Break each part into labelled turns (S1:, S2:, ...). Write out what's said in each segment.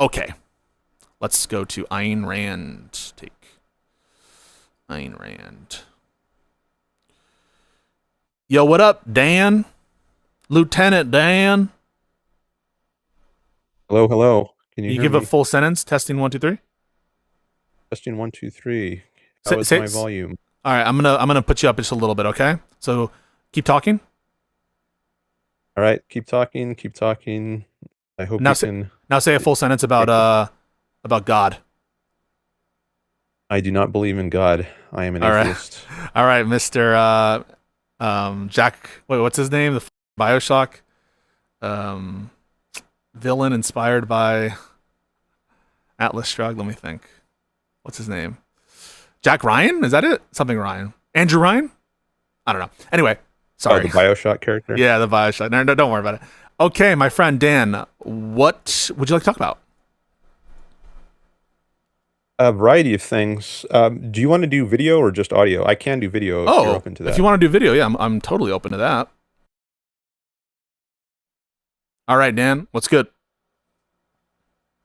S1: Okay, let's go to Ayn Rand. Take Ayn Rand. Yo, what up, Dan? Lieutenant Dan?
S2: Hello, hello. Can you
S1: You
S2: hear
S1: give a
S2: me?
S1: full sentence. Testing one, two, three.
S2: Testing one, two, three. How
S1: Say,
S2: is
S1: say,
S2: my volume?
S1: all right, I'm gonna put you up just a little bit, okay? So keep talking.
S2: All right, keep talking, keep talking. I hope
S1: Now
S2: you
S1: say
S2: can.
S1: now say a full sentence about God.
S2: I do not believe in God. I am an
S1: All right,
S2: atheist.
S1: all right, Mister Jack. Wait, what's his name? The Bioshock um, villain inspired by Atlas Shrugged. Let me think. What's his name? Jack Ryan? Is that it? Something Ryan. Andrew Ryan? I don't know. Anyway,
S2: Oh, the
S1: sorry.
S2: Bioshock character?
S1: Yeah, the Bioshock. No, don't worry about it. Okay, my friend Dan, what would you like to talk about?
S2: A variety of things. Do you want to do video or just audio? I can do video if you're
S1: Oh,
S2: open to
S1: if you
S2: that.
S1: want to do video, yeah, I'm totally open to that. All right, Dan, what's good?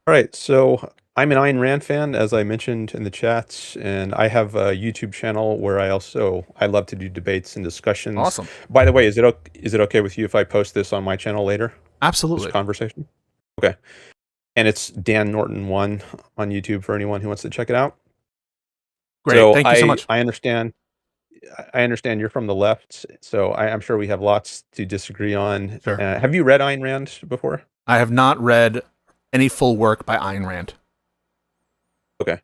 S2: All right, so I'm an Ayn Rand fan, as I mentioned in the chats, and I have a YouTube channel where I love to do debates and discussions.
S1: Awesome.
S2: By the way, is it okay with you if I post this on my channel later? This
S1: Absolutely.
S2: conversation? Okay. And it's Dan Norton 1 on YouTube for anyone who wants to check it out.
S1: Great.
S2: So
S1: Thank you so much.
S2: I understand you're from the left, so I'm sure we have lots to disagree on.
S1: Sure.
S2: Have you read Ayn Rand before?
S1: I have not read any full work by Ayn Rand.
S2: Okay.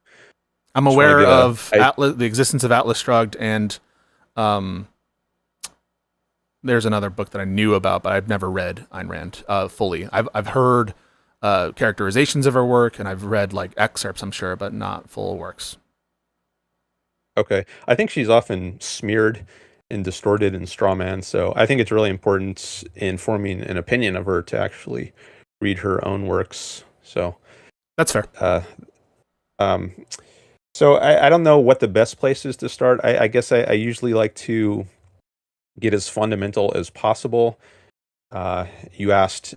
S1: I'm
S2: Just want to
S1: aware
S2: get a
S1: of Atlas, the existence of Atlas Shrugged, and um, there's another book that I knew about, but I've never read Ayn Rand fully. I've heard characterizations of her work, and I've read like excerpts, I'm sure, but not full works.
S2: okay. I think she's often smeared and distorted and strawman, so I think it's really important in forming an opinion of her to actually read her own works. So,
S1: That's fair.
S2: uh, um, I don't know what the best place is to start. I guess I usually like to get as fundamental as possible. You asked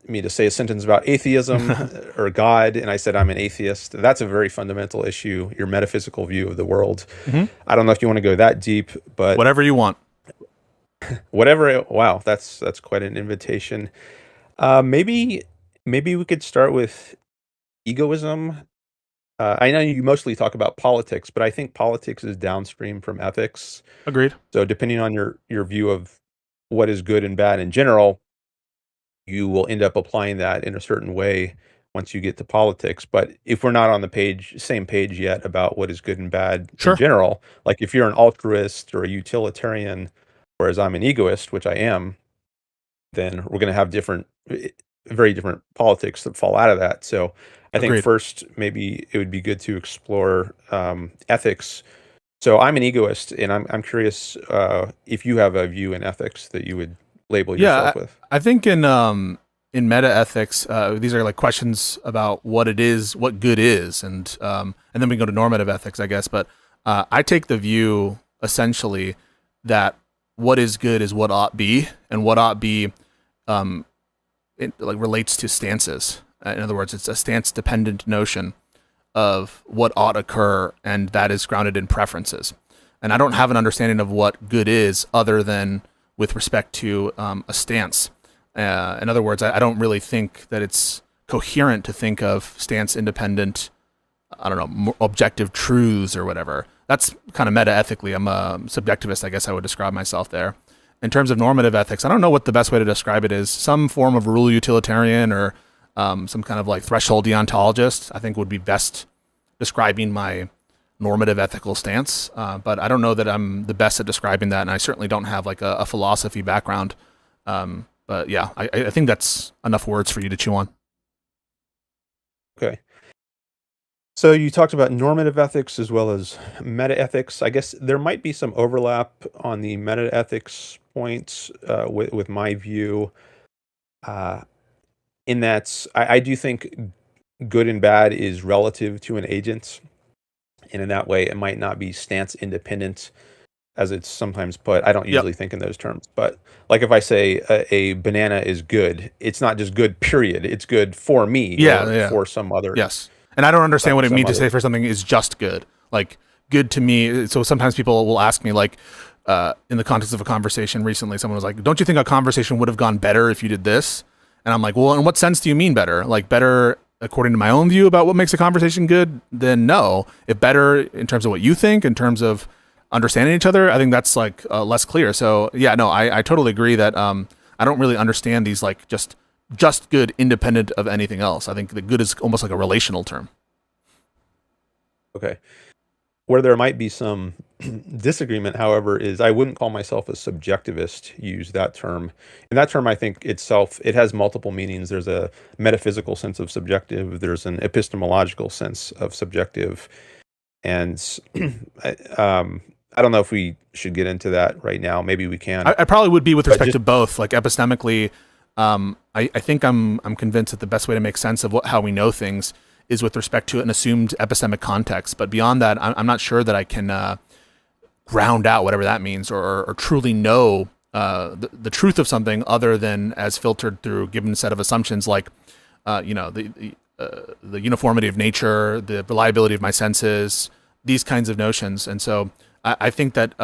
S2: me to say a sentence about atheism or God, and I said I'm an atheist. That's a very fundamental issue, your metaphysical view of the world.
S1: hmm
S2: I don't know if you want to go that deep, but
S1: Whatever you want.
S2: wow, that's quite an invitation. Maybe we could start with egoism. I know you mostly talk about politics, but I think politics is downstream from ethics.
S1: Agreed.
S2: So depending on your view of what is good and bad in general, you will end up applying that in a certain way once you get to politics. But if we're not on the same page yet about what is good and bad in
S1: Sure.
S2: general, like if you're an altruist or a utilitarian, whereas I'm an egoist, which I am, then we're going to have very different politics that fall out of that. So I think
S1: Agreed.
S2: first, maybe it would be good to explore ethics. So I'm an egoist, and I'm curious if you have a view in ethics that you would label
S1: Yeah,
S2: yourself with.
S1: I think in metaethics, these are like questions about what it is, what good is, and then we go to normative ethics, I guess. But I take the view essentially that what is good is what ought be, and what ought be um, it like relates to stances. In other words, it's a stance dependent notion of what ought occur, and that is grounded in preferences. And I don't have an understanding of what good is other than with respect to a stance. In other words, I don't really think that it's coherent to think of stance independent, I don't know, objective truths or whatever. That's kind of meta ethically. I'm a subjectivist, I guess I would describe myself there. In terms of normative ethics, I don't know what the best way to describe it is. Some form of rule utilitarian or some kind of like threshold deontologist, I think would be best describing my normative ethical stance. But I don't know that I'm the best at describing that, and I certainly don't have like a philosophy background. But yeah, I think that's enough words for you to chew on.
S2: Okay. So you talked about normative ethics as well as metaethics. I guess there might be some overlap on the metaethics points with my view. Uh, in that I do think good and bad is relative to an agent, and in that way, it might not be stance independent. as it's sometimes put. I don't
S1: Yep.
S2: usually think in those terms, but like if I say a banana is good, it's not just good, period. It's good for me
S1: Yeah.
S2: or
S1: Yeah.
S2: for some other
S1: Yes. And I don't understand what it
S2: some
S1: means to
S2: other.
S1: say for something is just good. Like good to me. So sometimes people will ask me like, in the context of a conversation recently, someone was like, "Don't you think a conversation would have gone better if you did this?" And I'm like, "Well, in what sense do you mean better? Like better according to my own view about what makes a conversation good? Then no. If better in terms of what you think, in terms of understanding each other, I think that's like less clear. So yeah, no, I totally agree that I don't really understand these like just good independent of anything else. I think the good is almost like a relational term.
S2: Okay. Where there might be some disagreement, however, is I wouldn't call myself a subjectivist, use that term. And that term, I think itself, it has multiple meanings. There's a metaphysical sense of subjective, there's an epistemological sense of subjective. And I, I don't know if we should get into that right now. Maybe we can.
S1: I probably would be with
S2: But
S1: respect
S2: just
S1: to both. Like epistemically, I think I'm convinced that the best way to make sense of how we know things is with respect to an assumed epistemic context. But beyond that, I'm not sure that I can ground out whatever that means or truly know the truth of something other than as filtered through a given set of assumptions like the uniformity of nature, the reliability of my senses, these kinds of notions. And so I think that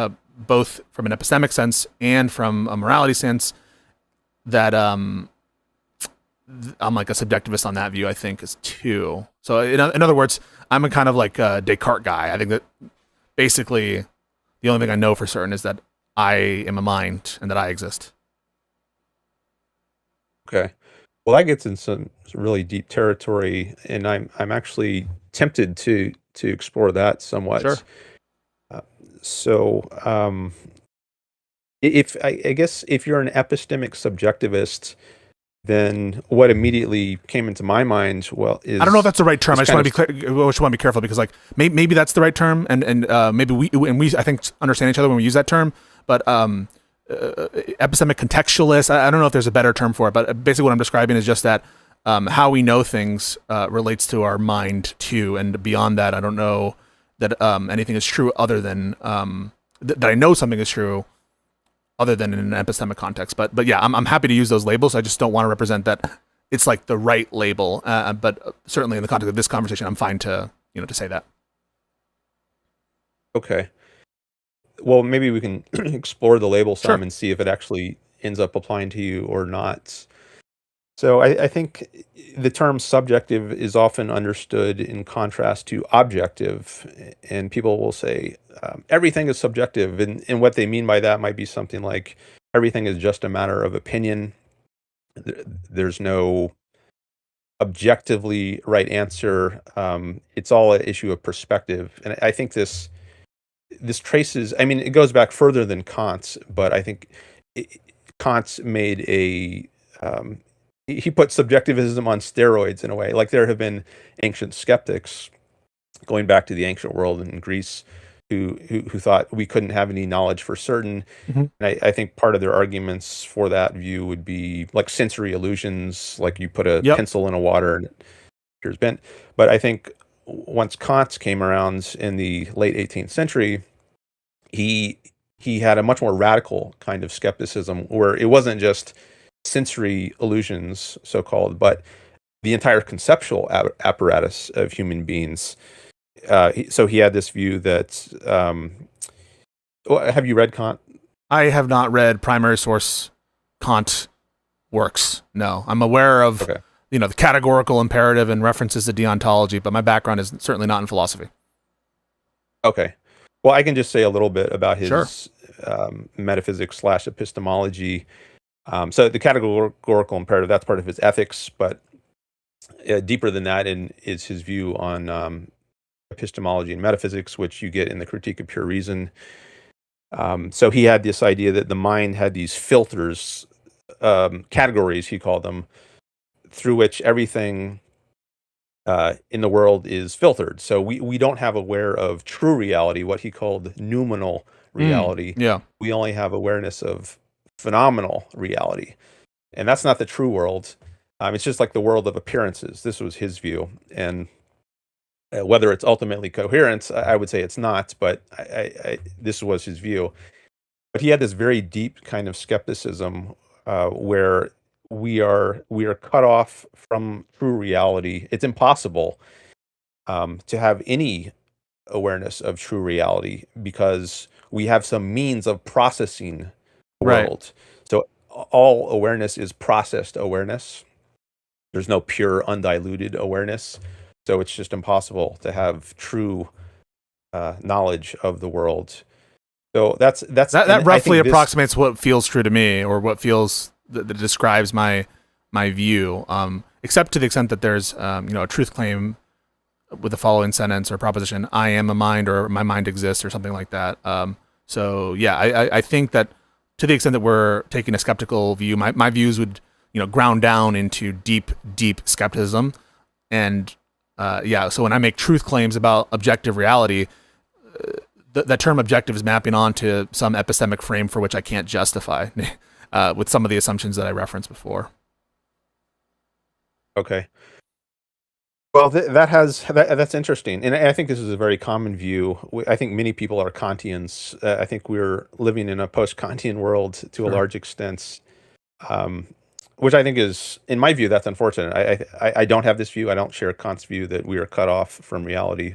S1: both from an epistemic sense and from a morality sense, that I'm like a subjectivist on that view, I think, is too. So in other words, I'm a kind of like a Descartes guy. I think that basically the only thing I know for certain is that I am a mind and that I exist.
S2: Okay. Well, that gets in some really deep territory, and I'm actually tempted to explore that
S1: Sure.
S2: somewhat. Uh, so, if I guess if you're an epistemic subjectivist, then what immediately came into my mind, well,
S1: I don't know if that's the right term.
S2: is
S1: I just
S2: kind
S1: want
S2: of
S1: to be clear. I just want to be careful because, like, maybe that's the right term, and maybe we I think understand each other when we use that term. But epistemic contextualist. I don't know if there's a better term for it, but basically what I'm describing is just that how we know things relates to our mind too, and beyond that, I don't know that anything is true other than that I know something is true other than in an epistemic context. But yeah, I'm happy to use those labels. I just don't want to represent that it's like the right label. But certainly in the context of this conversation, I'm fine to to say that.
S2: okay. Well, maybe we can explore the label
S1: Sure.
S2: some and see if it actually ends up applying to you or not. So I think the term subjective is often understood in contrast to objective, and people will say everything is subjective, and what they mean by that might be something like everything is just a matter of opinion. There's no objectively right answer. It's all an issue of perspective, and I think this traces. I mean, it goes back further than Kant's, but I think it, Kant's made a he put subjectivism on steroids in a way. Like there have been ancient skeptics going back to the ancient world in Greece who thought we couldn't have any knowledge for certain.
S1: Mm-hmm.
S2: And I think part of their arguments for that view would be like sensory illusions, like you put a
S1: Yep.
S2: pencil in a water and it appears bent. But I think once Kant came around in the late 18th century, he he had a much more radical kind of skepticism where it wasn't just sensory illusions, so called, but the entire conceptual apparatus of human beings. So he had this view that. Have you read Kant?
S1: I have not read primary source Kant works. No, I'm aware of
S2: Okay.
S1: the categorical imperative and references to deontology, but my background is certainly not in philosophy.
S2: Okay. Well, I can just say a little bit about
S1: Sure.
S2: his metaphysics slash epistemology. So the categorical imperative, that's part of his ethics, but deeper than that is his view on epistemology and metaphysics, which you get in the Critique of Pure Reason. So he had this idea that the mind had these filters, categories, he called them, through which everything in the world is filtered. So we don't have aware of true reality, what he called noumenal reality.
S1: Yeah.
S2: We only have awareness of phenomenal reality. And that's not the true world. It's just like the world of appearances. This was his view. And whether it's ultimately coherent, I would say it's not, but this was his view. but he had this very deep kind of skepticism where we are cut off from true reality. It's impossible to have any awareness of true reality because we have some means of processing the
S1: Right.
S2: world. So all awareness is processed awareness. There's no pure undiluted awareness. So it's just impossible to have true knowledge of the world. So
S1: That
S2: and I
S1: roughly
S2: think this.
S1: approximates what feels true to me, or what feels that describes my view. Except to the extent that there's a truth claim with the following sentence or proposition: "I am a mind," or "My mind exists," or something like that. So yeah, I think that to the extent that we're taking a skeptical view, my views would ground down into deep skepticism, and yeah. So when I make truth claims about objective reality, that term objective is mapping onto some epistemic frame for which I can't justify with some of the assumptions that I referenced before.
S2: Okay. Well, that's interesting, and I think this is a very common view. I think many people are Kantians. I think we're living in a post-Kantian world to a
S1: Sure.
S2: large extent, um, which I think is, in my view, that's unfortunate. I don't have this view. I don't share Kant's view that we are cut off from reality,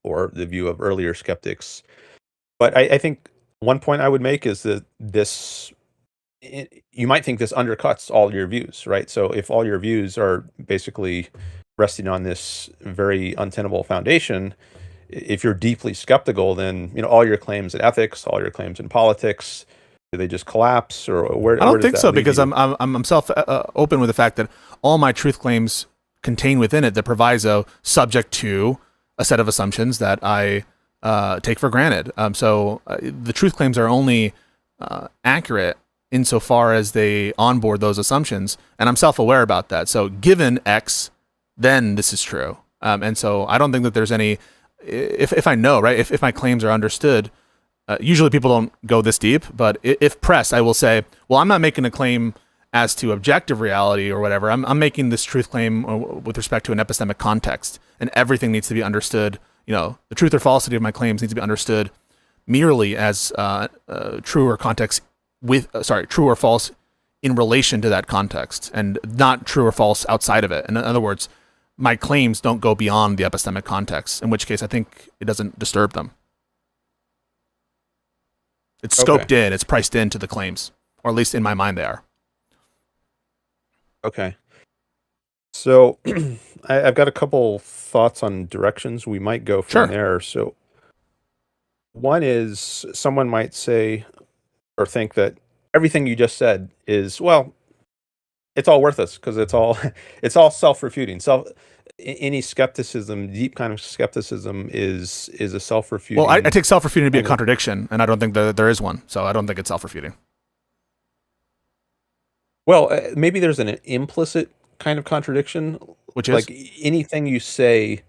S2: or the view of earlier skeptics. But I think one point I would make is that you might think this undercuts all your views, right? So if all your views are basically resting on this very untenable foundation, if you're deeply skeptical, then all your claims in ethics, all your claims in politics, do they just collapse, or
S1: I
S2: where
S1: don't
S2: does
S1: think
S2: that
S1: so
S2: leave
S1: because
S2: you?
S1: I'm self open with the fact that all my truth claims contain within it the proviso subject to a set of assumptions that I take for granted. So the truth claims are only accurate insofar as they onboard those assumptions, and I'm self aware about that. So given X, then this is true, and so I don't think that there's any. If I know, right, if my claims are understood, usually people don't go this deep, but if pressed, I will say, well, I'm not making a claim as to objective reality or whatever. I'm making this truth claim with respect to an epistemic context, and everything needs to be understood. The truth or falsity of my claims needs to be understood merely as true or context true or false in relation to that context, and not true or false outside of it. In other words, my claims don't go beyond the epistemic context, in which case I think it doesn't disturb them. It's
S2: Okay.
S1: scoped in, it's priced into the claims, or at least in my mind they are.
S2: Okay. So I've got a couple thoughts on directions we might go from
S1: Sure.
S2: there. So one is, someone might say or think that everything you just said is, well, it's all worthless because it's all it's all self-refuting. Any skepticism, deep kind of skepticism, is a
S1: Well, I
S2: self-refuting
S1: take self-refuting to be a
S2: kind of.
S1: contradiction, and I don't think that there is one. So I don't think it's self-refuting.
S2: Well, maybe there's an implicit kind of contradiction.
S1: Which is?
S2: Like anything you say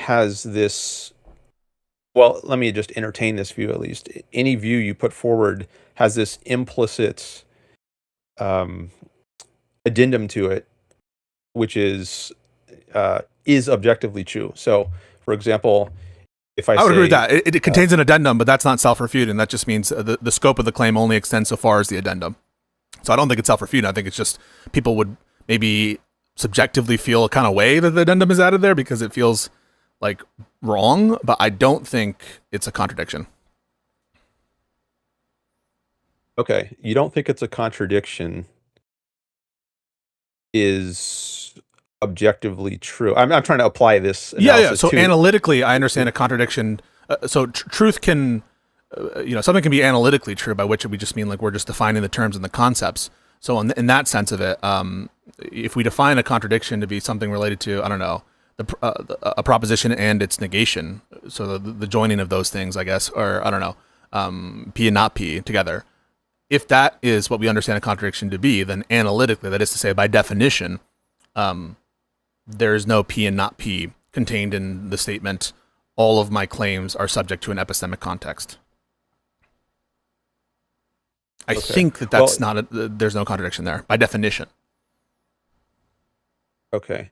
S2: has this. Well, let me just entertain this view at least. Any view you put forward has this implicit um, addendum to it, which is objectively true. So, for example, if I
S1: I would agree with
S2: say,
S1: that. It contains an addendum, but that's not self-refuting. That just means the scope of the claim only extends so far as the addendum. So I don't think it's self-refuting. I think it's just people would maybe subjectively feel a kind of way that the addendum is added there because it feels like wrong, but I don't think it's a contradiction.
S2: okay, you don't think it's a contradiction, is objectively true. I'm trying to apply this
S1: Yeah.
S2: analysis
S1: So
S2: to.
S1: analytically, I understand a contradiction. So truth can, something can be analytically true, by which we just mean like we're just defining the terms and the concepts. So in that sense of it, if we define a contradiction to be something related to, I don't know, a proposition and its negation, so the joining of those things, I guess, or I don't know, P and not P together. If that is what we understand a contradiction to be, then analytically, that is to say, by definition, um, there is no P and not P contained in the statement. All of my claims are subject to an epistemic context. I
S2: Okay.
S1: think that
S2: Well,
S1: that's not there's no contradiction there by definition.
S2: okay.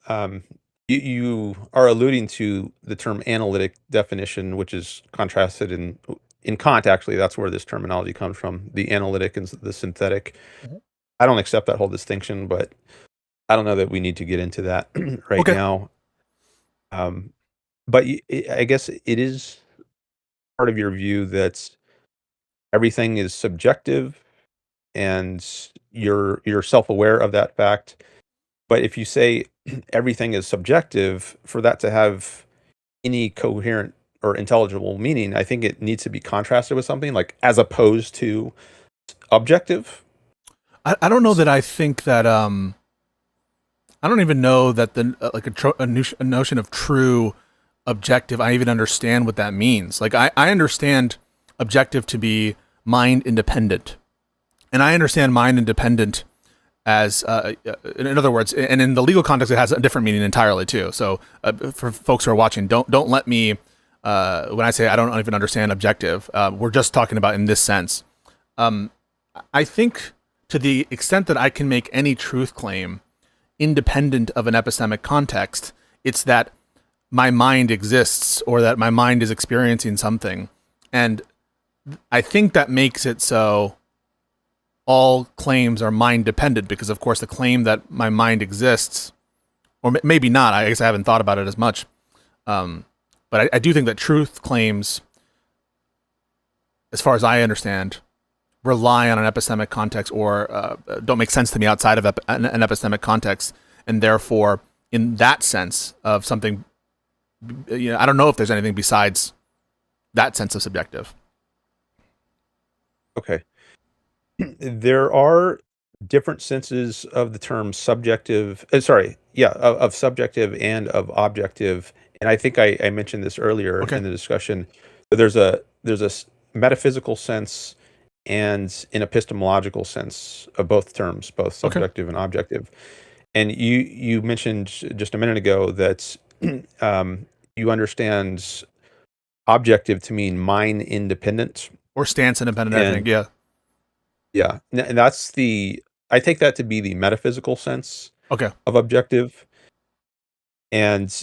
S2: Um, you are alluding to the term analytic definition, which is contrasted in Kant, actually, that's where this terminology comes from, the analytic and the synthetic.
S1: Mhm.
S2: I don't accept that whole distinction, but I don't know that we need to get into that right
S1: Okay.
S2: now. But I guess it is part of your view that everything is subjective and you're self-aware of that fact. But if you say everything is subjective, for that to have any coherent or intelligible meaning, I think it needs to be contrasted with something like as opposed to objective.
S1: I don't know that I think that I don't even know that the like a notion of true objective. I even understand what that means. Like I understand objective to be mind independent, and I understand mind independent as in other words, and in the legal context, it has a different meaning entirely too. So for folks who are watching, don't let me when I say I don't even understand objective, we're just talking about in this sense. I think to the extent that I can make any truth claim independent of an epistemic context, it's that my mind exists or that my mind is experiencing something. And I think that makes it so all claims are mind dependent because, of course, the claim that my mind exists, or maybe not, I guess I haven't thought about it as much. But I do think that truth claims, as far as I understand, rely on an epistemic context or don't make sense to me outside of an epistemic context, and therefore, in that sense of something, I don't know if there's anything besides that sense of subjective.
S2: Okay. There are different senses of the term subjective. Of subjective and of objective. And I think I mentioned this earlier
S1: Okay.
S2: in the discussion. So there's a metaphysical sense and an epistemological sense of both terms, both
S1: Okay.
S2: subjective and objective. And you mentioned just a minute ago that you understand objective to mean mind independent.
S1: Or stance independent, I think.
S2: And
S1: Yeah.
S2: yeah, and I take that to be the metaphysical sense
S1: Okay.
S2: of objective. And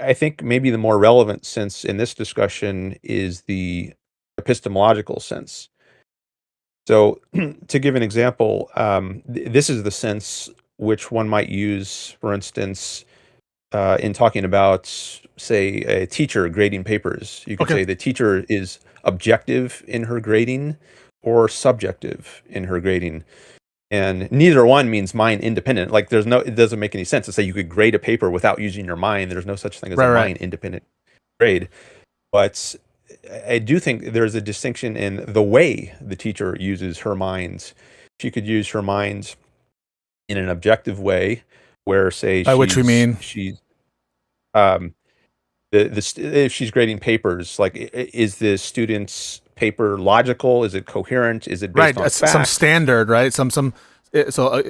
S2: I think maybe the more relevant sense in this discussion is the epistemological sense. So, to give an example, this is the sense which one might use, for instance, in talking about, say, a teacher grading papers. You could
S1: Okay.
S2: say the teacher is objective in her grading or subjective in her grading. And neither one means mind independent. Like it doesn't make any sense to say you could grade a paper without using your mind. There's no such thing as a
S1: Right.
S2: mind independent grade. But I do think there's a distinction in the way the teacher uses her mind. She could use her mind in an objective way, where say
S1: By which we mean.
S2: she's um if she's grading papers, like is the student's paper logical? Is it coherent? Is it based
S1: Right.
S2: on
S1: Some
S2: fact?
S1: standard, right? So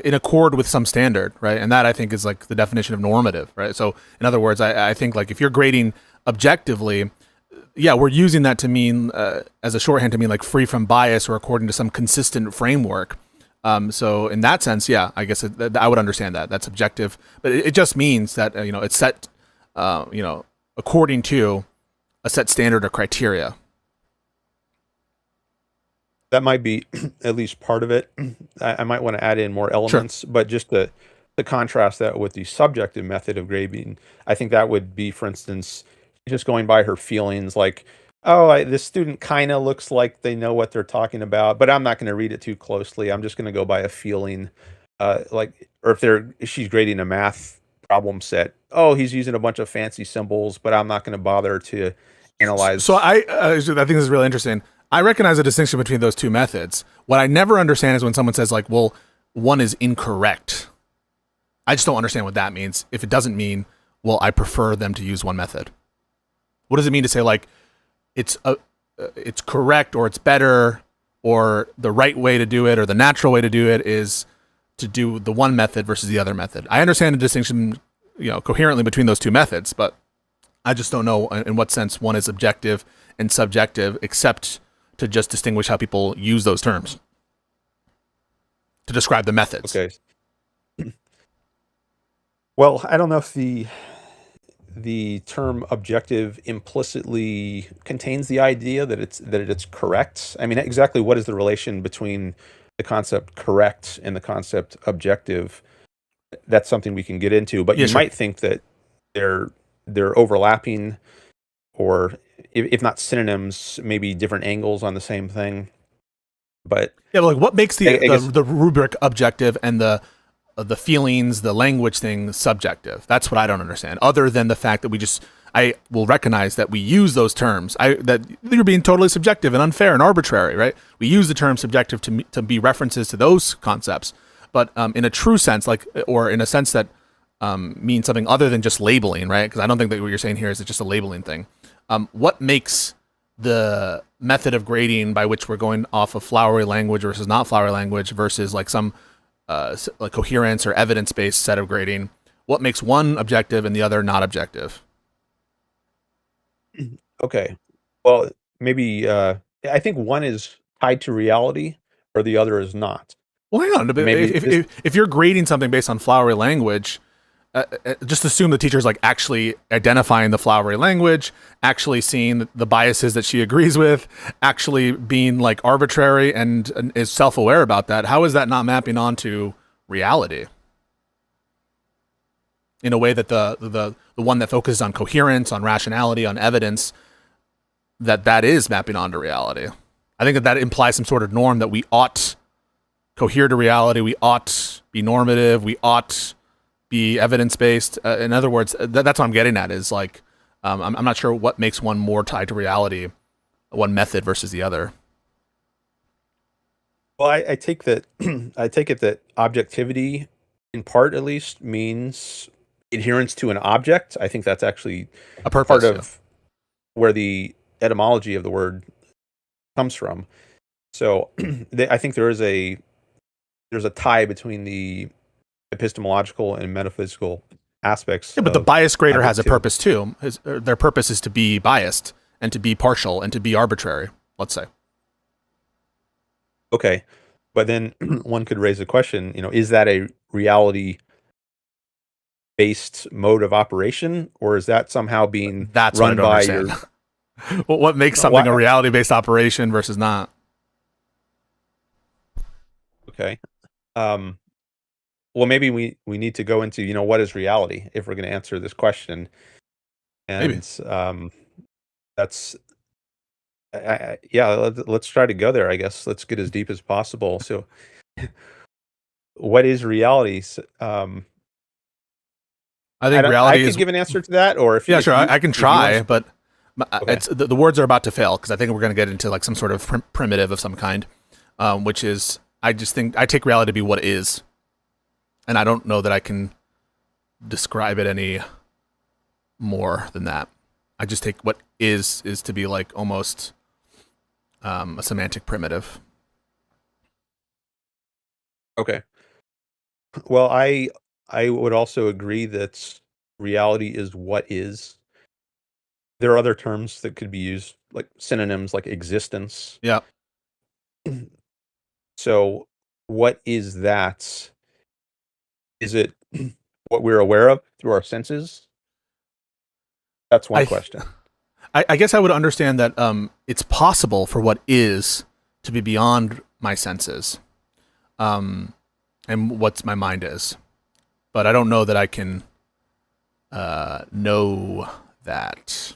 S1: in accord with some standard, right? And that I think is like the definition of normative, right? So in other words, I think like if you're grading objectively, yeah, we're using that to mean as a shorthand to mean like free from bias or according to some consistent framework. So in that sense, yeah, I guess I would understand that. That's objective, but it just means that it's set, according to a set standard or criteria.
S2: That might be at least part of it. I might want to add in more
S1: Sure.
S2: elements, but just to contrast that with the subjective method of grading, I think that would be, for instance, just going by her feelings, like, oh, this student kind of looks like they know what they're talking about, but I'm not going to read it too closely. I'm just going to go by a feeling, or if she's grading a math problem set, oh, he's using a bunch of fancy symbols, but I'm not going to bother to analyze.
S1: So I think this is really interesting. I recognize a distinction between those two methods. What I never understand is when someone says like, well, one is incorrect. I just don't understand what that means. If it doesn't mean, well, I prefer them to use one method. What does it mean to say like it's correct or it's better or the right way to do it or the natural way to do it is to do the one method versus the other method? I understand the distinction, coherently between those two methods, but I just don't know in what sense one is objective and subjective, except to just distinguish how people use those terms to describe the methods.
S2: Okay. Well, I don't know if the term objective implicitly contains the idea that it's correct. I mean, exactly what is the relation between the concept correct and the concept objective? That's something we can get into, but
S1: Yeah,
S2: you
S1: sure.
S2: might think that they're overlapping, or if not synonyms, maybe different angles on the same thing. But
S1: Yeah, but like what makes
S2: I guess
S1: the rubric objective and the feelings, the language thing subjective? That's what I don't understand. Other than the fact that I will recognize that we use those terms. That you're being totally subjective and unfair and arbitrary, right? We use the term subjective to be references to those concepts, but in a true sense, or in a sense that means something other than just labeling, right? Because I don't think that what you're saying here is just a labeling thing. What makes the method of grading by which we're going off of flowery language versus not flowery language versus like some like coherence or evidence-based set of grading, what makes one objective and the other not objective?
S2: okay. Well, maybe I think one is tied to reality, or the other is not.
S1: Well, hang on.
S2: And maybe this.
S1: If you're grading something based on flowery language, just assume the teacher's like actually identifying the flowery language, actually seeing the biases that she agrees with, actually being like arbitrary and is self-aware about that. How is that not mapping onto reality in a way that the one that focuses on coherence, on rationality, on evidence, that is mapping onto reality? I think that implies some sort of norm that we ought cohere to reality. We ought be normative. We ought be evidence-based. In other words, that's what I'm getting at is like, I'm not sure what makes one more tied to reality, one method versus the other.
S2: Well, I take that I take it that objectivity, in part at least, means adherence to an object. I think that's actually
S1: A purpose.
S2: part
S1: Yeah.
S2: of where the etymology of the word comes from. So I think there's a tie between the epistemological and metaphysical aspects
S1: Yeah, but the
S2: of
S1: bias grader has a
S2: objectivity.
S1: purpose too. Their purpose is to be biased and to be partial and to be arbitrary, let's say.
S2: Okay, but then one could raise a question, is that a reality based mode of operation, or is that somehow being
S1: That's what I
S2: run
S1: don't
S2: by
S1: understand.
S2: your
S1: Well, what makes something
S2: why,
S1: a reality-based operation versus not?
S2: okay. um well, maybe we need to go into, what is reality if we're going to answer this question.
S1: Maybe.
S2: And that's yeah, let's try to go there, I guess. Let's get as deep as possible. So what is reality?
S1: I
S2: I
S1: think
S2: don't I
S1: reality
S2: could
S1: is.
S2: give an answer to that, or
S1: Yeah, sure. I can
S2: if you want
S1: try,
S2: to.
S1: but
S2: Okay.
S1: it's the words are about to fail because I think we're going to get into like some sort of primitive of some kind, which is I just think I take reality to be what is, and I don't know that I can describe it any more than that. I just take what is to be like almost a semantic primitive.
S2: Okay. Well, I would also agree that reality is what is. There are other terms that could be used, like synonyms, like existence.
S1: Yeah,
S2: So, what is that? Is it what we're aware of through our senses? That's one
S1: I
S2: question.
S1: I guess I would understand that it's possible for what is to be beyond my senses, and what my mind is, but I don't know that I can know that.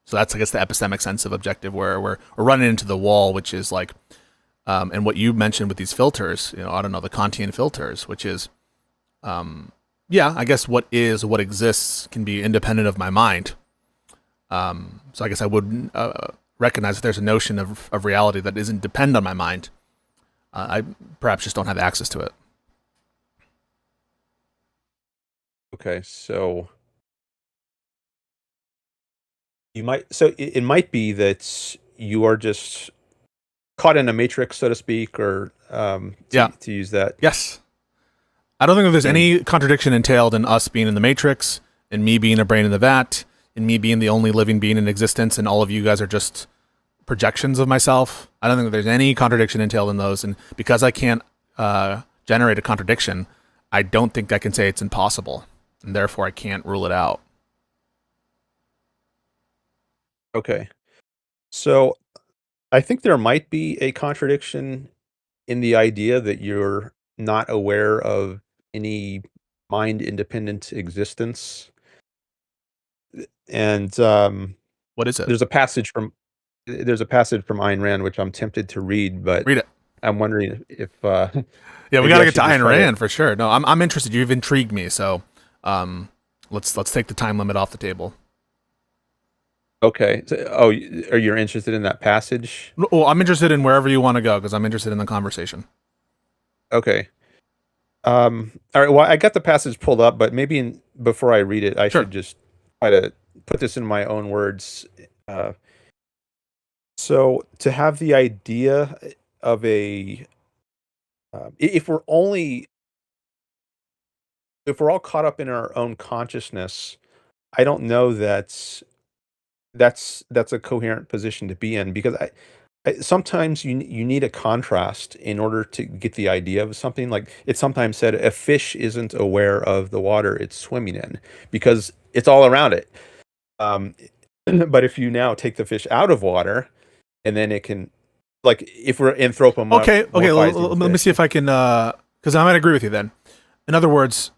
S1: So that's, I guess, the epistemic sense of objective, where we're running into the wall, which is like, and what you mentioned with these filters, I don't know, the Kantian filters, which is, yeah, I guess what exists can be independent of my mind. So I guess I would recognize that there's a notion of reality that isn't dependent on my mind. I perhaps just don't have access to it.
S2: Okay, so it might be that you are just caught in a matrix, so to speak, or
S1: Yeah.
S2: to use that.
S1: Yes. I don't think that there's
S2: And
S1: any contradiction entailed in us being in the matrix, and me being a brain in the vat, and me being the only living being in existence, and all of you guys are just projections of myself. I don't think that there's any contradiction entailed in those, and because I can't generate a contradiction, I don't think I can say it's impossible, and therefore I can't rule it out.
S2: Okay. So I think there might be a contradiction in the idea that you're not aware of any mind-independent existence. And
S1: What is it?
S2: there's a passage from Ayn Rand which I'm tempted to read, but
S1: Read it.
S2: I'm wondering if
S1: Yeah, we got
S2: maybe
S1: to
S2: I
S1: get to
S2: should just
S1: Ayn
S2: try to.
S1: Rand for sure. No, I'm interested. You've intrigued me. So, um, let's take the time limit off the table.
S2: Okay. So, oh, are you interested in that passage?
S1: Well, I'm interested in wherever you want to go because I'm interested in the conversation.
S2: Okay. All right. Well, I got the passage pulled up, but maybe before I read it, I
S1: Sure.
S2: should just try to put this in my own words. Uh, so, to have the idea of if we're only if we're all caught up in our own consciousness, I don't know that's a coherent position to be in because sometimes you need a contrast in order to get the idea of something. Like it's sometimes said, a fish isn't aware of the water it's swimming in because it's all around it. Um, but if you now take the fish out of water, and then it can, like, if we're
S1: Okay. Okay.
S2: anthropomorphizing the
S1: Let me
S2: fish.
S1: see if I can. Because I might agree with you then. In other words,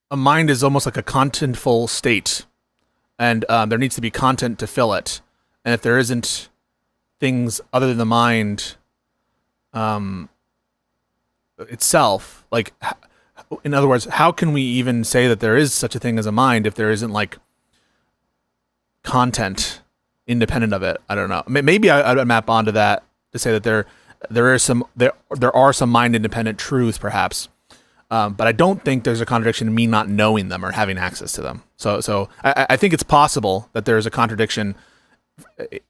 S1: a mind is almost like a contentful state, and there needs to be content to fill it. And if there isn't things other than the mind um, itself, like, in other words, how can we even say that there is such a thing as a mind if there isn't like content independent of it? I don't know. Maybe I'd map onto that to say that there are some mind independent truths, perhaps. But I don't think there's a contradiction in me not knowing them or having access to them. So I think it's possible that there is a contradiction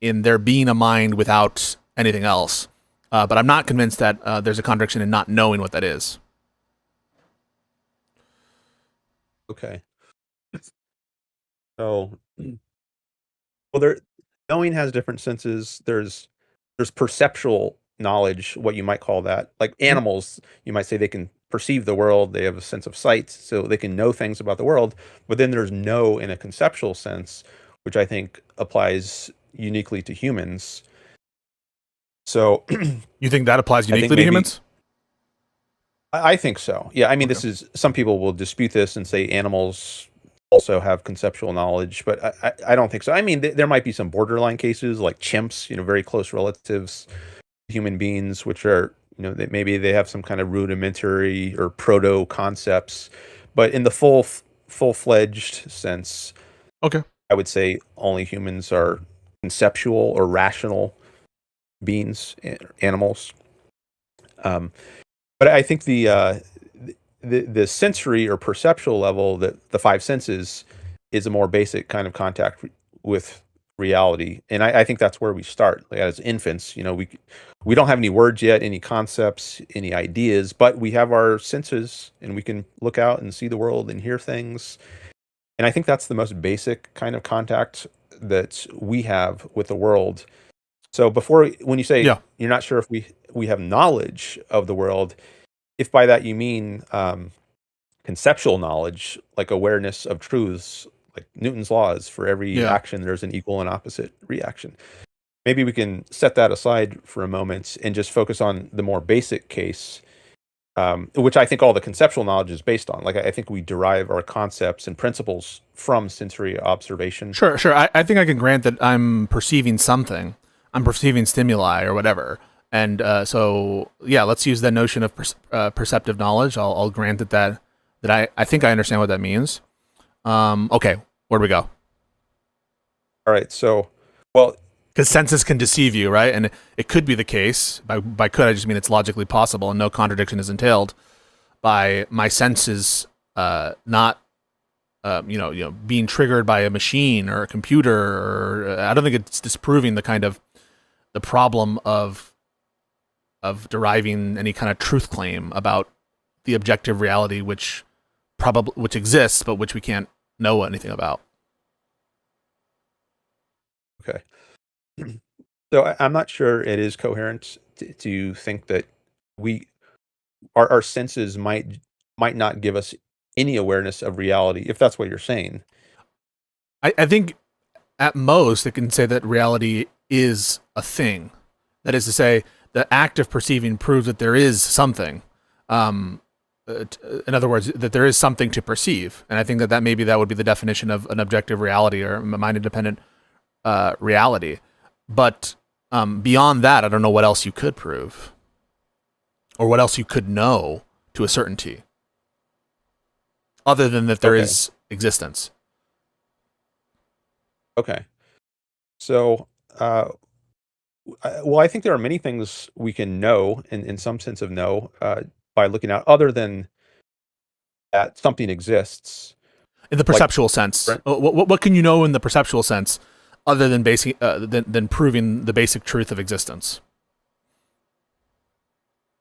S1: in there being a mind without anything else. But I'm not convinced that there's a contradiction in not knowing what that is.
S2: Okay. So, well, there knowing has different senses. There's perceptual knowledge, what you might call that. Like
S1: Mhm.
S2: animals, you might say they can perceive the world, they have a sense of sight, so they can know things about the world. But then there's know in a conceptual sense, which I think applies uniquely to humans. So
S1: You think that applies
S2: I think
S1: uniquely to
S2: maybe
S1: humans?
S2: I think so. Yeah, I mean,
S1: Okay.
S2: this is some people will dispute this and say animals also have conceptual knowledge, but I don't think so. I mean, there might be some borderline cases like chimps, very close relatives, human beings, which are, that maybe they have some kind of rudimentary or proto concepts, but in the full-fledged sense,
S1: Okay.
S2: I would say only humans are conceptual or rational beings, animals. Um, But I think the sensory or perceptual level, that the five senses, is a more basic kind of contact with reality, and I think that's where we start. Like as infants, we don't have any words yet, any concepts, any ideas, but we have our senses, and we can look out and see the world and hear things. And I think that's the most basic kind of contact that we have with the world. So when you say
S1: Yeah.
S2: you're not sure if we have knowledge of the world, if by that you mean conceptual knowledge, like awareness of truths, like Newton's laws, for every
S1: Yeah.
S2: action, there's an equal and opposite reaction. Maybe we can set that aside for a moment and just focus on the more basic case, which I think all the conceptual knowledge is based on. Like, I think we derive our concepts and principles from sensory observation.
S1: Sure. Sure. I think I can grant that I'm perceiving something. I'm perceiving stimuli or whatever. And so, yeah, let's use that notion of perceptive knowledge. I'll grant that I think I understand what that means. Okay, where do we go?
S2: All right. So, well,
S1: Because senses can deceive you, right? And it could be the case. By could, I just mean it's logically possible, and no contradiction is entailed by my senses not, being triggered by a machine or a computer. Or I don't think it's disproving the problem of deriving any kind of truth claim about the objective reality, which exists, but which we can't know anything about.
S2: okay. So I'm not sure it is coherent to think that we our senses might not give us any awareness of reality, if that's what you're saying.
S1: I think at most, it can say that reality is a thing. That is to say, the act of perceiving proves that there is something. In other words, that there is something to perceive. And I think that maybe that would be the definition of an objective reality or a mind-independent reality. But beyond that, I don't know what else you could prove or what else you could know to a certainty other than that there is existence.
S2: Okay. So, well, I think there are many things we can know in some sense of know by looking at other than that something exists.
S1: In the
S2: Like,
S1: perceptual sense,
S2: right?
S1: what can you know in the perceptual sense other than basic than proving the basic truth of existence?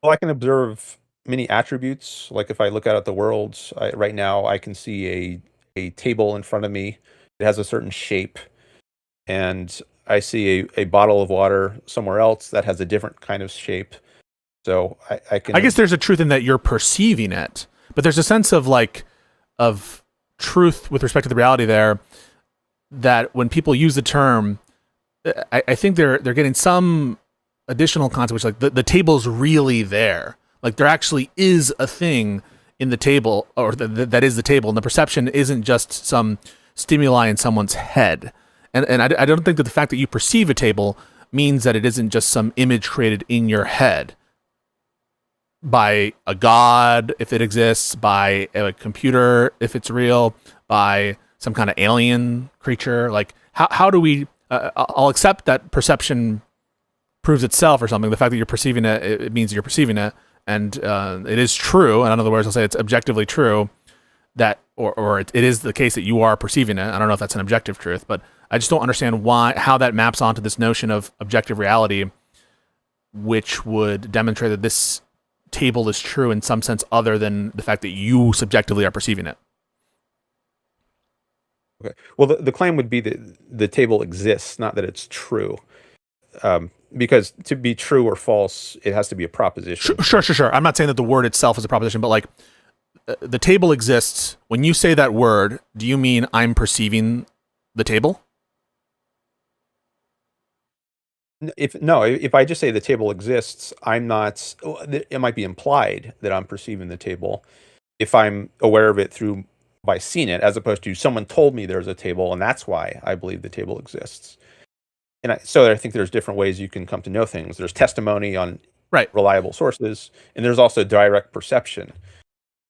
S2: Well, I can observe many attributes. Like if I look out at the world right now, I can see a table in front of me. It has a certain shape, and I see a bottle of water somewhere else that has a different kind of shape. So I can.
S1: I guess there's a truth in that you're perceiving it, but there's a sense of of truth with respect to the reality there that when people use the term, I think they're getting some additional concept, which like the table's really there. Like there actually is a thing in the table, or that is the table, and the perception isn't just some stimuli in someone's head. And I don't think that the fact that you perceive a table means that it isn't just some image created in your head by a god, if it exists, by a computer, if it's real, by some kind of alien creature. Like how do we? I'll accept that perception proves itself or something. The fact that you're perceiving it, it means you're perceiving it, and it is true. And in other words, I'll say it's objectively true that, or it is the case that you are perceiving it. I don't know if that's an objective truth, but I just don't understand how that maps onto this notion of objective reality, which would demonstrate that this table is true in some sense other than the fact that you subjectively are perceiving it.
S2: Okay. Well, the claim would be that the table exists, not that it's true. Because to be true or false, it has to be a proposition.
S1: Sure. I'm not saying that the word itself is a proposition, but like the table exists. When you say that word, do you mean I'm perceiving the table?
S2: If I just say the table exists, I'm not. It might be implied that I'm perceiving the table if I'm aware of it by seeing it, as opposed to someone told me there's a table, and that's why I believe the table exists. And so I think there's different ways you can come to know things. There's testimony on reliable sources, and there's also direct perception.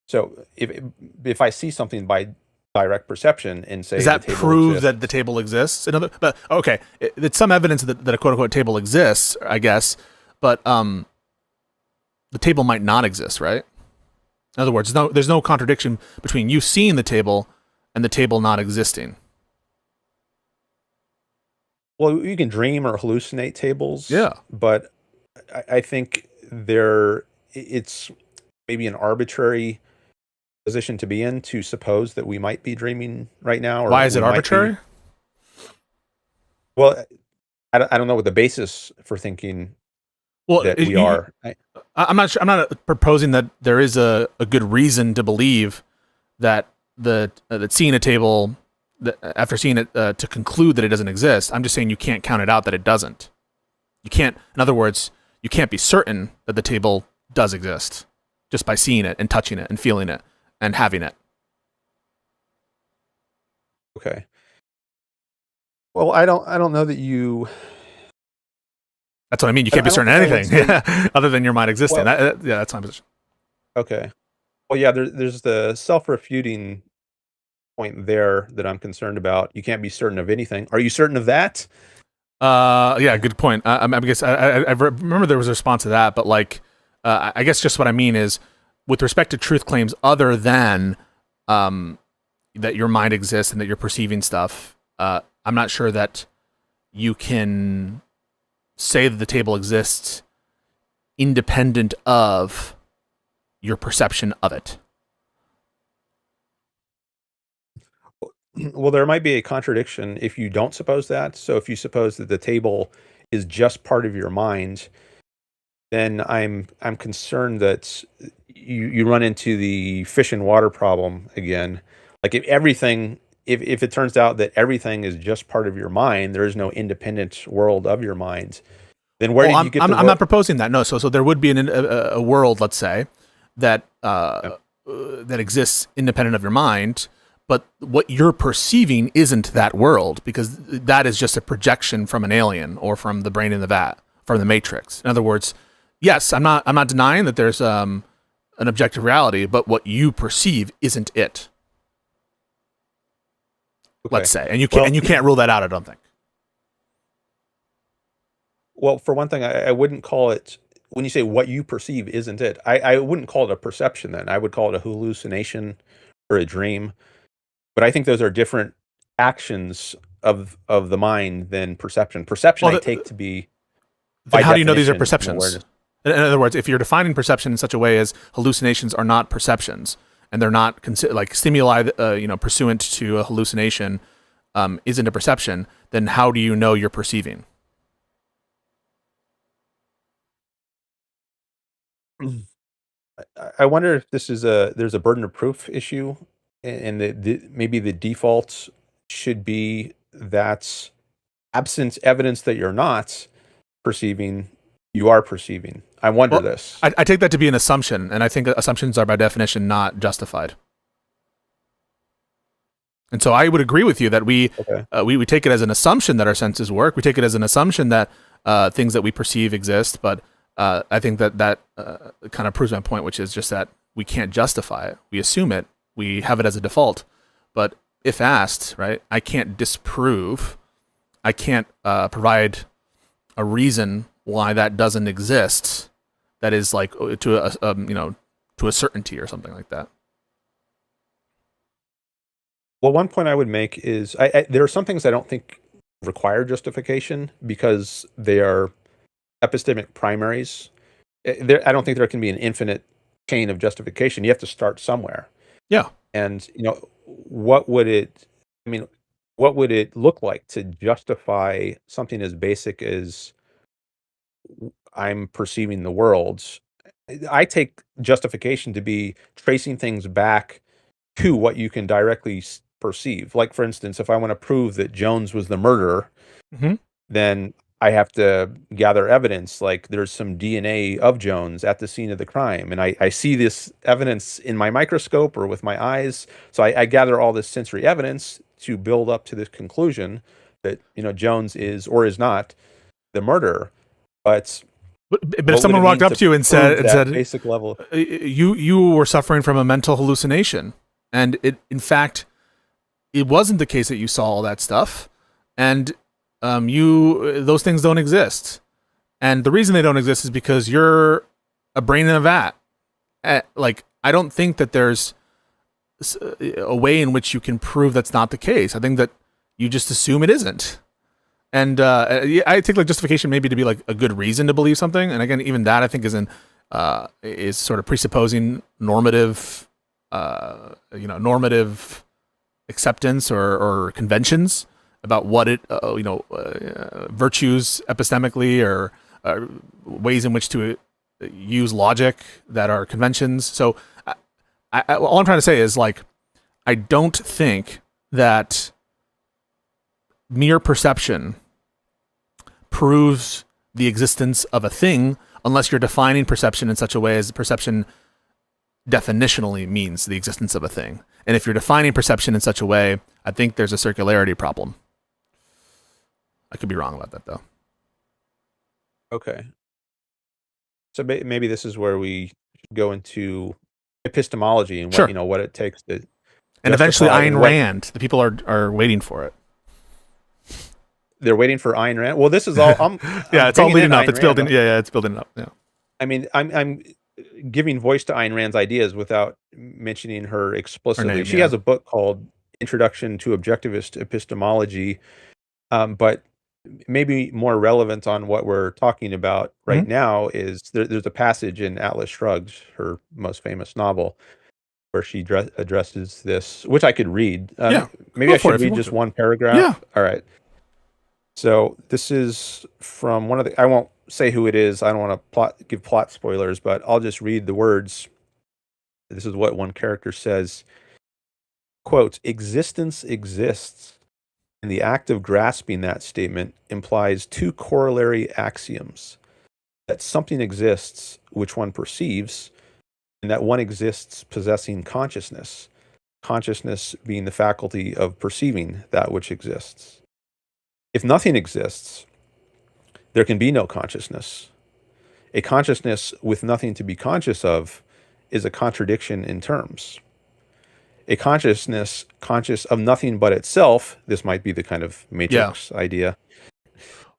S2: So if I see something by direct perception and say,
S1: does that prove that the table exists? But okay, it's some evidence that a quote unquote table exists, I guess, but the table might not exist, right? In other words, there's no contradiction between you seeing the table and the table not existing.
S2: Well, you can dream or hallucinate tables.
S1: Yeah.
S2: But I think it's maybe an arbitrary position to be in to suppose that we might be dreaming right now. Or
S1: why is it arbitrary?
S2: Well, I don't know what the basis for thinking that we are.
S1: I'm not sure. I'm not proposing that there is a good reason to believe that that seeing a table, after seeing it, to conclude that it doesn't exist. I'm just saying you can't count it out that it doesn't. You can't. In other words, you can't be certain that the table does exist just by seeing it and touching it and feeling it and having it.
S2: Okay. Well, I don't know that you.
S1: That's what I mean. You can't be certain of anything other than your mind existing. Well, that's my position.
S2: Okay. Well, yeah, there's the self-refuting point there that I'm concerned about. You can't be certain of anything. Are you certain of that?
S1: Yeah, good point. I guess I remember there was a response to that, but I guess just what I mean is, with respect to truth claims other than that your mind exists and that you're perceiving stuff, I'm not sure that you can say that the table exists independent of your perception of it.
S2: Well, there might be a contradiction if you don't suppose that. So if you suppose that the table is just part of your mind, then I'm concerned that you run into the fish and water problem again. Like if everything if it turns out that everything is just part of your mind, there is no independent world of your mind, then where
S1: Well,
S2: did you get the
S1: I'm not
S2: world?
S1: proposing that. No, so there would be a world, let's say, that that exists independent of your mind, but what you're perceiving isn't that world because that is just a projection from an alien or from the brain in the vat, from the Matrix. In other words, yes, I'm not denying that there's an objective reality, but what you perceive isn't it.
S2: Okay.
S1: Let's say, and you can't rule that out. I don't think.
S2: Well, for one thing, I wouldn't call it, when you say what you perceive isn't it, I wouldn't call it a perception then. I would call it a hallucination or a dream. But I think those are different actions of the mind than perception. Perception
S1: Well,
S2: I take to be,
S1: then
S2: by
S1: how do you know these are
S2: definition, an
S1: perceptions?
S2: awareness.
S1: In other words, if you're defining perception in such a way as hallucinations are not perceptions and they're not like stimuli, pursuant to a hallucination, isn't a perception, then how do you know you're perceiving?
S2: I wonder if there's a burden of proof issue, and maybe the default should be that absent evidence that you're not perceiving, you are perceiving. I wonder
S1: Well,
S2: this.
S1: I take that to be an assumption, and I think assumptions are by definition not justified. And so I would agree with you that
S2: Okay.
S1: we take it as an assumption that our senses work. We take it as an assumption that things that we perceive exist. But I think that kind of proves my point, which is just that we can't justify it. We assume it. We have it as a default. But if asked, right, I can't disprove. I can't provide a reason why that doesn't exist. That is like to a certainty or something like that.
S2: Well, one point I would make is there are some things I don't think require justification because they are epistemic primaries. I don't think there can be an infinite chain of justification. You have to start somewhere.
S1: Yeah.
S2: And what would it? I mean, what would it look like to justify something as basic as I'm perceiving the world? I take justification to be tracing things back to what you can directly perceive. Like, for instance, if I want to prove that Jones was the murderer,
S1: Mm-hmm.
S2: then I have to gather evidence. Like, there's some DNA of Jones at the scene of the crime, and I see this evidence in my microscope or with my eyes. So I gather all this sensory evidence to build up to this conclusion that Jones is or is not the murderer. But
S1: But if
S2: what would
S1: someone
S2: it
S1: walked
S2: mean
S1: up
S2: to
S1: to you and
S2: prove that
S1: said,
S2: basic level?
S1: you were suffering from a mental hallucination, and in fact it wasn't the case that you saw all that stuff, and those things don't exist, and the reason they don't exist is because you're a brain in a vat. Like, I don't think that there's a way in which you can prove that's not the case. I think that you just assume it isn't. And yeah, I take like justification maybe to be like a good reason to believe something. And again, even that I think is sort of presupposing normative, normative acceptance or conventions about what it, virtues epistemically or ways in which to use logic that are conventions. So all I'm trying to say is, like, I don't think that mere perception proves the existence of a thing unless you're defining perception in such a way as perception definitionally means the existence of a thing. And if you're defining perception in such a way, I think there's a circularity problem. I could be wrong about that, though.
S2: Okay. So maybe this is where we should go into epistemology and
S1: Sure.
S2: what it takes to
S1: And eventually
S2: justify
S1: Ayn Rand. The people are waiting for it.
S2: they're waiting for Ayn Rand. Well, this is all.
S1: Yeah, it's all
S2: bringing
S1: leading
S2: in
S1: up.
S2: Ayn
S1: It's
S2: Rand.
S1: building. Yeah, it's building up. Yeah.
S2: I mean, I'm giving voice to Ayn Rand's ideas without mentioning her explicitly.
S1: name,
S2: She
S1: yeah.
S2: has a book called Introduction to Objectivist Epistemology, but maybe more relevant on what we're talking about right now is there's a passage in Atlas Shrugged, her most famous novel, where she addresses this, which I could read.
S1: Yeah,
S2: Maybe
S1: go
S2: I
S1: for it
S2: should
S1: if you
S2: read
S1: want
S2: just
S1: to.
S2: one paragraph.
S1: Yeah.
S2: All right. So this is from one of the. I won't say who it is. I don't want to give plot spoilers, but I'll just read the words. This is what one character says. quote, existence exists, and the act of grasping that statement implies two corollary axioms: that something exists which one perceives, and that one exists possessing consciousness, consciousness being the faculty of perceiving that which exists. If nothing exists, there can be no consciousness. A consciousness with nothing to be conscious of is a contradiction in terms. A consciousness conscious of nothing but itself, this might be the kind of
S1: Yeah.
S2: matrix idea.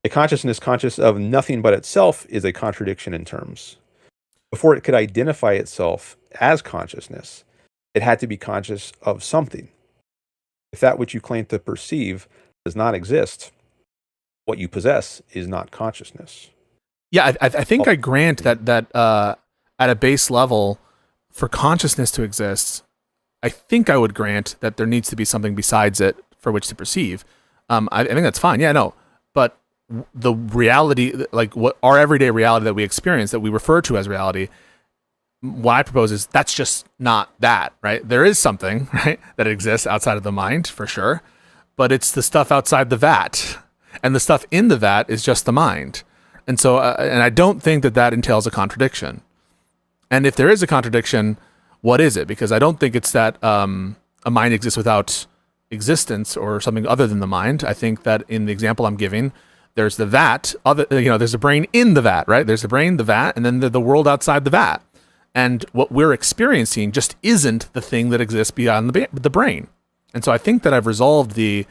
S2: A consciousness conscious of nothing but itself is a contradiction in terms. Before it could identify itself as consciousness, it had to be conscious of something. If that which you claim to perceive does not exist, what you possess is not consciousness.
S1: Yeah, I think
S2: Oh,
S1: I grant that at a base level, for consciousness to exist, I think I would grant that there needs to be something besides it for which to perceive. I think that's fine. Yeah, no, but the reality, like what our everyday reality that we experience, that we refer to as reality, what I propose is that's just not that, right? There is something, right, that exists outside of the mind for sure, but it's the stuff outside the vat, and the stuff in the vat is just the mind. And so, and I don't think that that entails a contradiction. And if there is a contradiction, what is it? Because I don't think it's that a mind exists without existence or something other than the mind. I think that in the example I'm giving, there's the vat, there's a brain in the vat, right? There's the brain, the vat, and then the world outside the vat. And what we're experiencing just isn't the thing that exists beyond the brain. And so I think that I've resolved the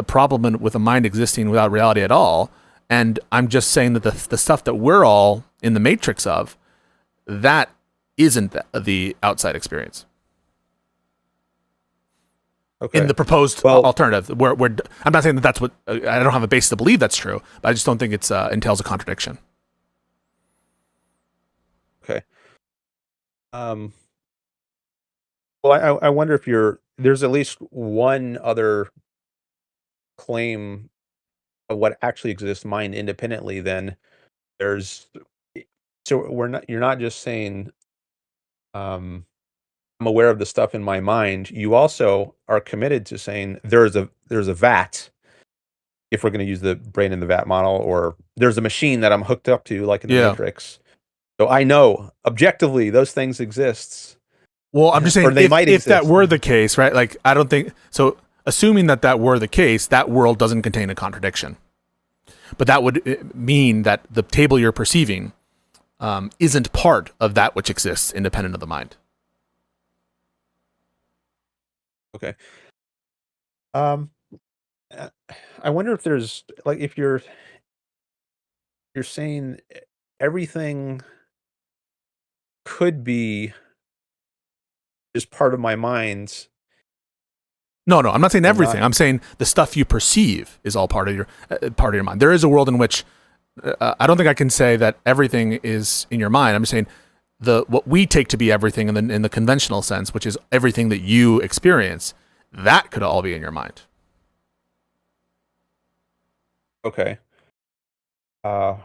S1: problem with a mind existing without reality at all. And I'm just saying that the stuff that we're all in the matrix of, that isn't the outside experience.
S2: okay.
S1: In the proposed alternative, where I'm not saying that that's what I don't have a basis to believe that's true, but I just don't think it's entails a contradiction.
S2: Okay. Well, I wonder if there's at least one other claim of what actually exists mind independently. Then there's so you're not just saying I'm aware of the stuff in my mind. You also are committed to saying there's a vat, if we're going to use the brain in the vat model, or there's a machine that I'm hooked up to, like in the
S1: Yeah.
S2: Matrix. So I know objectively those things exist,
S1: Well, I'm just
S2: or
S1: saying
S2: they might
S1: if that
S2: exist.
S1: were the case, right? Like I don't think so. Assuming that were the case, that world doesn't contain a contradiction. But that would mean that the table you're perceiving isn't part of that which exists independent of the mind.
S2: Okay. Um, uh, I wonder if there's like if you're saying everything could be just part of my mind
S1: No, I'm not saying
S2: and
S1: everything.
S2: not.
S1: I'm saying the stuff you perceive is all part of your mind. There is a world in which I don't think I can say that everything is in your mind. I'm just saying what we take to be everything in the conventional sense, which is everything that you experience, that could all be in your mind.
S2: Okay. Uh,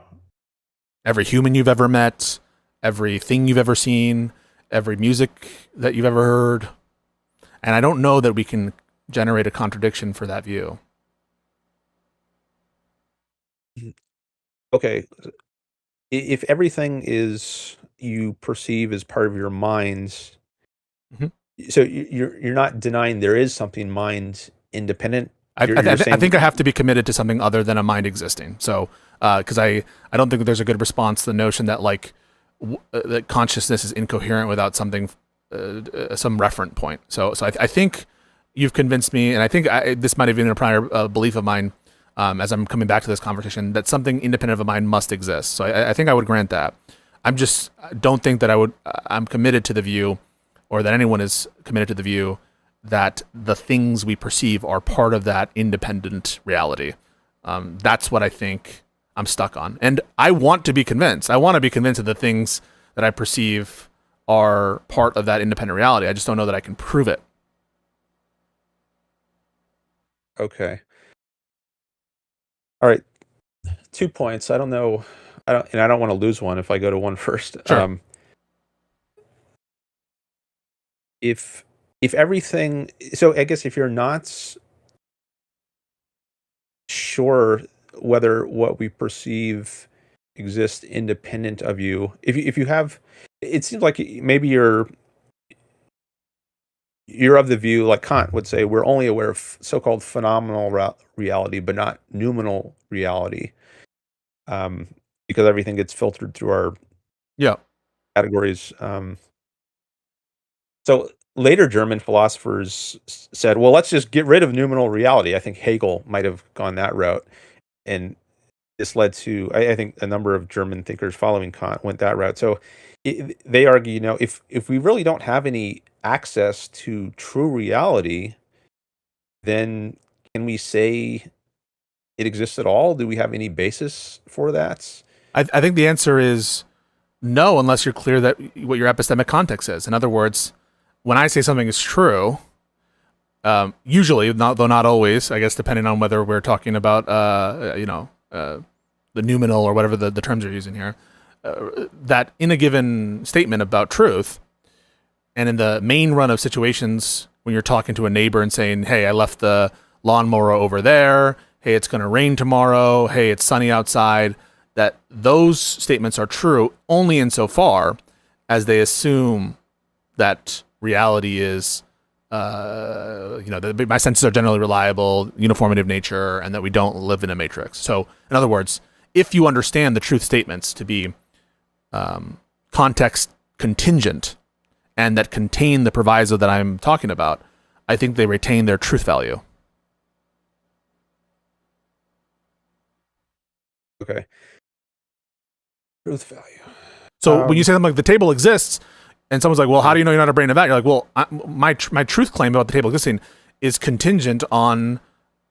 S1: Every human you've ever met, everything you've ever seen, every music that you've ever heard. And I don't know that we can generate a contradiction for that view.
S2: okay. If everything is you perceive as part of your mind,
S1: Mm-hmm.
S2: so you're not denying there is something mind independent. You're
S1: I
S2: saying
S1: think I have to be committed to something other than a mind existing. So, because I don't think that there's a good response to the notion that that consciousness is incoherent without something, some referent point. So I think you've convinced me, and I think this might have been a prior belief of mine, as I'm coming back to this conversation, that something independent of a mind must exist. So I think I would grant that. I don't think that I'm committed to the view, or that anyone is committed to the view that the things we perceive are part of that independent reality. That's what I think I'm stuck on. And I want to be convinced. I want to be convinced that the things that I perceive are part of that independent reality. I just don't know that I can prove it.
S2: okay. All right. 2 points. I don't know. I don't want to lose one if I go to one first.
S1: Sure.
S2: If if everything, so I guess if you're not sure whether what we perceive exists independent of you, if you have, it seems like maybe you're of the view, like Kant would say, we're only aware of so-called phenomenal reality, but not noumenal reality, um, because everything gets filtered through our
S1: Yeah.
S2: categories. So later German philosophers said, well, let's just get rid of noumenal reality. I think Hegel might have gone that route. And this led to, I think, a number of German thinkers following Kant went that route. So they argue, if we really don't have any access to true reality, then can we say it exists at all? Do we have any basis for that?
S1: I think the answer is no, unless you're clear that what your epistemic context is. In other words, when I say something is true, usually, though not always, I guess, depending on whether we're talking about, the noumenal or whatever the terms are using here, that in a given statement about truth, and in the main run of situations when you're talking to a neighbor and saying, hey, I left the lawnmower over there, hey, it's going to rain tomorrow, hey, it's sunny outside, that those statements are true only insofar as they assume that reality is, my senses are generally reliable, uniformity of nature, and that we don't live in a matrix. So, in other words, if you understand the truth statements to be context contingent and that contain the proviso that I'm talking about, I think they retain their truth value.
S2: Okay. Truth value.
S1: So when you say something like the table exists, and someone's like, well, how do you know you're not a brain of that? You're like, well, my truth claim about the table existing is contingent on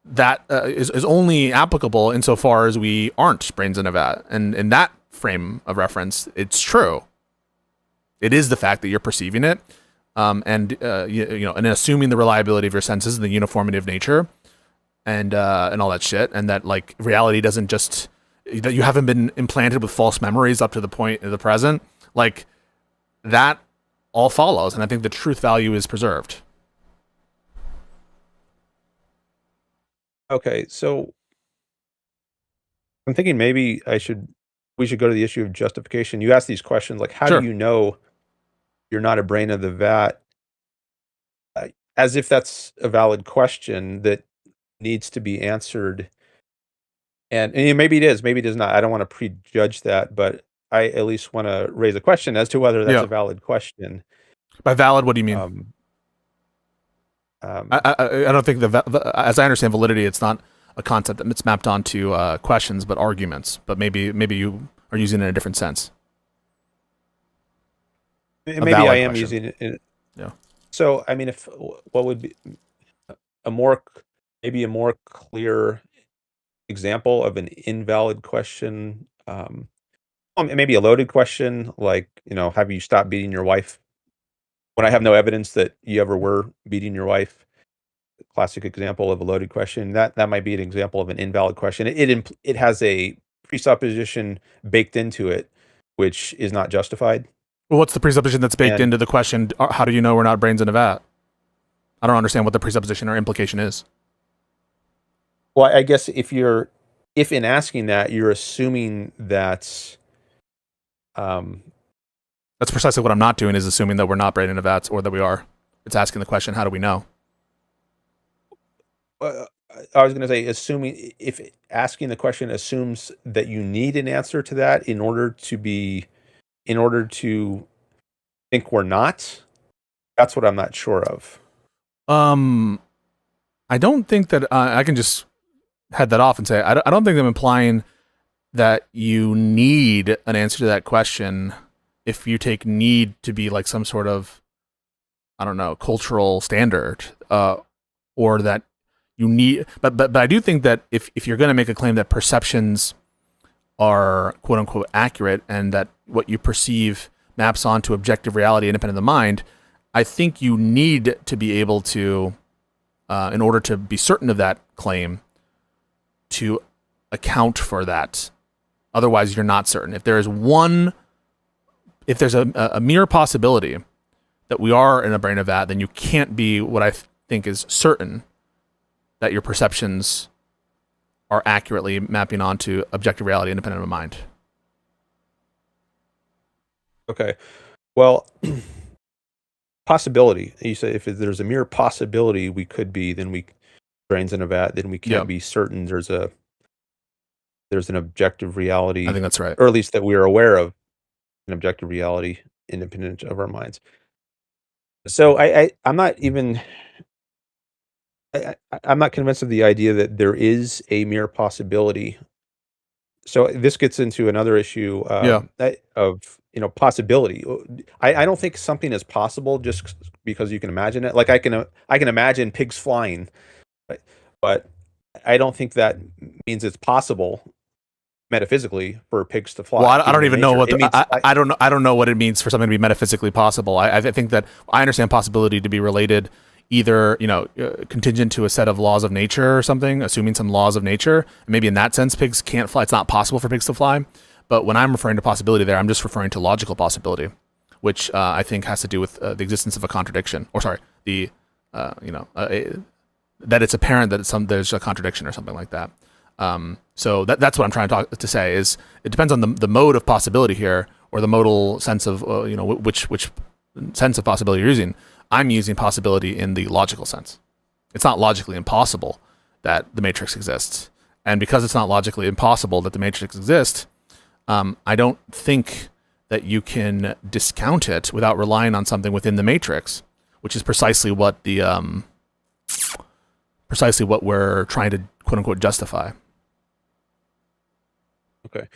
S1: that, is only applicable insofar as we aren't brains in a vat. And in that frame of reference, it's true. It is the fact that you're perceiving it, and assuming the reliability of your senses and the uniformity of nature, and all that shit, and that like reality doesn't just, that you haven't been implanted with false memories up to the point of the present, like that all follows, and I think the truth value is preserved.
S2: Okay, so I'm thinking maybe we should go to the issue of justification. You ask these questions like, how
S1: Sure.
S2: do you know you're not a brain of the vat? As if that's a valid question that needs to be answered. And maybe it is, maybe it is not. I don't want to prejudge that, but I at least want to raise a question as to whether that's
S1: Yeah.
S2: a valid question.
S1: By valid, what do you mean? I don't think as I understand validity, it's not a concept that's mapped onto questions, but arguments. But maybe you are using it in a different sense.
S2: Maybe I am
S1: question.
S2: using it.
S1: Yeah.
S2: So, I mean, what would be a more clear example of an invalid question? Maybe a loaded question, like, have you stopped beating your wife? When I have no evidence that you ever were beating your wife, classic example of a loaded question. That might be an example of an invalid question. It has a presupposition baked into it, which is not justified.
S1: Well, what's the presupposition that's baked into the question? How do you know we're not brains in a vat? I don't understand what the presupposition or implication is.
S2: Well, I guess if in asking that, you're assuming that.
S1: That's precisely what I'm not doing, is assuming that we're not brain in a vats, or that we are. It's asking the question, how do we know?
S2: I was going to say, assuming, if asking the question assumes that you need an answer to that in order to think we're not, that's what I'm not sure of.
S1: I don't think that I can just head that off and say, I don't think I'm implying that you need an answer to that question if you take need to be like some sort of, I don't know, cultural standard, or that you need, but I do think that if you're going to make a claim that perceptions are quote unquote accurate and that what you perceive maps onto objective reality independent of the mind, I think you need to be able to, in order to be certain of that claim, to account for that. Otherwise, you're not certain. If there's a mere possibility that we are in a brain of that, then you can't be what I think is certain that your perceptions are accurately mapping onto objective reality independent of mind.
S2: Okay. Well, possibility. You say if there's a mere possibility we could be, then we brains in a vat, then we can't be certain there's an objective reality,
S1: I think that's right.
S2: or at least that we are aware of an objective reality independent of our minds. So I'm not even I'm not convinced of the idea that there is a mere possibility. So this gets into another issue
S1: Yeah.
S2: of possibility. I don't think something is possible just because you can imagine it. Like I can imagine pigs flying, right? But I don't think that means it's possible metaphysically for pigs to fly.
S1: Well, I don't
S2: in
S1: even know
S2: nature.
S1: what
S2: It means
S1: I don't know. I don't know what it means for something to be metaphysically possible. I think that I understand possibility to be related, either contingent to a set of laws of nature or something, assuming some laws of nature. Maybe in that sense, pigs can't fly. It's not possible for pigs to fly. But when I'm referring to possibility, there, I'm just referring to logical possibility, which I think has to do with the existence of a contradiction, or sorry, that it's apparent that there's a contradiction or something like that. So that's what I'm trying to say is it depends on the mode of possibility here, or the modal sense of which sense of possibility you're using. I'm using possibility in the logical sense. It's not logically impossible that the matrix exists, and because it's not logically impossible that the matrix exists, I don't think that you can discount it without relying on something within the matrix, which is precisely what we're trying to quote unquote justify.
S2: okay.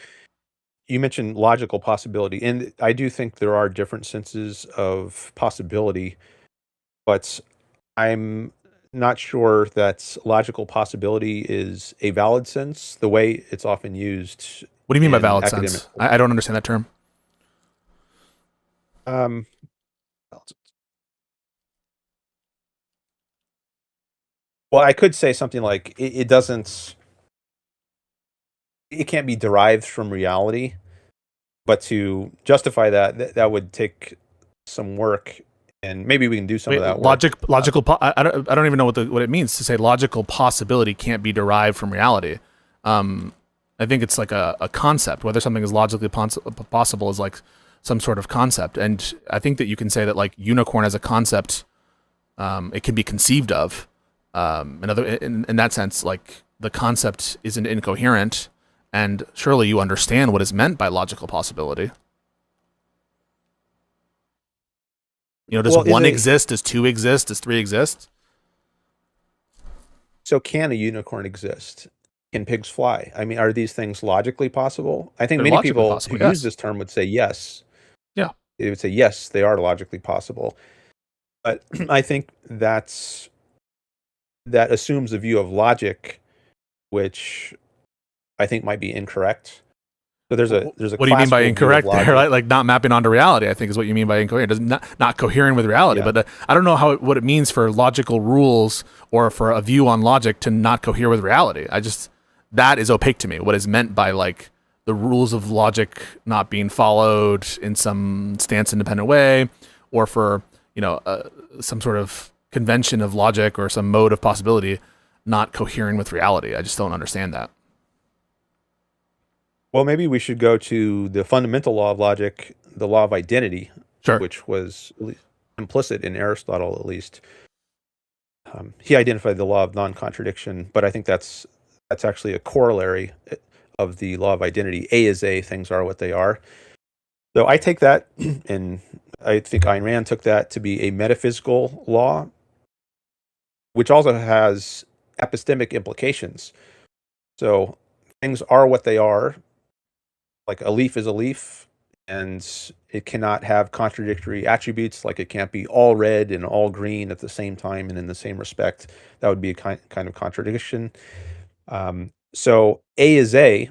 S2: You mentioned logical possibility, and I do think there are different senses of possibility, but I'm not sure that logical possibility is a valid sense the way it's often used.
S1: What do you mean by
S2: in
S1: valid
S2: academic.
S1: sense? I don't understand that term.
S2: Um, well, I could say something like it doesn't. It can't be derived from reality, but to justify that would take some work, and maybe we can do some
S1: Wait,
S2: of that work.
S1: I don't even know what it means to say logical possibility can't be derived from reality. I think it's like a concept. Whether something is logically possible is like some sort of concept, and I think that you can say that like unicorn as a concept, it can be conceived of. In that sense, like the concept isn't incoherent, and surely you understand what is meant by logical possibility. Does one exist? Does two exist? Does three exist?
S2: So can a unicorn exist? Can pigs fly? I mean, are these things logically possible? I think
S1: They're
S2: many
S1: logically
S2: people
S1: possible,
S2: who
S1: yes.
S2: use this term would say yes.
S1: Yeah.
S2: They would say yes, they are logically possible. But I think that assumes a view of logic, which I think might be incorrect. So there's a
S1: what do you mean by
S2: classical view of
S1: incorrect there?
S2: logic.
S1: Like not mapping onto reality, I think is what you mean by incoherent. Does not cohering with reality.
S2: Yeah.
S1: But I don't know what it means for logical rules or for a view on logic to not cohere with reality. That is opaque to me. What is meant by like the rules of logic not being followed in some stance independent way, or for some sort of convention of logic or some mode of possibility not cohering with reality. I just don't understand that.
S2: Well, maybe we should go to the fundamental law of logic, the law of identity,
S1: Sure.
S2: which was implicit in Aristotle, at least. He identified the law of non-contradiction, but I think that's actually a corollary of the law of identity. A is A, things are what they are. So I take that, and I think Ayn Rand took that to be a metaphysical law, which also has epistemic implications. So things are what they are. Like a leaf is a leaf, and it cannot have contradictory attributes. Like it can't be all red and all green at the same time and in the same respect. That would be a kind of contradiction. So A is A,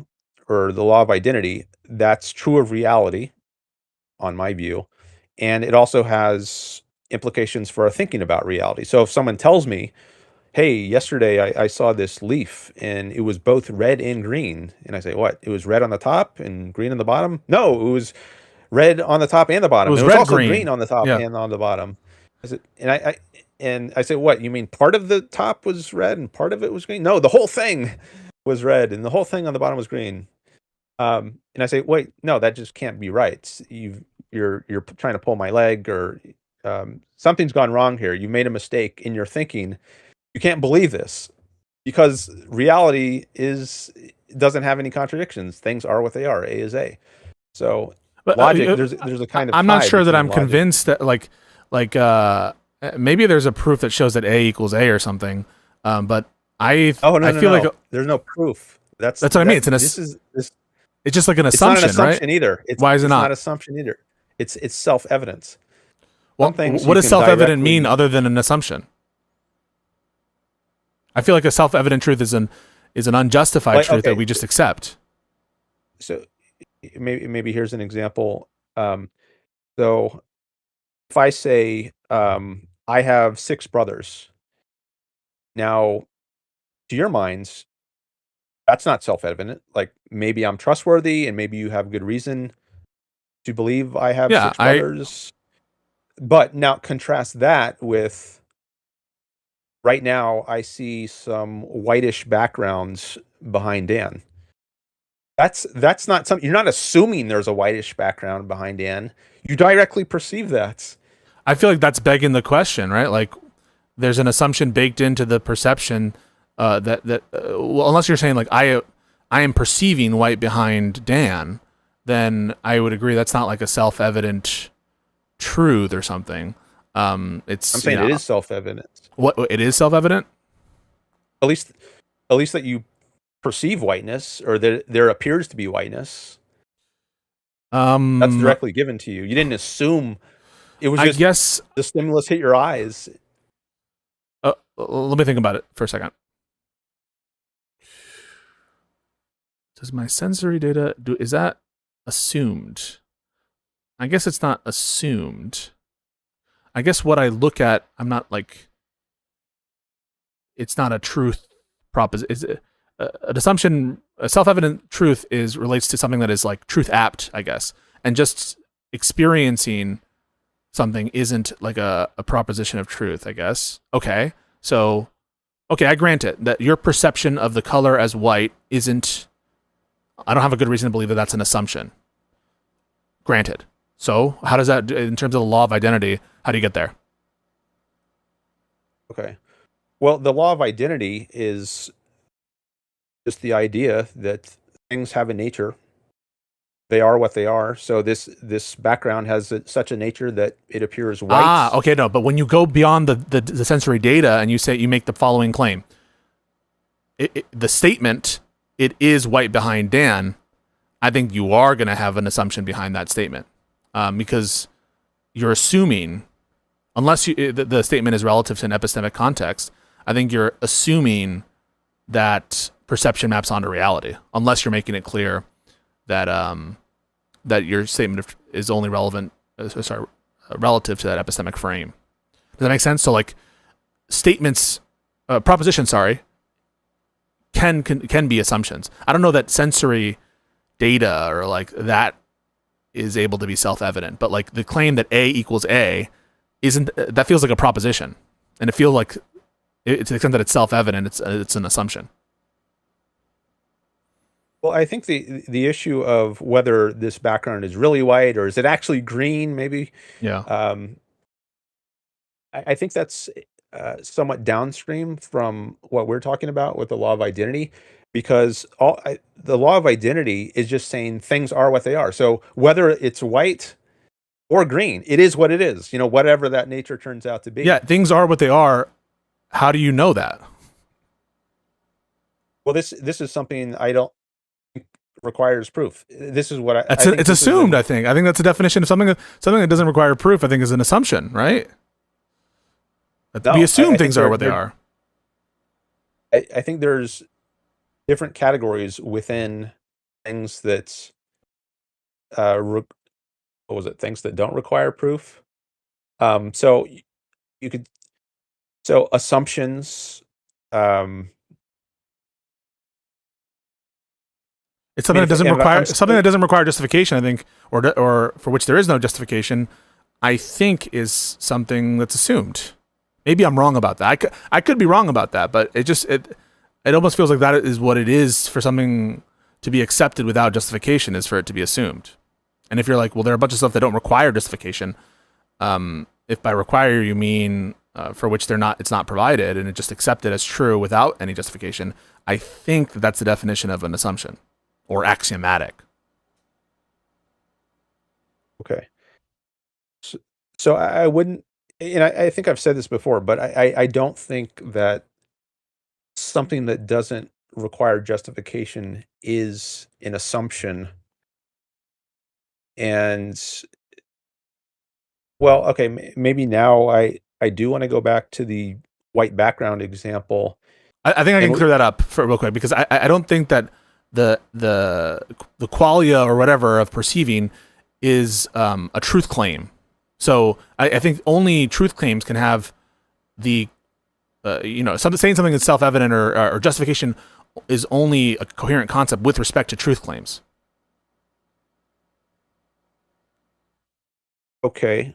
S2: or the law of identity, that's true of reality, on my view. And it also has implications for our thinking about reality. So if someone tells me, hey, yesterday I saw this leaf and it was both red and green. And I say, what? It was red on the top and green on the bottom? No, it was red on the top and the bottom.
S1: was
S2: It was
S1: red,
S2: also
S1: green.
S2: green on the top
S1: Yeah.
S2: and on the bottom. And I said, what, you mean part of the top was red and part of it was green? No, the whole thing was red and the whole thing on the bottom was green. And I say, wait, no, that just can't be right. You're trying to pull my leg, or something's gone wrong here. You made a mistake in your thinking. You can't believe this, because reality doesn't have any contradictions. Things are what they are. A is A. So
S1: But
S2: logic, there's a kind of
S1: I'm not
S2: tie
S1: sure that
S2: between
S1: I'm
S2: logic.
S1: convinced that maybe there's a proof that shows that A equals A or something. But I feel like
S2: there's no proof. That's
S1: what I mean. It's just like an
S2: it's not
S1: assumption,
S2: an assumption
S1: right?
S2: either.
S1: Why is it
S2: it's
S1: not?
S2: not assumption either. It's self-evidence.
S1: Well,
S2: Some things
S1: what
S2: you
S1: does
S2: can
S1: self-evident mean
S2: directly-
S1: other than an assumption? I feel like a self-evident truth is an unjustified truth that we just accept.
S2: So maybe here's an example. So if I say I have 6 brothers, now to your minds, that's not self-evident. Like, maybe I'm trustworthy and maybe you have good reason to believe I have 6 brothers. But now contrast that with, right now I see some whitish backgrounds behind Dan. That's not something, you're not assuming there's a whitish background behind Dan. You directly perceive that.
S1: I feel like that's begging the question, right? Like, there's an assumption baked into the perception well, unless you're saying like I am perceiving white behind Dan, then I would agree that's not like a self-evident truth or something. I'm
S2: saying it is self-evident.
S1: What, it is self-evident?
S2: At least that you perceive whiteness, or that there appears to be whiteness. That's directly given to you. You didn't assume. It was just, I guess, the stimulus hit your eyes.
S1: Let me think about it for a second. Does my sensory data is that assumed? I guess it's not assumed. I guess what I look at, I'm not like, it's not a truth proposition. Is an assumption? A self-evident truth relates to something that is like truth apt, I guess, and just experiencing something isn't like a proposition of truth, I guess. Okay, so I grant it that your perception of the color as white isn't. I don't have a good reason to believe that that's an assumption. Granted. So how does that, in terms of the law of identity, how do you get there?
S2: Okay. Well, the law of identity is just the idea that things have a nature. They are what they are. So this background has such a nature that it appears white.
S1: Okay, no. But when you go beyond the sensory data and you make the following claim, the statement, it is white behind Dan, I think you are going to have an assumption behind that statement, because you're assuming, unless the statement is relative to an epistemic context, I think you're assuming that perception maps onto reality, unless you're making it clear that that your statement is only relative to that epistemic frame. Does that make sense? So like statements, propositions, can be assumptions. I don't know that sensory data or like that is able to be self-evident, but like the claim that A equals A that feels like a proposition, and it feels like, to the extent that it's self-evident, it's an assumption.
S2: Well, I think the issue of whether this background is really white or is it actually green, maybe.
S1: Yeah.
S2: I think that's somewhat downstream from what we're talking about with the law of identity, because the law of identity is just saying things are what they are. So whether it's white or green, it is what it is. Whatever that nature turns out to be.
S1: Yeah, things are what they are. How do you know that?
S2: Well, this is something I don't think requires proof. This is what
S1: it's assumed. I think that's a definition of something that doesn't require proof. I think is an assumption, right? We assume things are what they are.
S2: I think there's different categories within things that things that don't require proof. So you could, assumptions.
S1: It's something that doesn't require something that doesn't require justification, I think, or for which there is no justification, I think is something that's assumed. Maybe I'm wrong about that. I could be wrong about that, but it almost feels like that is what it is for something to be accepted without justification, is for it to be assumed. And if you're like, well, there are a bunch of stuff that don't require justification, if by require you mean for which it's not provided, and it just accepted as true without any justification, I think that's the definition of an assumption or axiomatic.
S2: Okay. So I wouldn't, and I think I've said this before, but I don't think that something that doesn't require justification is an assumption. And well, okay, maybe now I do want to go back to the white background example.
S1: I think I can clear that up real quick, because I don't think that the qualia or whatever of perceiving is a truth claim. So I think only truth claims can have the saying something that's self-evident or justification is only a coherent concept with respect to truth claims.
S2: Okay,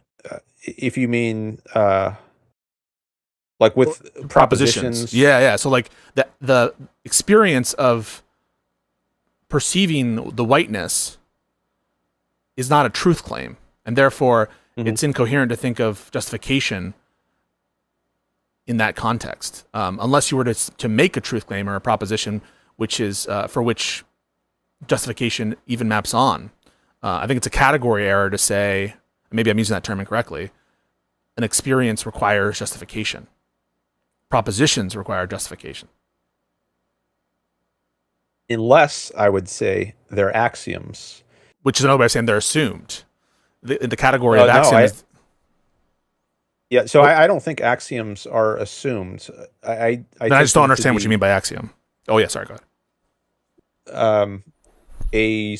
S2: if you mean like with propositions.
S1: Yeah. So like the experience of perceiving the whiteness is not a truth claim, and therefore it's incoherent to think of justification in that context, unless you were to make a truth claim or a proposition which is for which justification even maps on. I think it's a category error to say, maybe I'm using that term incorrectly, an experience requires justification. Propositions require justification.
S2: Unless, I would say, they're axioms.
S1: Which is another way of saying they're assumed. The category of axioms.
S2: Yeah, so I don't think axioms are assumed. I
S1: just don't understand what you mean by axiom. Oh yeah, sorry, go ahead.
S2: A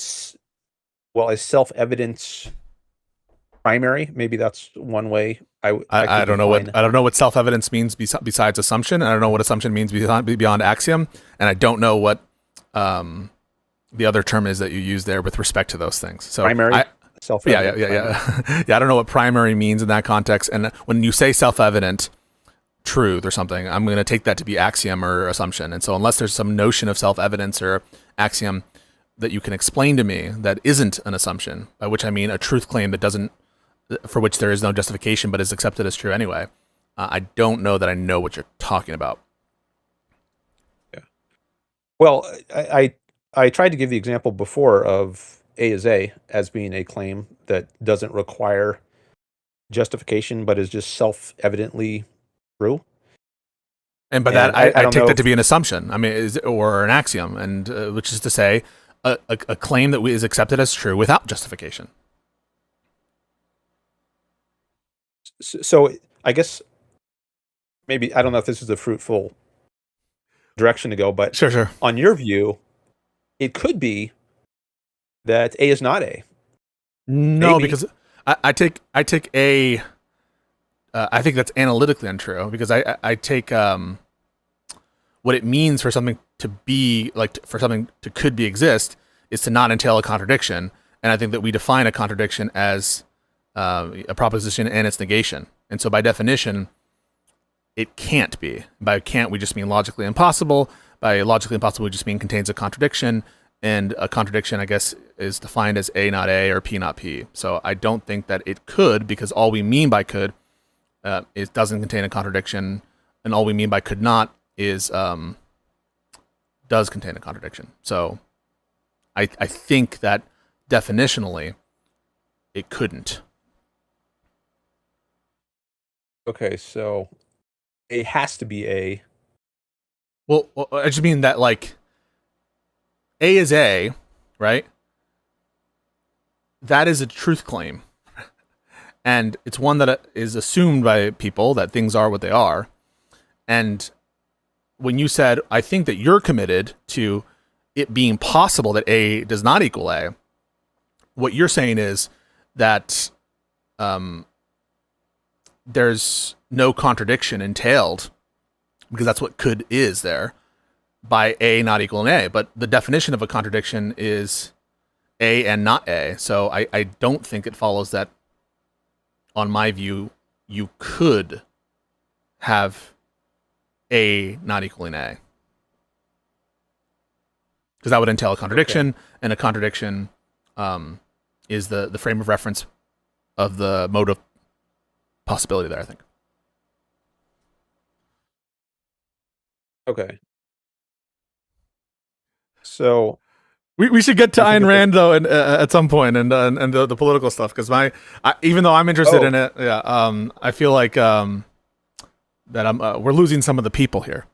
S2: self-evident primary, maybe that's one way. I don't
S1: know what self-evidence means besides assumption. I don't know what assumption means beyond axiom, and I don't know what the other term is that you use there with respect to those things. So
S2: primary. Self-evident.
S1: Yeah. Yeah, I don't know what primary means in that context. And when you say self-evident truth or something, I'm going to take that to be axiom or assumption. And so unless there's some notion of self-evidence or axiom that you can explain to me that isn't an assumption, by which I mean a truth claim for which there is no justification but is accepted as true anyway, I don't know that I know what you're talking about.
S2: Yeah. Well, I tried to give the example before of A is A as being a claim that doesn't require justification, but is just self-evidently true.
S1: And by that, I take that to be an assumption. I mean, or an axiom, and which is to say, a claim that is accepted as true without justification.
S2: So I guess maybe, I don't know if this is a fruitful direction to go, but
S1: sure.
S2: On your view, it could be that A is not A.
S1: No, maybe. Because I take A. I think that's analytically untrue, because I take what it means for something to be for something to could exist is to not entail a contradiction, and I think that we define a contradiction as a proposition and its negation, and so by definition, it can't be. By can't, we just mean logically impossible. By logically impossible, we just mean contains a contradiction. And a contradiction, I guess, is defined as A not A or P not P. So I don't think that it could, because all we mean by could, it doesn't contain a contradiction, and all we mean by could not is does contain a contradiction. So I think that definitionally, it couldn't.
S2: Okay, so A has to be A.
S1: Well, I just mean that A is A, right? That is a truth claim. And it's one that is assumed by people that things are what they are. And when you said, I think that you're committed to it being possible that A does not equal A, what you're saying is that there's no contradiction entailed, because that's what could is there. by A not equaling A, but the definition of a contradiction is A and not A. So I don't think it follows that, on my view, you could have A not equaling A. Because that would entail a contradiction, and a contradiction is the frame of reference of the mode of possibility there, I think.
S2: Okay. So
S1: we should get to
S2: you think
S1: Ayn
S2: that
S1: Rand though, and at some point, and the political stuff, because even though I'm interested in it, I feel like that we're losing some of the people here.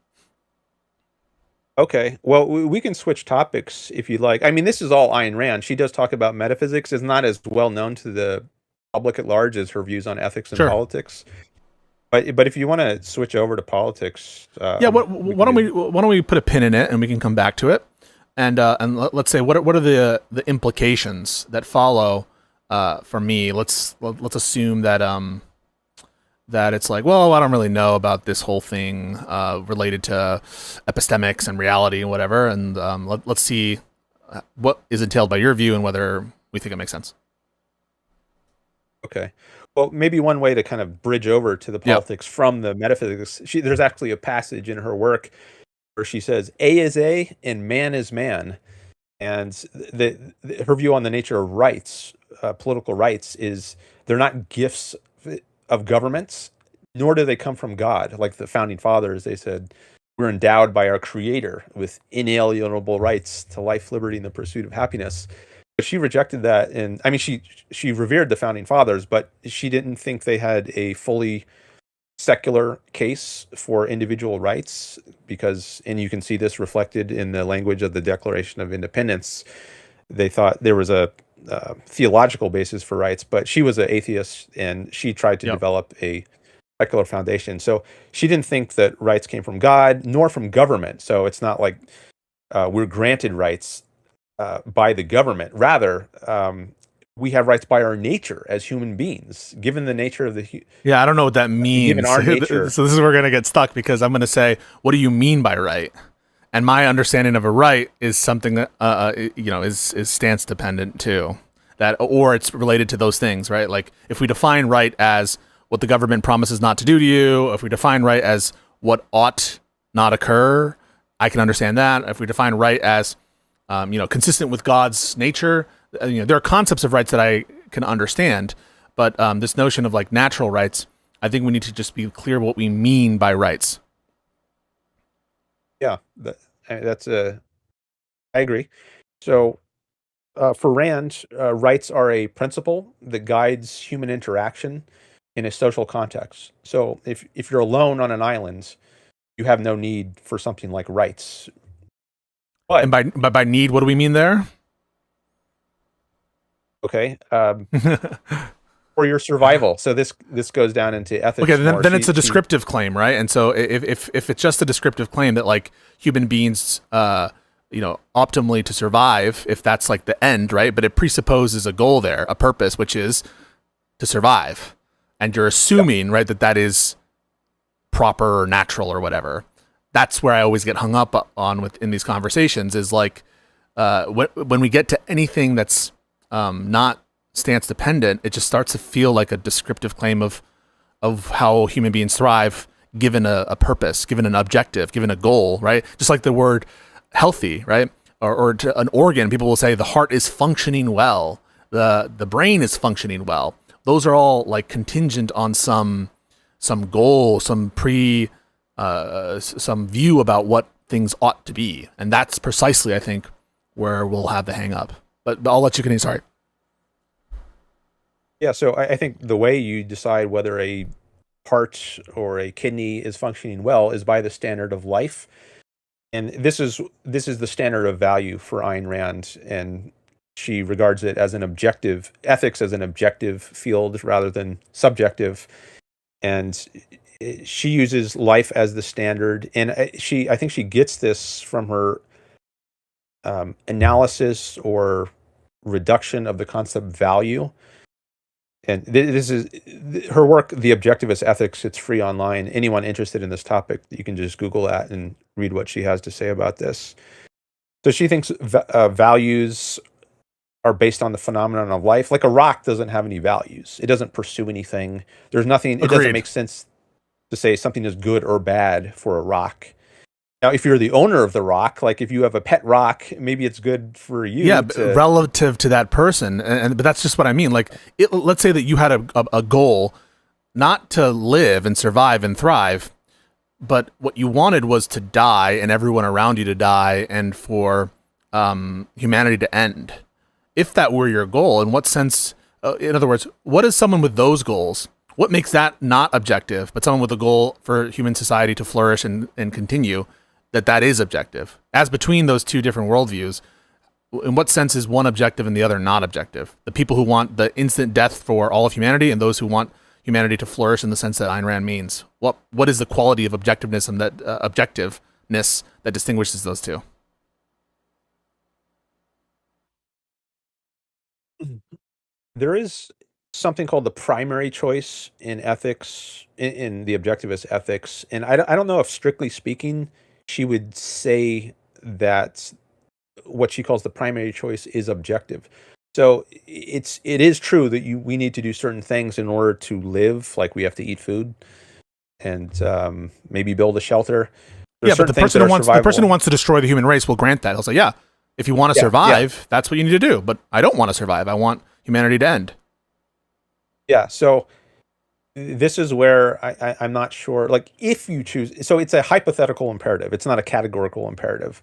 S2: Okay. Well, we can switch topics if you'd like. I mean, this is all Ayn Rand. She does talk about metaphysics. It's not as well known to the public at large as her views on ethics and
S1: Sure.
S2: politics. But if you want to switch over to politics,
S1: Yeah. Why don't we put a pin in it, and we can come back to it, and let's say what are the implications that follow for me. Let's assume that that it's like, well, I don't really know about this whole thing related to epistemics and reality and whatever, and let's see what is entailed by your view and whether we think it makes sense.
S2: Okay. Well, maybe one way to kind of bridge over to the politics from the metaphysics, there's actually a passage in her work where she says, A is A and man is man. And her view on the nature of rights, political rights, is they're not gifts of governments, nor do they come from God. Like the founding fathers, they said, we're endowed by our creator with inalienable rights to life, liberty, and the pursuit of happiness. But she rejected that. And I mean, she revered the founding fathers, but she didn't think they had a fully secular case for individual rights, because, and you can see this reflected in the language of the Declaration of Independence. They thought there was a theological basis for rights, but she was an atheist, and she tried to develop a secular foundation. So she didn't think that rights came from God nor from government. So it's not like we're granted rights by the government. Rather, we have rights by our nature as human beings, given the nature of the.
S1: Yeah, I don't know what that means.
S2: Given our nature.
S1: So this is where we're gonna get stuck, because I'm gonna say, what do you mean by right? And my understanding of a right is something that is stance dependent too. That, or it's related to those things, right? Like if we define right as what the government promises not to do to you, if we define right as what ought not occur, I can understand that. If we define right as consistent with God's nature, there are concepts of rights that I can understand, but this notion of like natural rights, I think we need to just be clear what we mean by rights.
S2: Yeah, that's I agree. So for Rand, rights are a principle that guides human interaction in a social context. So if you're alone on an island, you have no need for something like rights. But
S1: and by need, what do we mean there?
S2: Okay, for your survival. So this goes down into ethics.
S1: Okay, then it's a descriptive claim, right? And so if it's just a descriptive claim that like human beings, optimally to survive, if that's like the end, right? But it presupposes a goal there, a purpose, which is to survive, and you're assuming, right, that is proper or natural or whatever. That's where I always get hung up on in these conversations, is like when we get to anything that's not stance dependent, it just starts to feel like a descriptive claim of how human beings thrive given a purpose, given an objective, given a goal, right? Just like the word healthy, right? Or to an organ, people will say the heart is functioning well, the brain is functioning well. Those are all like contingent on some goal, some view about what things ought to be, and that's precisely, I think, where we'll have the hang up. But I'll let you continue. Sorry.
S2: Yeah, so I think the way you decide whether a heart or a kidney is functioning well is by the standard of life, and this is the standard of value for Ayn Rand, and she regards it as an objective ethics, as an objective field rather than subjective, and she uses life as the standard, and I think she gets this from her analysis or reduction of the concept value. And this is her work, The Objectivist Ethics. It's free online. Anyone interested in this topic, you can just Google that and read what she has to say about this. So she thinks values are based on the phenomenon of life. Like a rock doesn't have any values. It doesn't pursue anything. There's nothing. It doesn't
S1: Agreed.
S2: make sense to say something is good or bad for a rock. Now, if you're the owner of the rock, like if you have a pet rock, maybe it's good for you.
S1: Yeah, relative to that person, but that's just what I mean. Like, let's say that you had a goal, not to live and survive and thrive, but what you wanted was to die and everyone around you to die, and for humanity to end. If that were your goal, in what sense? In other words, what is someone with those goals? What makes that not objective, but someone with a goal for human society to flourish and continue? That is objective. As between those two different worldviews, in what sense is one objective and the other not objective? The people who want the instant death for all of humanity, and those who want humanity to flourish in the sense that Ayn Rand means. What is the quality of objectiveness and that objectiveness that distinguishes those two?
S2: There is something called the primary choice in ethics, in the objectivist ethics, and I don't know if, strictly speaking, she would say that what she calls the primary choice is objective. So it is true that we need to do certain things in order to live, like we have to eat food and maybe build a shelter.
S1: Yeah, but the person who wants to destroy the human race will grant that. He'll say, yeah, if you want to survive, that's what you need to do. But I don't want to survive. I want humanity to end.
S2: Yeah, so this is where I'm not sure. Like, if you choose, so it's a hypothetical imperative. It's not a categorical imperative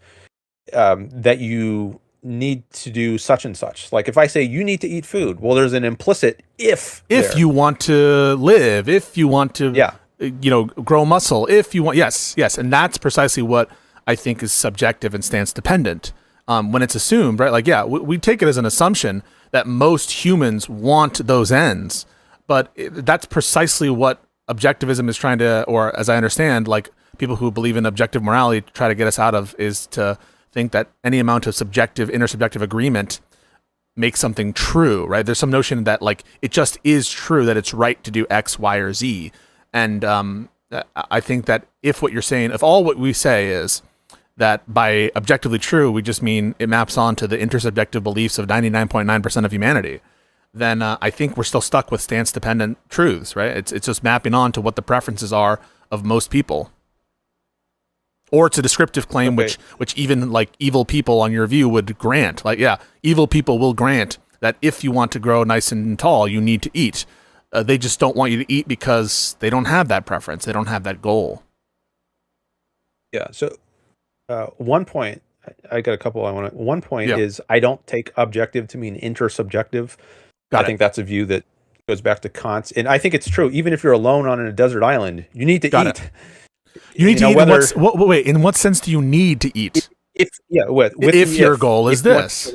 S2: that you need to do such and such. Like, if I say you need to eat food, well, there's an implicit if
S1: you want to live, if you want to, grow muscle, if you want, yes, and that's precisely what I think is subjective and stance dependent. When it's assumed, right? Like, yeah, we take it as an assumption that most humans want those ends. But that's precisely what objectivism is trying to, or as I understand, like people who believe in objective morality try to get us out of, is to think that any amount of subjective, intersubjective agreement makes something true, right? There's some notion that like it just is true that it's right to do X, Y, or Z. And I think that if what you're saying, if all what we say is that by objectively true, we just mean it maps onto the intersubjective beliefs of 99.9% of humanity, then I think we're still stuck with stance-dependent truths, right? It's just mapping on to what the preferences are of most people. Or it's a descriptive claim, which even like evil people on your view would grant. Like, yeah, evil people will grant that if you want to grow nice and tall, you need to eat. They just don't want you to eat because they don't have that preference. They don't have that goal.
S2: Yeah, so one point, I got a couple I want to, one point is I don't take objective to mean intersubjective. I think that's a view that goes back to Kant, and I think it's true. Even if you're alone on a desert island, you need to eat.
S1: You need to eat. Wait, in what sense do you need to eat?
S2: If
S1: your goal is this,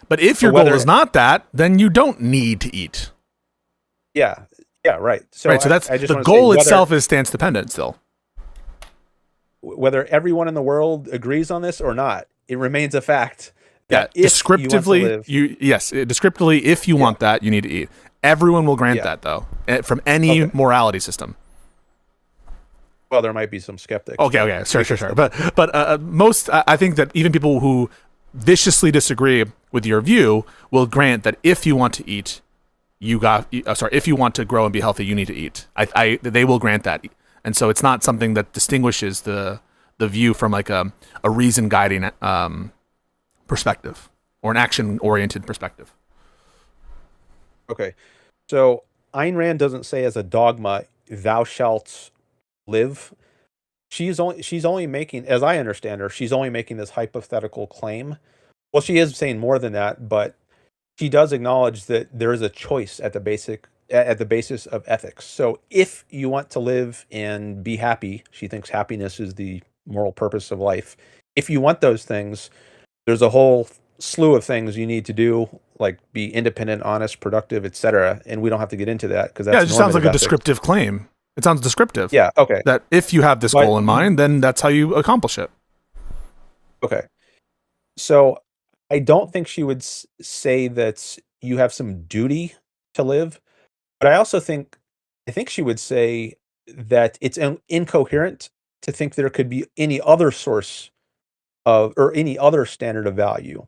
S1: but if your goal is not that, then you don't need to eat.
S2: Yeah, right.
S1: So that's the goal itself is stance dependent still.
S2: Whether everyone in the world agrees on this or not, it remains a fact.
S1: Descriptively, if you want that, you need to eat. Everyone will grant that, though, from any morality system.
S2: Well, there might be some skeptics.
S1: Okay, sure. But most, I think that even people who viciously disagree with your view will grant that if you want to eat, if you want to grow and be healthy, you need to eat. They will grant that, and so it's not something that distinguishes the view from like a reason guiding perspective or an action-oriented perspective.
S2: Okay, so Ayn Rand doesn't say as a dogma, "Thou shalt live." She's only making, as I understand her, she's only making this hypothetical claim. Well, she is saying more than that, but she does acknowledge that there is a choice at the basis of ethics. So if you want to live and be happy, she thinks happiness is the moral purpose of life. If you want those things, there's a whole slew of things you need to do, like be independent, honest, productive, etc. And we don't have to get into that because that's
S1: it just sounds like a descriptive claim. It sounds descriptive.
S2: Yeah. Okay.
S1: That if you have this goal in mind, then that's how you accomplish it.
S2: Okay. So I don't think she would say that you have some duty to live, But I think she would say that it's incoherent to think there could be any other source of or any other standard of value.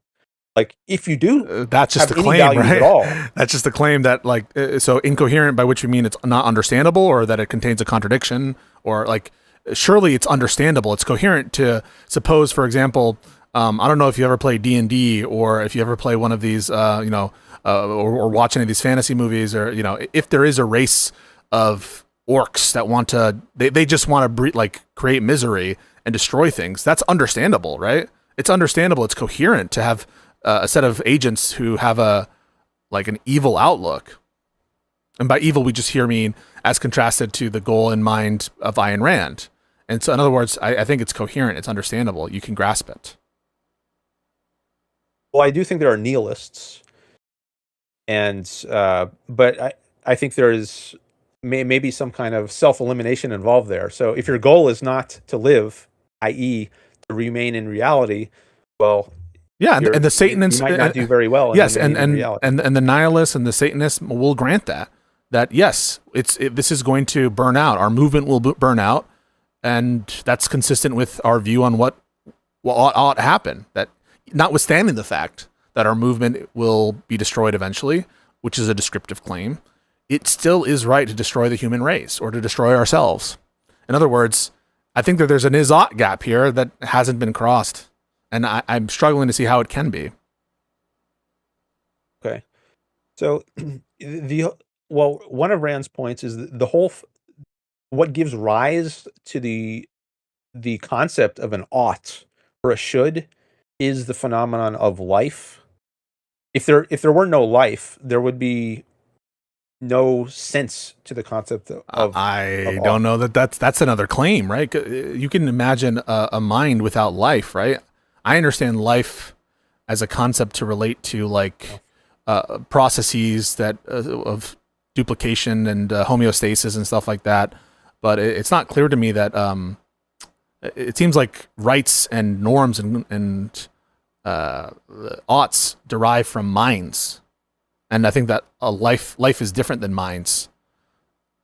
S2: Like if you do
S1: That's just
S2: have
S1: a
S2: any
S1: claim,
S2: values at
S1: right?
S2: all,
S1: That's just a claim that like so incoherent, by which we mean it's not understandable, or that it contains a contradiction, or like surely it's understandable. It's coherent to suppose, for example, I don't know if you ever play D&D, or if you ever play one of these, or watch any of these fantasy movies, or if there is a race of orcs that want to, they just want to like create misery and destroy things. That's understandable, right? It's understandable. It's coherent to have a set of agents who have an evil outlook. And by evil, we just here mean as contrasted to the goal in mind of Ayn Rand. And so, in other words, I think it's coherent. It's understandable. You can grasp it.
S2: well, I do think there are nihilists, and but I think there is maybe some kind of self-elimination involved there. So if your goal is not to live, i.e., to remain in reality, well,
S1: Yeah, and the
S2: you
S1: Satanists
S2: might not do very well.
S1: Yes,
S2: in reality.
S1: and the nihilists and the Satanists will grant that yes, this is going to burn out. Our movement will burn out, and that's consistent with our view on what ought to happen. That notwithstanding the fact that our movement will be destroyed eventually, which is a descriptive claim, it still is right to destroy the human race or to destroy ourselves. In other words, I think that there's an is-ought gap here that hasn't been crossed, and I'm struggling to see how it can be.
S2: Okay, so one of Rand's points is the whole what gives rise to the concept of an ought or a should is the phenomenon of life. If there were no life, there would be no sense to the concept
S1: I
S2: of
S1: don't
S2: ought.
S1: know that's another claim, right? You can imagine a mind without life, right? I understand life as a concept to relate to like processes that of duplication and homeostasis and stuff like that. But it's not clear to me that it seems like rights and norms and oughts derive from minds, and I think that life is different than minds,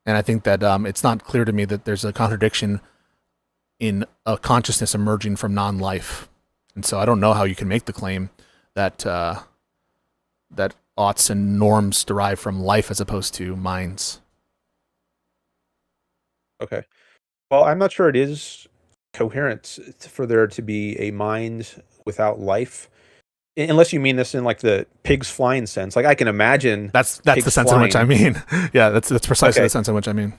S1: and I think that it's not clear to me that there's a contradiction in a consciousness emerging from non-life, and so I don't know how you can make the claim that that oughts and norms derive from life as opposed to minds.
S2: Okay. Well, I'm not sure it is coherent for there to be a mind without life, unless you mean this in like the pigs flying sense. Like I can imagine
S1: That's the
S2: pigs
S1: sense in which I
S2: flying.
S1: mean. Yeah, that's precisely
S2: Okay,
S1: the sense in which I mean.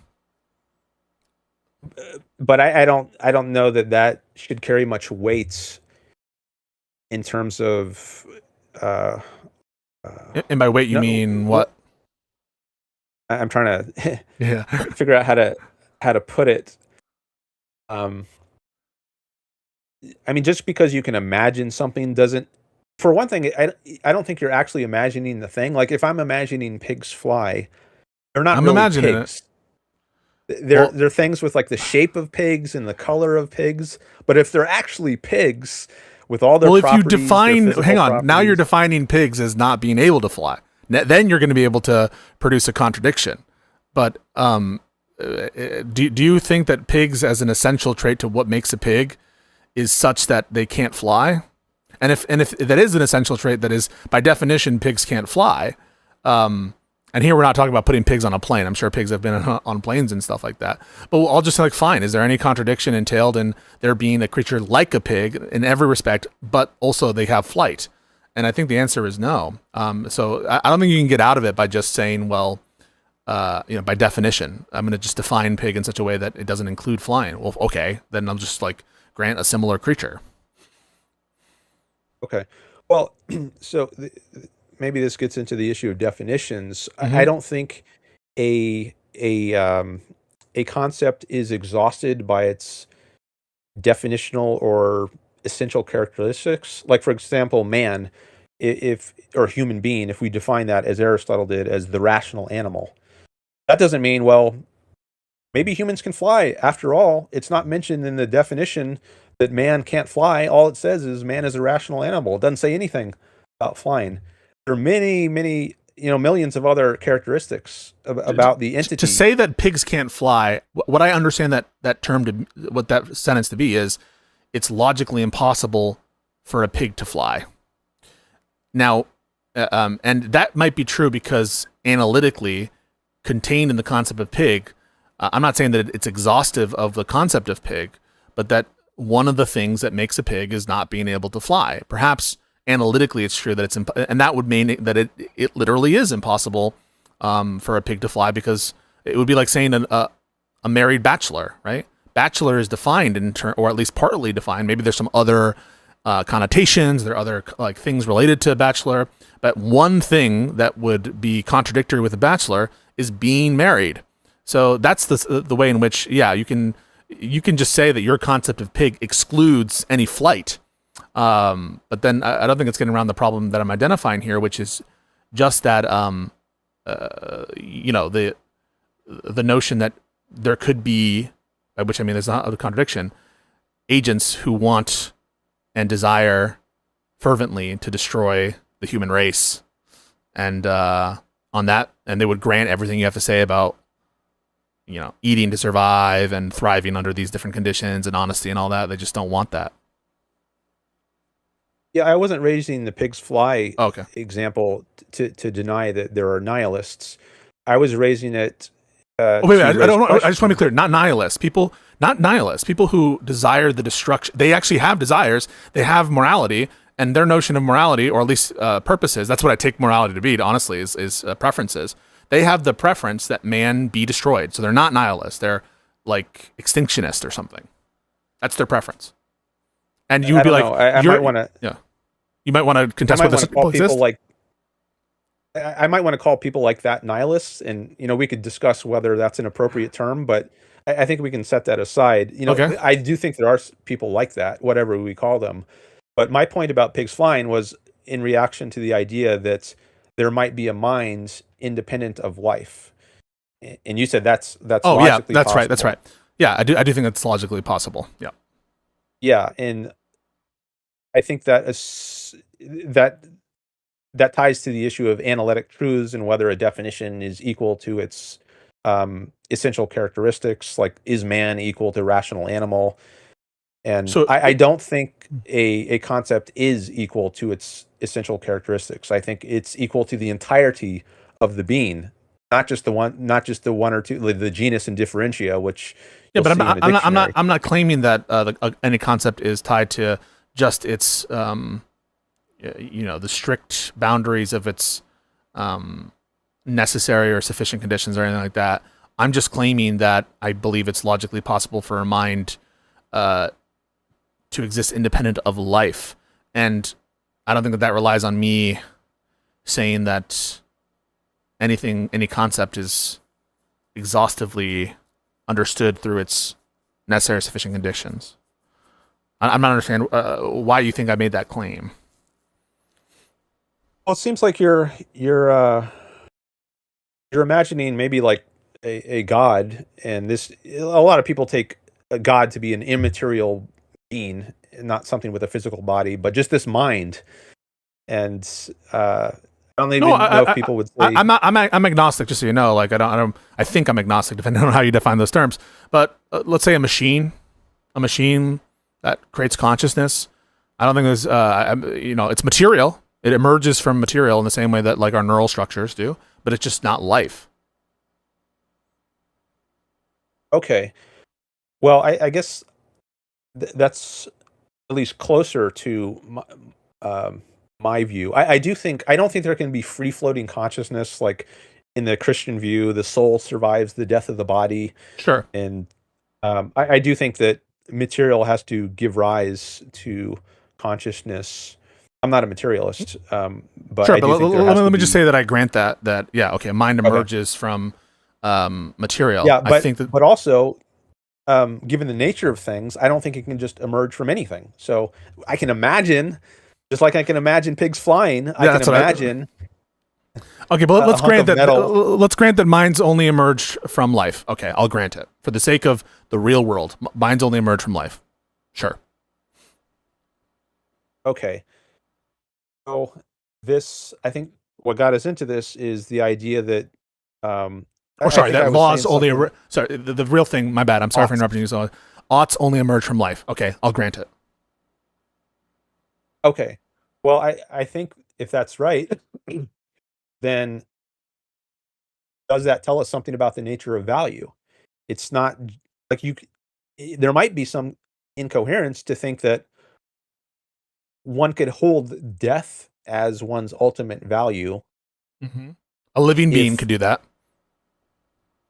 S2: but I don't know that that should carry much weight in terms of uh,
S1: And by weight, you
S2: no.
S1: mean what?
S2: I'm trying to
S1: Yeah.
S2: figure out how to put it. Um, I mean, just because you can imagine something doesn't. For one thing, I don't think you're actually imagining the thing. Like if I'm imagining pigs fly, they're not
S1: I'm
S2: really
S1: imagining it.
S2: pigs.
S1: Well,
S2: They're things with like the shape of pigs and the color of pigs. But if they're actually pigs with all their
S1: if you
S2: properties, their
S1: define, hang
S2: physical
S1: on, now you're
S2: properties,
S1: defining pigs as not being able to fly. Then you're going to be able to produce a contradiction. But do you think that pigs, as an essential trait to what makes a pig, is such that they can't fly? And if that is an essential trait, that is by definition pigs can't fly. And here we're not talking about putting pigs on a plane. I'm sure pigs have been on planes and stuff like that. But I'll just say, like, fine. Is there any contradiction entailed in there being a creature like a pig in every respect, but also they have flight? And I think the answer is no. So I don't think you can get out of it by just saying, well, by definition, I'm going to just define pig in such a way that it doesn't include flying. Well, okay, then I'll just like grant a similar creature.
S2: okay. Well, so maybe this gets into the issue of definitions. I
S1: Mm-hmm.
S2: don't think a a um, a concept is exhausted by its definitional or essential characteristics. Like for example, man, if or human being, if we define that as Aristotle did as the rational animal, that doesn't mean well maybe humans can fly. After all, it's not mentioned in the definition that man can't fly. All it says is man is a rational animal. It doesn't say anything about flying. There are many millions of other characteristics about the entity.
S1: To say that pigs can't fly, what I understand that term to, what that sentence to be is, it's logically impossible for a pig to fly. Now, and that might be true because analytically, contained in the concept of pig, I'm not saying that it's exhaustive of the concept of pig, but that one of the things that makes a pig is not being able to fly. Perhaps analytically it's true that it's and that would mean that it literally is impossible for a pig to fly, because it would be like saying a married bachelor, right? Bachelor is defined in or at least partly defined. Maybe there's some other connotations, there are other like things related to a bachelor, but one thing that would be contradictory with a bachelor is being married. So that's the way in which, yeah, you can just say that your concept of pig excludes any flight. But then I don't think it's getting around the problem that I'm identifying here, which is just that, the notion that there could be, by which I mean there's not a contradiction, agents who want and desire fervently to destroy the human race, and on that, and they would grant everything you have to say about, eating to survive and thriving under these different conditions and honesty and all that. They just don't want that.
S2: Yeah, I wasn't raising the pigs fly
S1: example
S2: to deny that there are nihilists. I was raising it.
S1: I don't know. I just want to be clear. Not nihilists. Not nihilists. People who desire the destruction. They actually have desires. They have morality, and their notion of morality, or at least purposes. That's what I take morality to be. Honestly, is preferences. They have the preference that man be destroyed. So they're not nihilists. They're like extinctionist or something. That's their preference. And you would be like,
S2: I might want to.
S1: Yeah, you might want to contest with people exist.
S2: I might want to call people like that nihilists, and we could discuss whether that's an appropriate term, but I think we can set that aside.
S1: Okay.
S2: I do think there are people like that, whatever we call them. But my point about pigs flying was in reaction to the idea that there might be a mind independent of life, and you said that's logically
S1: that's
S2: possible.
S1: right. That's right. Yeah, I do think that's logically possible. Yeah.
S2: Yeah, and I think that that ties to the issue of analytic truths and whether a definition is equal to its essential characteristics, like is man equal to rational animal? And so, I don't think a concept is equal to its essential characteristics. I think it's equal to the entirety of the being, not just the one or two, the genus and differentia, which
S1: but I'm not claiming that any concept is tied to just its the strict boundaries of its necessary or sufficient conditions or anything like that. I'm just claiming that I believe it's logically possible for a mind to exist independent of life. And I don't think that relies on me saying that any concept is exhaustively understood through its necessary sufficient conditions. I'm not understanding why you think I made that claim.
S2: Well, it seems like you're imagining maybe like a god, and a lot of people take a god to be an immaterial being, not something with a physical body, but just this mind. And I don't even know if people would say
S1: I'm agnostic, just so you know. Like I think I'm agnostic, depending on how you define those terms. But let's say a machine that creates consciousness. I don't think there's it's material. It emerges from material in the same way that like our neural structures do, but it's just not life.
S2: Okay. Well, I guess that's at least closer to my view. I don't think there can be free-floating consciousness like in the Christian view. The soul survives the death of the body.
S1: Sure.
S2: And I do think that material has to give rise to consciousness. I'm not a materialist, but
S1: sure.
S2: I do think
S1: let me just say that I grant that yeah, okay, mind emerges from material.
S2: Yeah,
S1: I think
S2: but also, given the nature of things, I don't think it can just emerge from anything. So I can imagine, just like I can imagine pigs flying, I can imagine.
S1: Okay, but let's grant that. Let's grant that minds only emerge from life. Okay, I'll grant it for the sake of the real world. Minds only emerge from life. Sure.
S2: Okay. So I think what got us into this is the idea that
S1: Or
S2: I
S1: sorry,
S2: think I
S1: that
S2: was
S1: laws
S2: saying
S1: only.
S2: something
S1: Sorry, the real thing. My bad. I'm sorry for
S2: ought.
S1: interrupting you. So, oughts only emerge from life. Okay, I'll grant it.
S2: Okay. Well, I think if that's right, then does that tell us something about the nature of value? It's not like there might be some incoherence to think that one could hold death as one's ultimate value
S1: Hmm. A living being
S2: if
S1: could do that.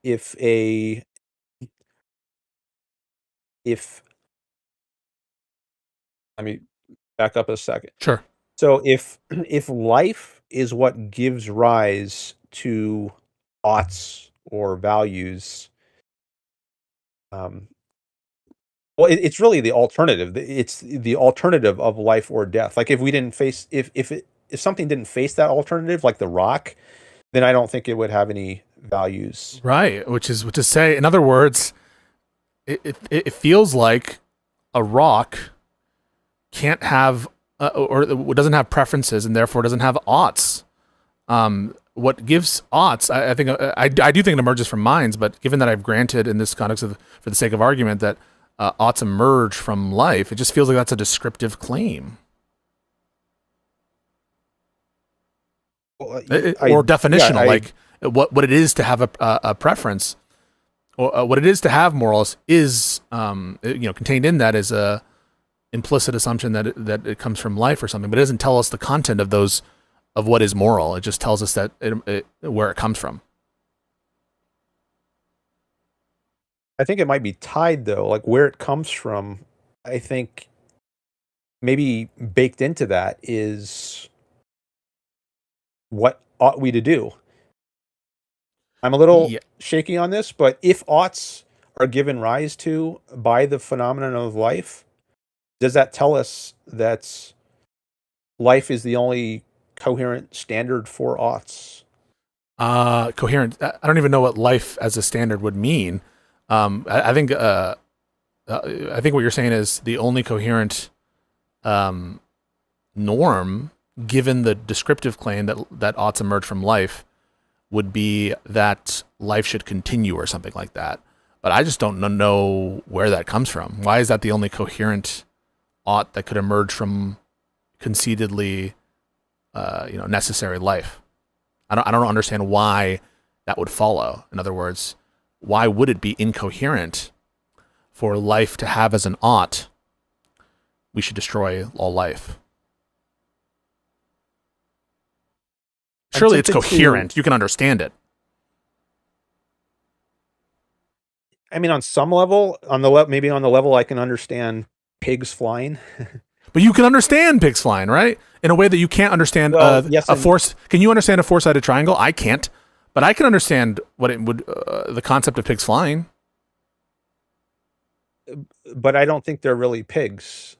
S2: if a if let me back up a second.
S1: Sure.
S2: So if life is what gives rise to oughts or values, um, well, it's really the alternative. It's the alternative of life or death. Like if we didn't face if something didn't face that alternative, like the rock, then I don't think it would have any values.
S1: Right. Which is to say, in other words, it feels like a rock can't have or doesn't have preferences and therefore doesn't have oughts. What gives oughts, I think, I do think it emerges from minds, but given that I've granted in this context for the sake of argument that oughts emerge from life, it just feels like that's a descriptive claim.
S2: Well,
S1: Or definitional,
S2: I
S1: like what it is to have a preference, or what it is to have morals is, contained in that is a implicit assumption that it comes from life or something, but it doesn't tell us the content of those of what is moral. It just tells us that where it comes from.
S2: I think it might be tied though, like where it comes from. I think maybe baked into that is what ought we to do. I'm a little
S1: Yeah.
S2: shaky on this, but if oughts are given rise to by the phenomenon of life, does that tell us that life is the only coherent standard for oughts?
S1: Coherent. I don't even know what life as a standard would mean. I think I think what you're saying is the only coherent um, norm, given the descriptive claim that oughts emerge from life, would be that life should continue or something like that. But I just don't know where that comes from. Why is that the only coherent ought that could emerge from conceitedly, necessary life? I don't understand why that would follow. In other words, why would it be incoherent for life to have as an ought, we should destroy all life?
S2: I'm
S1: Surely it's
S2: tempted to,
S1: coherent. You can understand it.
S2: I mean, on some level, maybe on the level I can understand pigs flying.
S1: But you can understand pigs flying, right? In a way that you can't understand
S2: Well, yes,
S1: a
S2: and
S1: force. Can you understand a four-sided triangle? I can't. But I can understand what it would, the concept of pigs flying.
S2: but I don't think they're really pigs.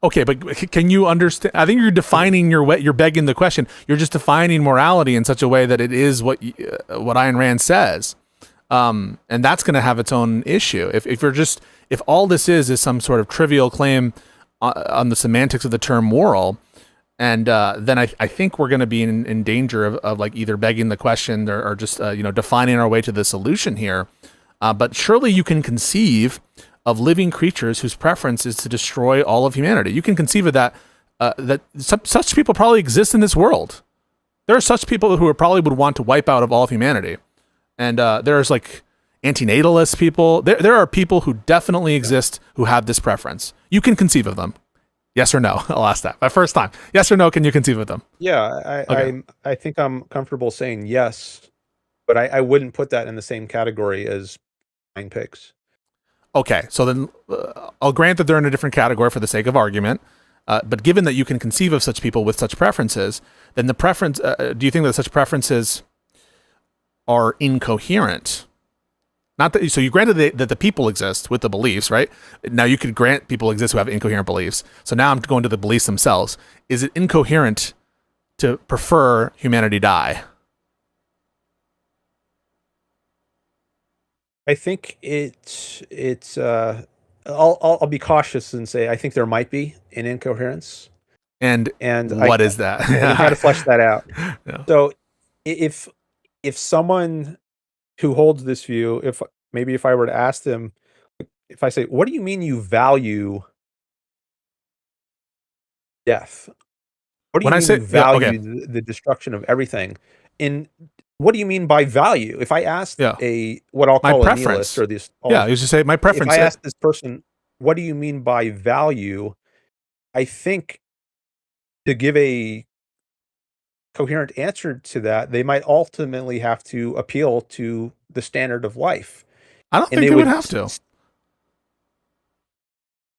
S1: Okay, but can you understand? I think you're defining you're begging the question. You're just defining morality in such a way that it is what Ayn Rand says, and that's going to have its own issue. If all this is some sort of trivial claim on the semantics of the term moral, and then I think we're going to be in danger of like either begging the question or just defining our way to the solution here. But surely you can conceive of living creatures whose preference is to destroy all of humanity. You can conceive of that. That such people probably exist in this world. There are such people who probably would want to wipe out of all of humanity, and there's like antinatalist people. There are people who definitely exist who have this preference. You can conceive of them. Yes or no? I'll ask that. My first time. Yes or no? Can you conceive of them?
S2: Yeah,
S1: Okay.
S2: I think I'm comfortable saying yes, but I wouldn't put that in the same category as flying pigs.
S1: Okay. So then I'll grant that they're in a different category for the sake of argument. But given that you can conceive of such people with such preferences, then the preference, do you think that such preferences are incoherent? Not that, so you granted that the people exist with the beliefs, right? Now you could grant people exist who have incoherent beliefs. So now I'm going to the beliefs themselves. Is it incoherent to prefer humanity die?
S2: I think it's I'll be cautious and say I think there might be an incoherence.
S1: And
S2: And
S1: what is that?
S2: we got to flesh that out.
S1: Yeah.
S2: So if someone who holds this view, if I were to ask them, if I say, what do you mean you value death? What do you
S1: When I
S2: mean
S1: say,
S2: you
S1: yeah, okay,
S2: value the destruction of everything? And what do you mean by value? If I asked
S1: yeah,
S2: what I'll
S1: my
S2: call a nihilist,
S1: preference.
S2: or this,
S1: Yeah, you should say my
S2: if
S1: preference.
S2: I ask this person, what do you mean by value? I think to give a coherent answer to that, they might ultimately have to appeal to the standard of life.
S1: I don't
S2: And
S1: think
S2: they
S1: they would
S2: would,
S1: have to.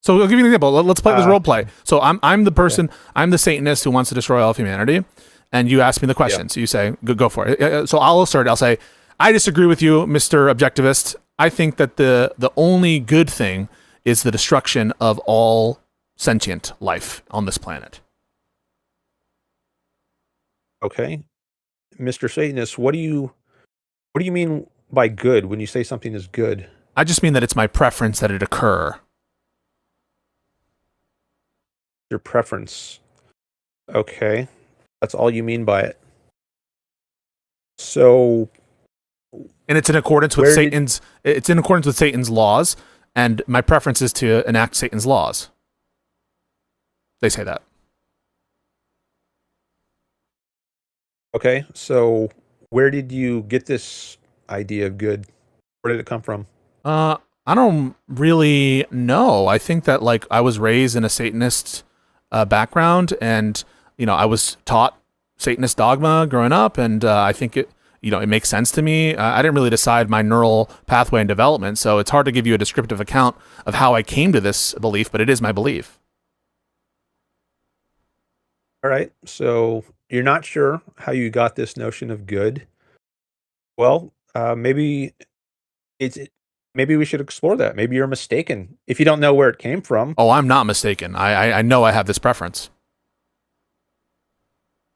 S1: So I'll give you an example. Let's play this role play. So I'm the person, I'm the Satanist who wants to destroy all of humanity, and you ask me the question.
S2: Yeah.
S1: So you say, go for it. So I'll start. I'll say, I disagree with you, Mr. Objectivist. I think that the only good thing is the destruction of all sentient life on this planet.
S2: Okay, Mr. Satanist, what do you mean by good when you say something is good?
S1: I just mean that it's my preference that it occur.
S2: Your preference. Okay, that's all you mean by it. So,
S1: and it's in accordance with it's in accordance with Satan's laws, and my preference is to enact Satan's laws. They say that.
S2: Okay, so where did you get this idea of good? Where did it come from?
S1: I don't really know. I think that like I was raised in a Satanist background, and I was taught Satanist dogma growing up, and I think it makes sense to me. I didn't really decide my neural pathway and development, so it's hard to give you a descriptive account of how I came to this belief, but it is my belief.
S2: All right, so you're not sure how you got this notion of good. Well, maybe we should explore that. Maybe you're mistaken if you don't know where it came from.
S1: Oh, I'm not mistaken. I know I have this preference.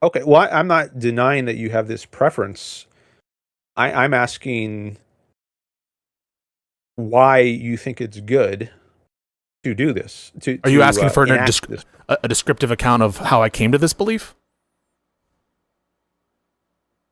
S2: Okay, well, I'm not denying that you have this preference. I'm asking why you think it's good to do this.
S1: Are you asking for a descriptive account of how I came to this belief?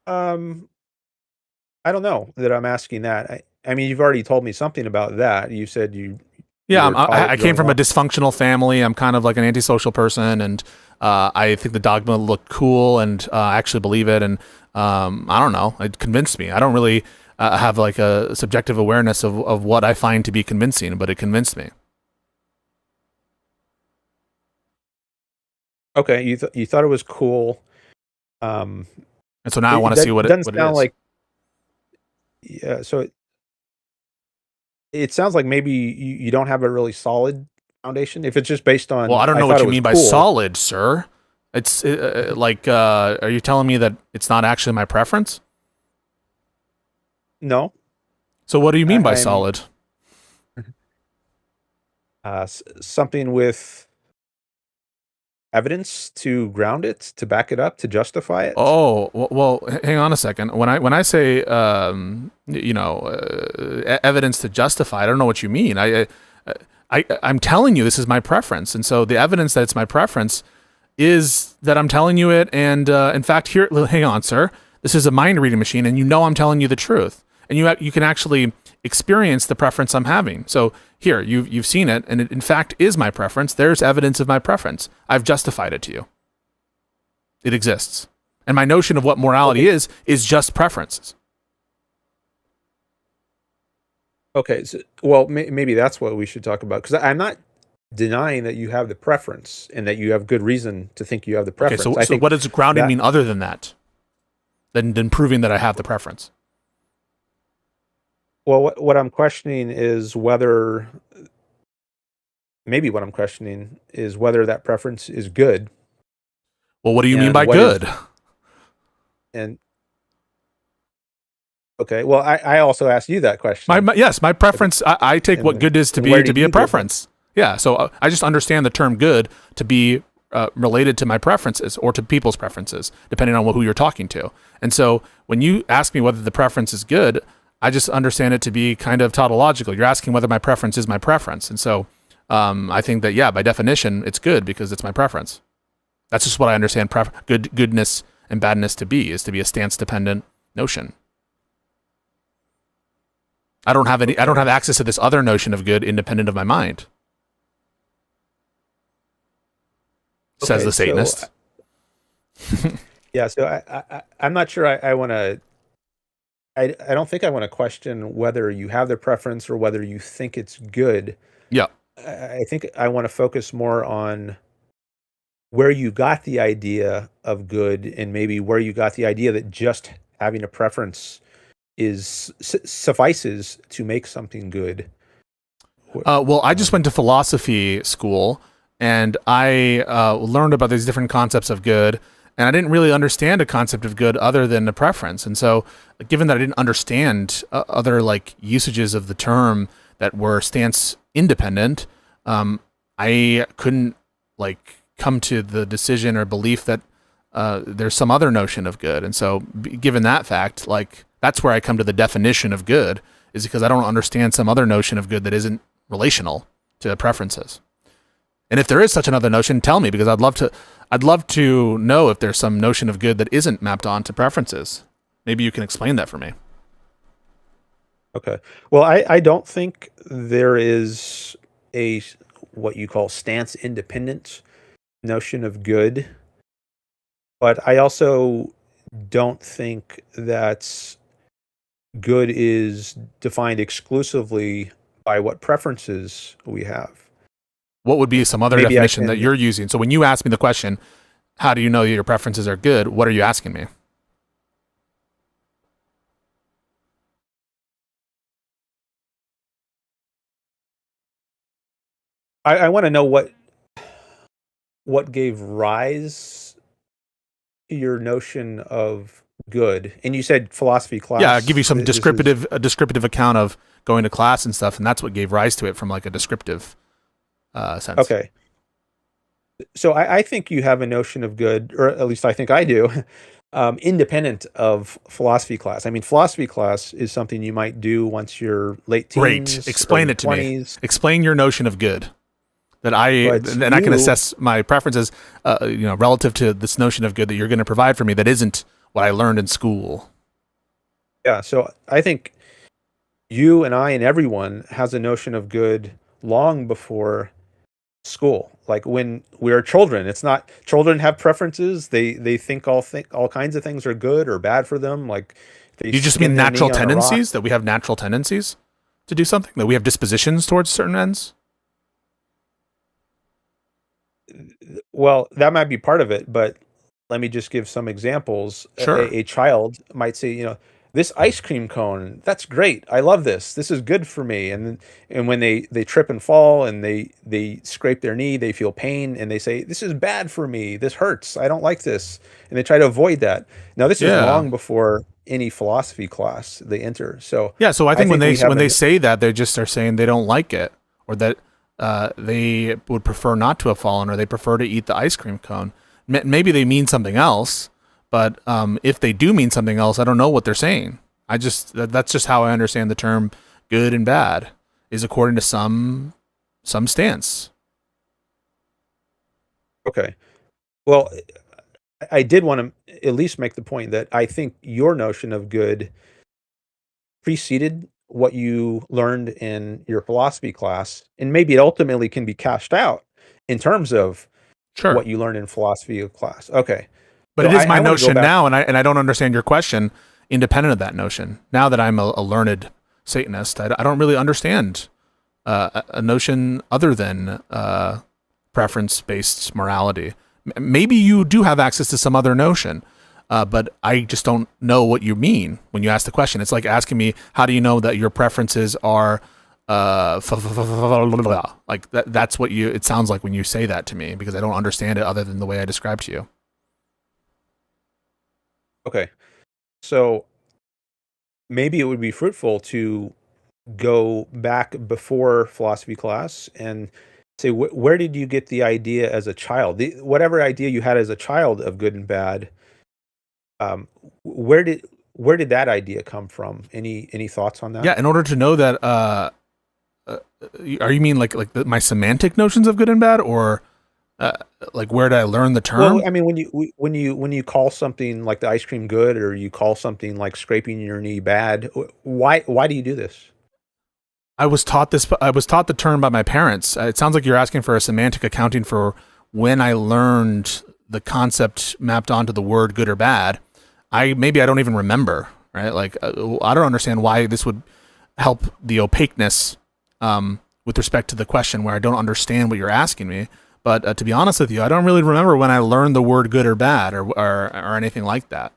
S2: I don't know that I'm asking that. I mean, you've already told me something about that. You said you.
S1: Yeah, I came from a dysfunctional family. I'm kind of like an antisocial person, and I think the dogma looked cool, and I actually believe it. And I don't know, it convinced me. I don't really have like a subjective awareness of what I find to be convincing, but it convinced me.
S2: Okay, you thought it was cool.
S1: And so now I want to see what it is.
S2: Like, yeah, so it sounds like maybe you don't have a really solid foundation. If it's just based on,
S1: well, I don't know what you mean by solid, sir. It's like, are you telling me that it's not actually my preference?
S2: No.
S1: So what do you mean by solid?
S2: Something with evidence to ground it, to back it up, to justify it.
S1: Oh, well, hang on a second. When I say evidence to justify, I don't know what you mean. I'm telling you this is my preference, and so the evidence that it's my preference is that I'm telling you it. And in fact, here, hang on, sir. This is a mind reading machine, and I'm telling you the truth, and you can actually experience the preference I'm having. So here, you've seen it, and it in fact is my preference. There's evidence of my preference. I've justified it to you. It exists. And my notion of what morality is just preferences.
S2: Okay, so, well, maybe that's what we should talk about, because I'm not denying that you have the preference and that you have good reason to think you have the preference.
S1: Okay, so what does grounding mean other than that? Than proving that I have the preference?
S2: Well, what I'm questioning is whether that preference is good.
S1: Well, what do you mean by good?
S2: Okay, well, I also asked you that question.
S1: My preference, I take what good is to be a preference. Yeah, so I just understand the term good to be related to my preferences or to people's preferences, depending on who you're talking to. And so when you ask me whether the preference is good, I just understand it to be kind of tautological. You're asking whether my preference is my preference. And so I think that, yeah, by definition, it's good because it's my preference. That's just what I understand goodness and badness to be, is to be a stance-dependent notion. I don't have access to this other notion of good independent of my mind. Says the Satanist.
S2: Yeah, so I'm not sure I want to. I don't think I want to question whether you have the preference or whether you think it's good.
S1: Yeah.
S2: I think I want to focus more on where you got the idea of good, and maybe where you got the idea that just having a preference suffices to make something good.
S1: Well, I just went to philosophy school, and I learned about these different concepts of good, and I didn't really understand a concept of good other than a preference. And so, given that I didn't understand other like usages of the term that were stance independent, I couldn't like come to the decision or belief that there's some other notion of good. And so, given that fact, like that's where I come to the definition of good, is because I don't understand some other notion of good that isn't relational to preferences. And if there is such another notion, tell me, because I'd love to know if there's some notion of good that isn't mapped onto preferences. Maybe you can explain that for me.
S2: Okay. Well, I don't think there is a what you call stance independent notion of good, but I also don't think that good is defined exclusively by what preferences we have.
S1: What would be some other definition that you're using? So when you ask me the question, how do you know your preferences are good? What are you asking me?
S2: I want to know what gave rise to your notion of good. And you said philosophy class.
S1: Yeah, I'll give you some a descriptive account of going to class and stuff, and that's what gave rise to it from like a descriptive sense.
S2: Okay. So I think you have a notion of good, or at least I think I do, independent of philosophy class. I mean, philosophy class is something you might do once you're late teens.
S1: Great. Explain it to 20s. Me. Explain your notion of good. That I can assess my preferences, relative to this notion of good that you're going to provide for me that isn't what I learned in school.
S2: Yeah. So I think you and I and everyone has a notion of good long before school. Like when we're children, it's not, children have preferences. They think all kinds of things are good or bad for them. Like
S1: you just mean natural tendencies, that we have natural tendencies to do something, that we have dispositions towards certain ends?
S2: Well, that might be part of it, but let me just give some examples.
S1: Sure.
S2: A child might say, this ice cream cone, that's great. I love this. This is good for me. And when they trip and fall and they scrape their knee, they feel pain and they say, this is bad for me. This hurts. I don't like this. And they try to avoid that. Now, this is long before any philosophy class they enter. So
S1: yeah, so I think when they say that, they just are saying they don't like it, or that they would prefer not to have fallen, or they prefer to eat the ice cream cone. Maybe they mean something else, but if they do mean something else, I don't know what they're saying. That's just how I understand the term good and bad, is according to some stance.
S2: Okay. Well, I did want to at least make the point that I think your notion of good preceded what you learned in your philosophy class, and maybe it ultimately can be cashed out in terms of what you learned in philosophy class. Okay.
S1: But so it is my notion now, and I don't understand your question independent of that notion. Now that I'm a learned Satanist, I don't really understand a notion other than preference-based morality. Maybe you do have access to some other notion, but I just don't know what you mean when you ask the question. It's like asking me, how do you know that your preferences are like that? That's what it sounds like when you say that to me, because I don't understand it other than the way I described to you.
S2: Okay. So maybe it would be fruitful to go back before philosophy class and say, where did you get the idea as a child? Whatever idea you had as a child of good and bad, where did that idea come from? Any thoughts on that?
S1: Yeah, in order to know that, are you mean like my semantic notions of good and bad, or Uh, like, where did I learn the
S2: Well,
S1: term?
S2: I mean, when you call something like the ice cream good, or you call something like scraping your knee bad, why do you do this?
S1: I was taught this. I was taught the term by my parents. It sounds like you're asking for a semantic accounting for when I learned the concept mapped onto the word good or bad. Maybe I don't even remember. Right? Like, I don't understand why this would help the opaqueness with respect to the question, where I don't understand what you're asking me. But to be honest with you, I don't really remember when I learned the word good or bad, or anything like that.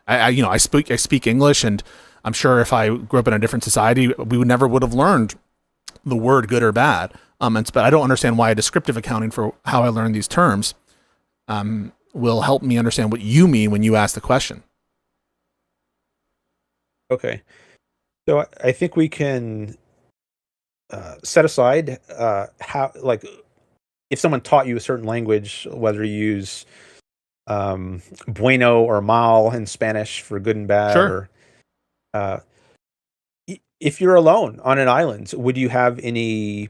S1: I speak English, and I'm sure if I grew up in a different society, we would have learned the word good or bad. But I don't understand why a descriptive accounting for how I learned these terms will help me understand what you mean when you ask the question.
S2: Okay, so I think we can set aside how, like, if someone taught you a certain language, whether you use bueno or mal in Spanish for good and bad,
S1: Sure.
S2: or uh, if you're alone on an island, would you have any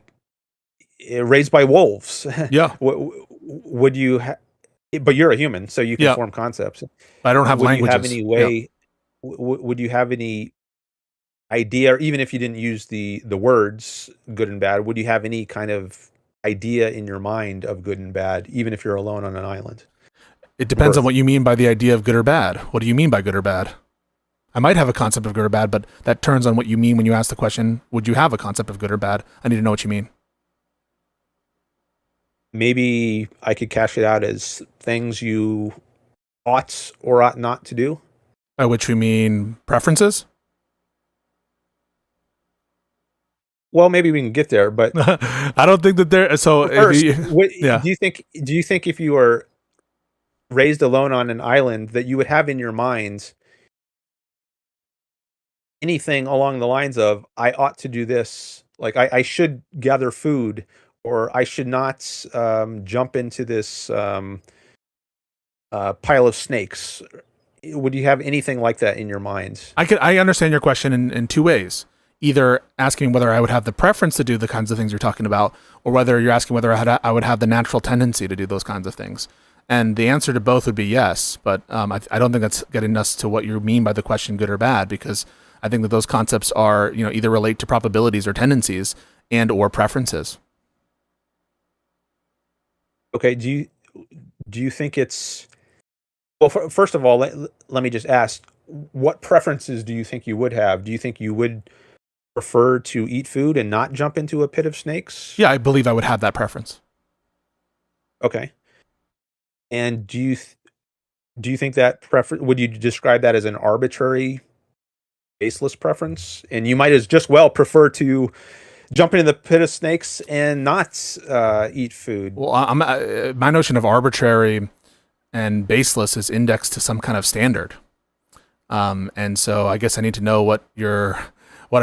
S2: raised by wolves?
S1: Yeah.
S2: Would you? But you're a human, so you can
S1: Yeah.
S2: form concepts.
S1: I don't have
S2: Would you have
S1: languages.
S2: any
S1: Yeah.
S2: way? Would you have any idea, or even if you didn't use the words good and bad, would you have any kind of idea in your mind of good and bad, even if you're alone on an island
S1: It
S2: of
S1: depends on
S2: Earth?
S1: what you mean by the idea of good or bad. What do you mean by good or bad? I might have a concept of good or bad, but that turns on what you mean when you ask the question, would you have a concept of good or bad? I need to know what you mean.
S2: Maybe I could cash it out as things you ought or ought not to do.
S1: By which we mean preferences?
S2: Well, maybe we can get there, but
S1: I don't think that there. So,
S2: first,
S1: yeah,
S2: do you think if you were raised alone on an island, that you would have in your mind anything along the lines of, I ought to do this, like I should gather food, or I should not jump into this pile of snakes? Would you have anything like that in your mind?
S1: I understand your question in two ways. Either asking whether I would have the preference to do the kinds of things you're talking about, or whether you're asking whether I would have the natural tendency to do those kinds of things. And the answer to both would be yes, but I don't think that's getting us to what you mean by the question good or bad, because I think that those concepts are, either relate to probabilities or tendencies and or preferences.
S2: Okay, do you think it's, well, first of all, let me just ask, what preferences do you think you would have? Do you think you would prefer to eat food and not jump into a pit of snakes?
S1: Yeah, I believe I would have that preference.
S2: Okay. And do you think that preference, would you describe that as an arbitrary, baseless preference? And you might as just well prefer to jump into the pit of snakes and not eat food.
S1: Well, my notion of arbitrary and baseless is indexed to some kind of standard. And so I guess I need to know what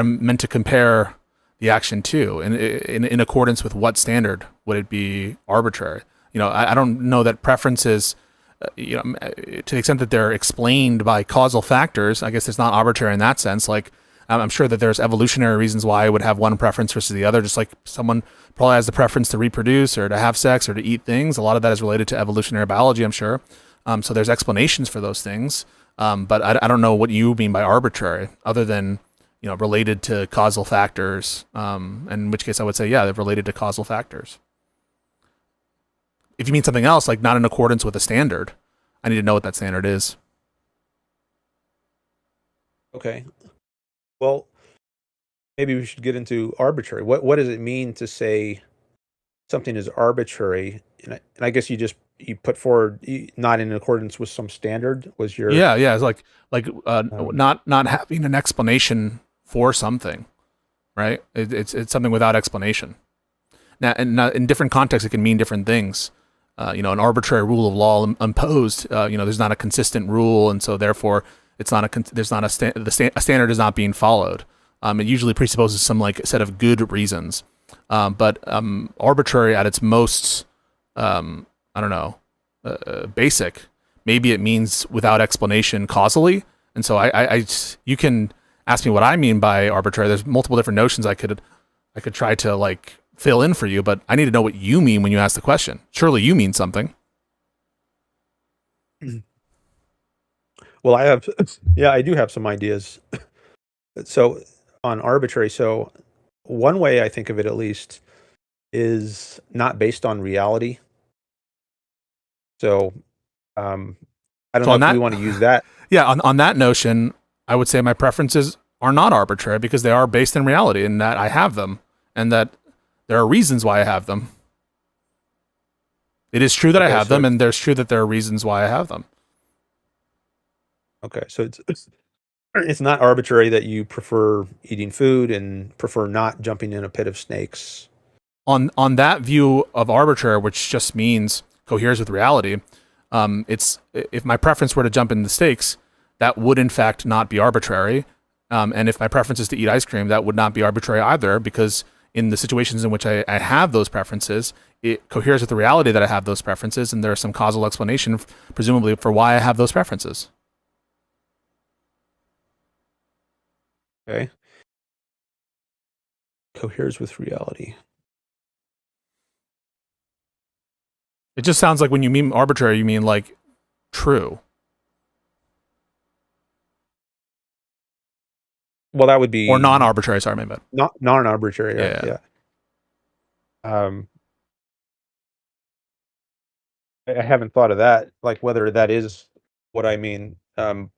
S1: I'm meant to compare the action to, and in accordance with what standard would it be arbitrary? I don't know that preferences, to the extent that they're explained by causal factors, I guess it's not arbitrary in that sense. Like, I'm sure that there's evolutionary reasons why I would have one preference versus the other, just like someone probably has the preference to reproduce or to have sex or to eat things. A lot of that is related to evolutionary biology, I'm sure. So there's explanations for those things. But I don't know what you mean by arbitrary, other than, related to causal factors. And in which case I would say, yeah, they're related to causal factors. If you mean something else, like not in accordance with a standard, I need to know what that standard is.
S2: Okay. Well, maybe we should get into arbitrary. What does it mean to say something is arbitrary? And I guess you put forward, not in accordance with some standard was your
S1: Yeah, it's like
S2: um,
S1: not having an explanation for something, right? It's something without explanation. Now, and in different contexts, it can mean different things. An arbitrary rule of law imposed. There's not a consistent rule, and so therefore, it's not a standard is not being followed. It usually presupposes some like set of good reasons, but arbitrary at its most, I don't know, basic. Maybe it means without explanation causally, and so you can ask me what I mean by arbitrary. There's multiple different notions I could try to like fill in for you, but I need to know what you mean when you ask the question. Surely you mean something.
S2: Well, I do have some ideas. So on arbitrary, so one way I think of it at least is not based on reality. So I don't
S1: So
S2: know
S1: on
S2: if we
S1: that,
S2: want to use that.
S1: yeah, on that notion, I would say my preferences are not arbitrary because they are based in reality and that I have them and that there are reasons why I have them. It is true that I
S2: Okay,
S1: have
S2: so
S1: them, and there's true that there are reasons why I have them.
S2: so it's not arbitrary that you prefer eating food and prefer not jumping in a pit of snakes.
S1: On that view of arbitrary, which just means coheres with reality, it's if my preference were to jump in the stakes, that would in fact not be arbitrary. And if my preference is to eat ice cream, that would not be arbitrary either, because in the situations in which I have those preferences, it coheres with the reality that I have those preferences, and there's some causal explanation, presumably, for why I have those preferences.
S2: Okay. Coheres with reality.
S1: It just sounds like when you mean arbitrary, you mean like true.
S2: Well, that would
S1: Or
S2: be
S1: non-arbitrary. Sorry, my bad.
S2: not non-arbitrary, right?
S1: Yeah.
S2: Yeah. Um, I haven't thought of that, like whether that is what I mean.
S1: So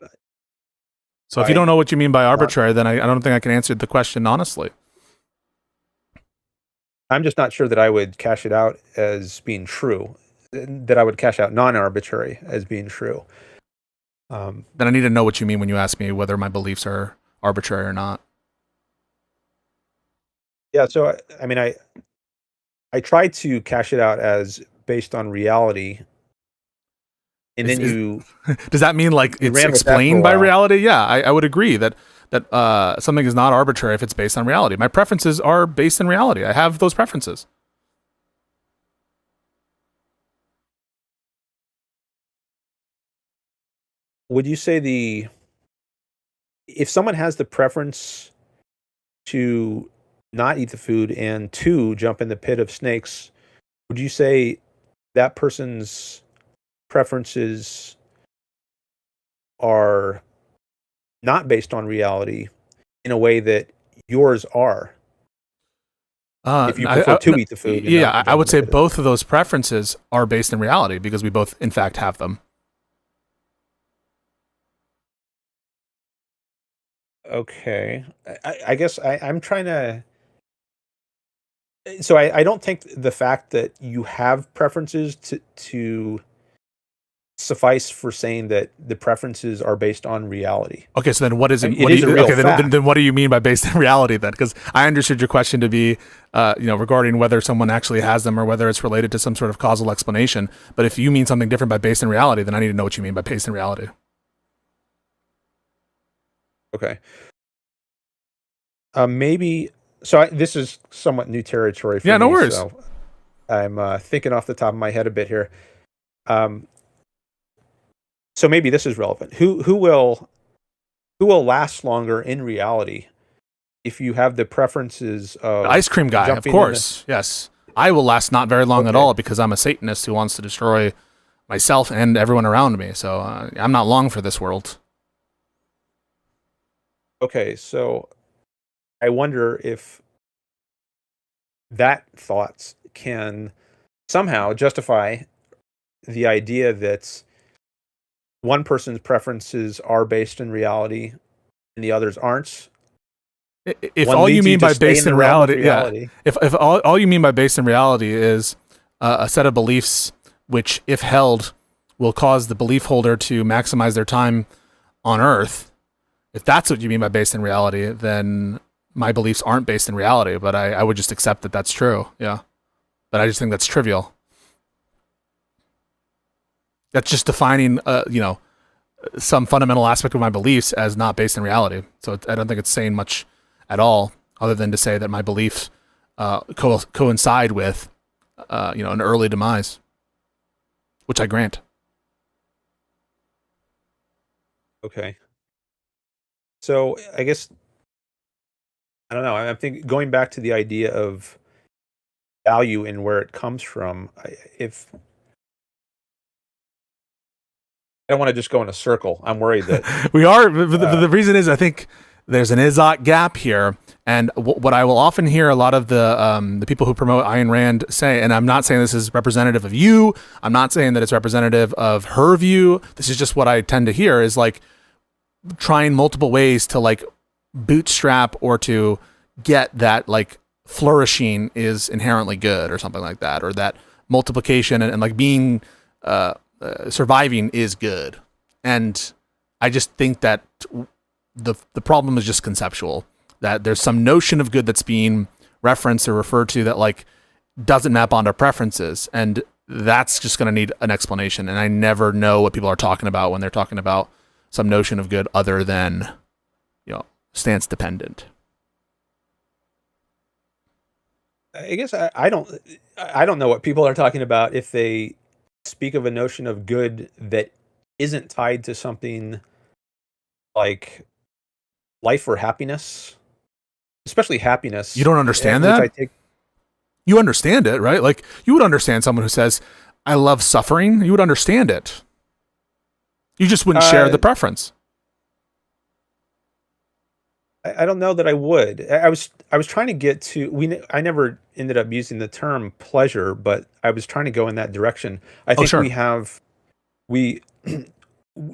S1: if you
S2: By
S1: don't know what you mean by
S2: not,
S1: arbitrary, then I don't think I can answer the question honestly.
S2: I'm just not sure that I would cash it out as being true. That I would cash out non-arbitrary as being true.
S1: Then I need to know what you mean when you ask me whether my beliefs are arbitrary or not.
S2: Yeah. So I mean, I try to cash it out as based on reality, and then
S1: Is
S2: you
S1: does that mean like
S2: you
S1: it's
S2: ran with that for a
S1: explained by
S2: while.
S1: reality? Yeah, I would agree that something is not arbitrary if it's based on reality. My preferences are based in reality. I have those preferences.
S2: Would you say if someone has the preference to not eat the food and to jump in the pit of snakes, would you say that person's preferences are not based on reality in a way that yours are? If you prefer to eat the food and
S1: Yeah,
S2: not
S1: I
S2: jump in
S1: would
S2: the
S1: say
S2: pit of
S1: both of those preferences are based in reality because we both, in fact, have them.
S2: Okay. I guess I'm trying to. So I don't think the fact that you have preferences to suffice for saying that the preferences are based on reality.
S1: Okay, so then what is
S2: I
S1: it?
S2: mean,
S1: What
S2: it
S1: do
S2: is a
S1: you?
S2: real
S1: Okay,
S2: fact.
S1: then what do you mean by based in reality then? Because I understood your question to be, regarding whether someone actually has them or whether it's related to some sort of causal explanation. But if you mean something different by based in reality, then I need to know what you mean by based in reality.
S2: Okay. Maybe. So this is somewhat new territory for
S1: Yeah, no
S2: me.
S1: worries.
S2: So I'm thinking off the top of my head a bit here. Um, so maybe this is relevant. Who will last longer in reality if you have the preferences
S1: The ice
S2: of
S1: cream guy, of
S2: jumping in the.
S1: course. Yes, I will last not very long at
S2: Okay.
S1: all because I'm a Satanist who wants to destroy myself and everyone around me. So I'm not long for this world.
S2: Okay. So I wonder if that thoughts can somehow justify the idea that one person's preferences are based in reality and the others aren't.
S1: If
S2: One
S1: all you
S2: leads you
S1: mean
S2: to
S1: by
S2: stay
S1: based
S2: in the
S1: in
S2: realm of
S1: reality, yeah,
S2: reality.
S1: if all you mean by based in reality is a set of beliefs which, if held, will cause the belief holder to maximize their time on Earth, if that's what you mean by based in reality, then my beliefs aren't based in reality. But I would just accept that that's true. Yeah, but I just think that's trivial. That's just defining, some fundamental aspect of my beliefs as not based in reality. So I don't think it's saying much at all, other than to say that my beliefs coincide with, an early demise, which I grant.
S2: Okay. So I guess I don't know. I'm thinking going back to the idea of value in where it comes from. If I don't want to just go in a circle, I'm worried that
S1: We are. The reason is I think there's an Izot gap here, and what I will often hear a lot of the people who promote Ayn Rand say, and I'm not saying this is representative of you. I'm not saying that it's representative of her view. This is just what I tend to hear is like trying multiple ways to like bootstrap or to get that like flourishing is inherently good or something like that, or that multiplication and like being surviving is good. And I just think that the problem is just conceptual, that there's some notion of good that's being referenced or referred to that like doesn't map onto preferences, and that's just going to need an explanation. And I never know what people are talking about when they're talking about some notion of good other than, you know, stance dependent.
S2: I guess I don't know what people are talking about if they speak of a notion of good that isn't tied to something like life or happiness, especially happiness.
S1: You don't understand
S2: which
S1: that?
S2: I take.
S1: You understand it, right? Like you would understand someone who says, I love suffering. You would understand it. You just wouldn't share the preference.
S2: I don't know that I would. I was trying to get to I never ended up using the term pleasure, but I was trying to go in that direction. I think
S1: sure.
S2: we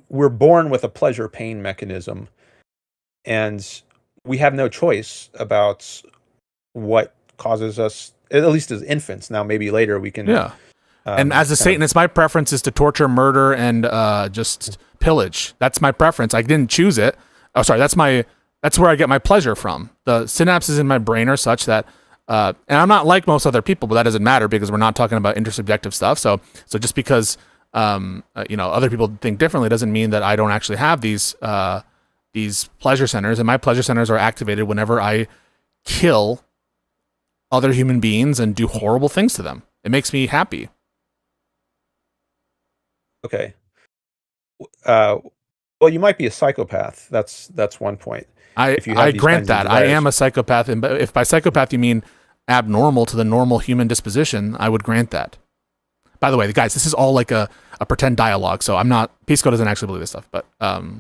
S2: we're born with a pleasure pain mechanism, and we have no choice about what causes us, at least as infants. Now maybe later we can
S1: and as a Satanist, my preference is to torture, murder, and just pillage. That's my preference. I didn't choose it. Oh, sorry. That's where I get my pleasure from. The synapses in my brain are such that, and I'm not like most other people, but that doesn't matter because we're not talking about intersubjective stuff. So just because other people think differently doesn't mean that I don't actually have these pleasure centers, and my pleasure centers are activated whenever I kill other human beings and do horrible things to them. It makes me happy.
S2: Okay. Well, you might be a psychopath. That's one point.
S1: I grant that. I am a psychopath, and if by psychopath you mean abnormal to the normal human disposition, I would grant that. By the way, guys, this is all like a pretend dialogue, so I'm not. Pisco doesn't actually believe this stuff, but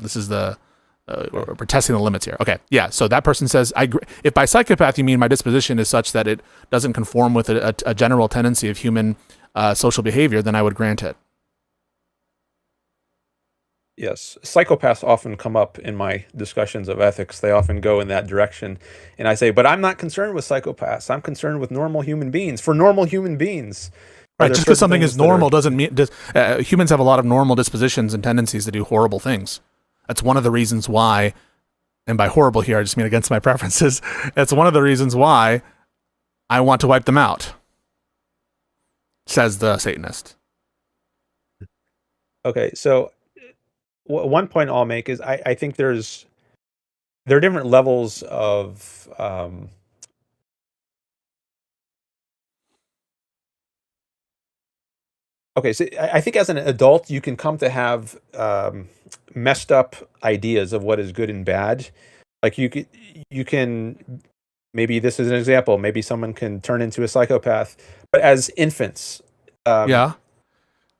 S1: this is we're testing the limits here. Okay, yeah. So that person says, if by psychopath you mean my disposition is such that it doesn't conform with a general tendency of human social behavior, then I would grant it.
S2: Yes, psychopaths often come up in my discussions of ethics. They often go in that direction, and I say, but I'm not concerned with psychopaths. I'm concerned with normal human beings. For normal human beings,
S1: right? Just because something is normal doesn't mean humans have a lot of normal dispositions and tendencies to do horrible things. That's one of the reasons why, and by horrible here I just mean against my preferences. It's one of the reasons why I want to wipe them out, says the Satanist.
S2: Okay, so one point I'll make is I think there are different levels of okay, so I think as an adult you can come to have messed up ideas of what is good and bad. Like you can maybe this is an example. Maybe someone can turn into a psychopath, but as infants,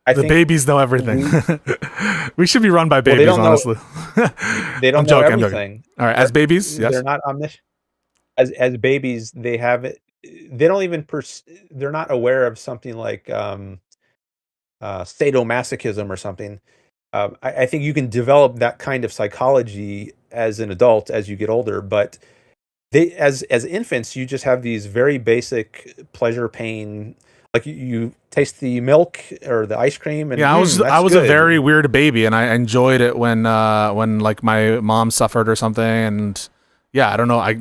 S1: I think babies know everything. We should be run by babies, honestly.
S2: They don't know everything.
S1: All right, as babies, yes.
S2: They're not omniscient. As babies, they have it. They don't even they're not aware of something like sadomasochism or something. I think you can develop that kind of psychology as an adult as you get older, but as infants, you just have these very basic pleasure pain. Like you taste the milk or the ice cream, and
S1: I was a very weird baby, and I enjoyed it when like my mom suffered or something, and I don't know. I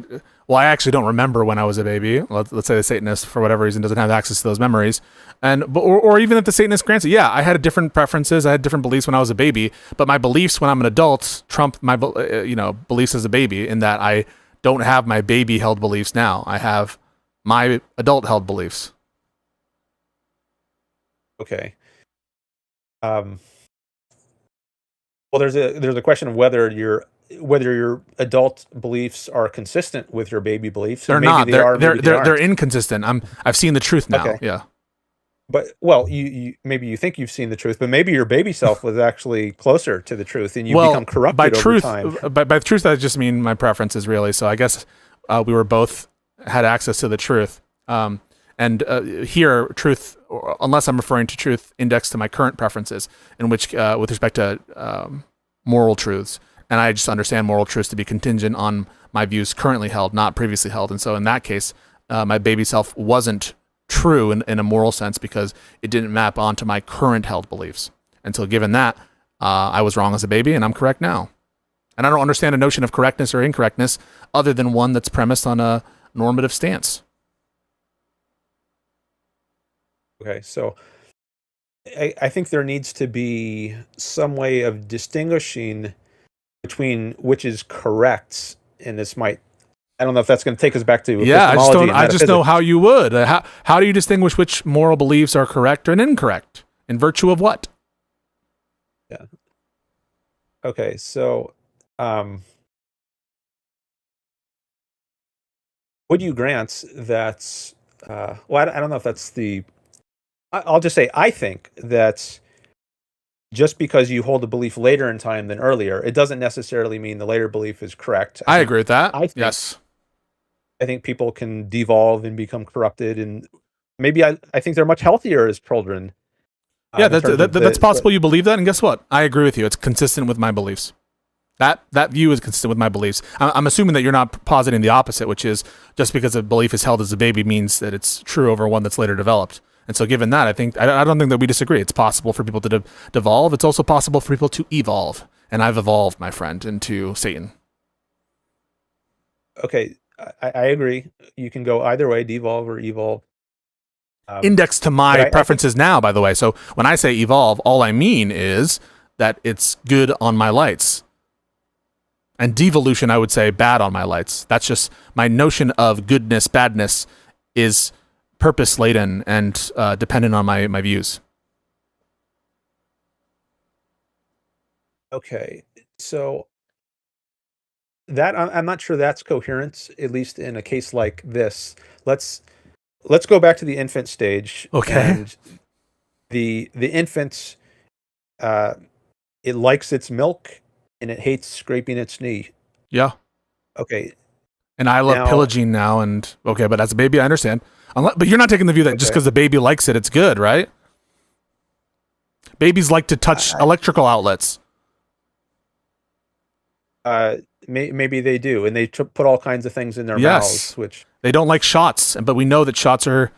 S1: actually don't remember when I was a baby. Let's say the Satanist, for whatever reason, doesn't have access to those memories, or even if the Satanist grants it, I had different preferences, I had different beliefs when I was a baby, but my beliefs when I'm an adult trump my beliefs as a baby, in that I don't have my baby held beliefs now. I have my adult held beliefs.
S2: Okay. Well, there's a question of whether whether your adult beliefs are consistent with your baby beliefs.
S1: They're
S2: Maybe
S1: not.
S2: they are, maybe they
S1: They're
S2: aren't.
S1: inconsistent. I've seen the truth now.
S2: Okay.
S1: Yeah.
S2: But well, you maybe you think you've seen the truth, but maybe your baby self was actually closer to the truth, and you become corrupted over time.
S1: By truth, I just mean my preferences, really. So I guess we were both had access to the truth. And here, truth, unless I'm referring to truth indexed to my current preferences, in which, with respect to moral truths, and I just understand moral truths to be contingent on my views currently held, not previously held. And so in that case, my baby self wasn't true in a moral sense because it didn't map onto my current held beliefs. And so given that, I was wrong as a baby and I'm correct now. And I don't understand a notion of correctness or incorrectness other than one that's premised on a normative stance.
S2: Okay, so I think there needs to be some way of distinguishing between which is correct, and this might, I don't know if that's going to take us back to epistemology.
S1: I just know how you would. How do you distinguish which moral beliefs are correct and incorrect? In virtue of what?
S2: Yeah. Okay, so would you grant that, well, I don't know if that's the, I'll just say, I think that just because you hold a belief later in time than earlier, it doesn't necessarily mean the later belief is correct.
S1: I agree with that. Yes.
S2: I think people can devolve and become corrupted, and maybe I think they're much healthier as children.
S1: Yeah, that's possible. You believe that, and guess what? I agree with you. It's consistent with my beliefs. That view is consistent with my beliefs. I'm assuming that you're not positing the opposite, which is just because a belief is held as a baby means that it's true over one that's later developed. And so given that, I don't think that we disagree. It's possible for people to devolve. It's also possible for people to evolve. And I've evolved, my friend, into Satan.
S2: Okay, I agree. You can go either way, devolve or evolve.
S1: Indexed to my preferences now, by the way. So when I say evolve, all I mean is that it's good on my lights. And devolution, I would say bad on my lights. That's just my notion of goodness, badness is purpose laden and dependent on my views.
S2: Okay, so that I'm not sure that's coherent, at least in a case like this. Let's go back to the infant stage.
S1: Okay.
S2: And the infant, it likes its milk and it hates scraping its knee.
S1: Yeah.
S2: Okay.
S1: And I love pillaging now. And okay, but as a baby, I understand. But you're not taking the view that just because the baby likes it, it's good, right? Babies like to touch electrical outlets.
S2: Maybe they do, and they put all kinds of things in their mouths, which
S1: they don't like shots. But we know that shots are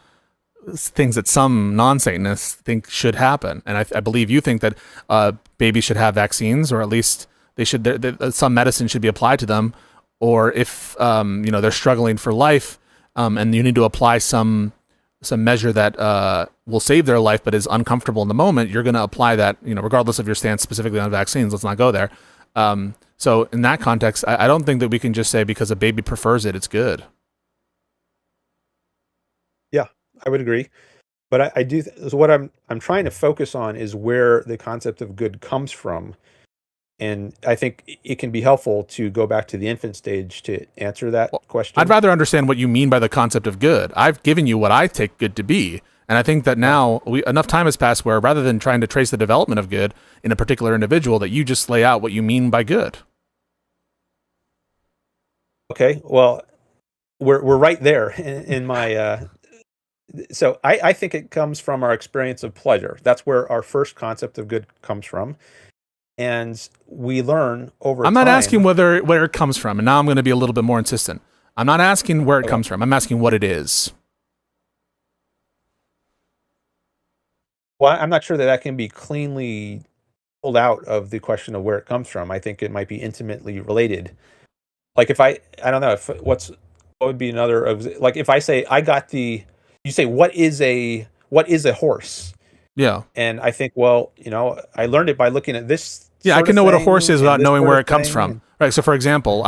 S1: things that some non-Satanists think should happen, and I believe you think that babies should have vaccines, or at least they should. Some medicine should be applied to them, or if they're struggling for life, and you need to apply some measure that will save their life, but is uncomfortable in the moment. You're going to apply that, regardless of your stance specifically on vaccines. Let's not go there. So in that context, I don't think that we can just say because a baby prefers it, it's good.
S2: Yeah, I would agree. But I do. So what I'm trying to focus on is where the concept of good comes from, and I think it can be helpful to go back to the infant stage to answer that question.
S1: I'd rather understand what you mean by the concept of good. I've given you what I take good to be. And I think that now enough time has passed where rather than trying to trace the development of good in a particular individual, that you just lay out what you mean by good.
S2: Okay, well, we're right there in my. So I think it comes from our experience of pleasure. That's where our first concept of good comes from, and we learn over time.
S1: I'm not asking where it comes from, and now I'm going to be a little bit more insistent. I'm not asking where it comes from. I'm asking what it is.
S2: Well, I'm not sure that can be cleanly pulled out of the question of where it comes from. I think it might be intimately related. Like if I don't know if what would be another, like if I say you say what is a horse?
S1: Yeah.
S2: And I think, well, I learned it by looking at this.
S1: Yeah, I can know what a horse is without knowing where it comes from. Right. So for example,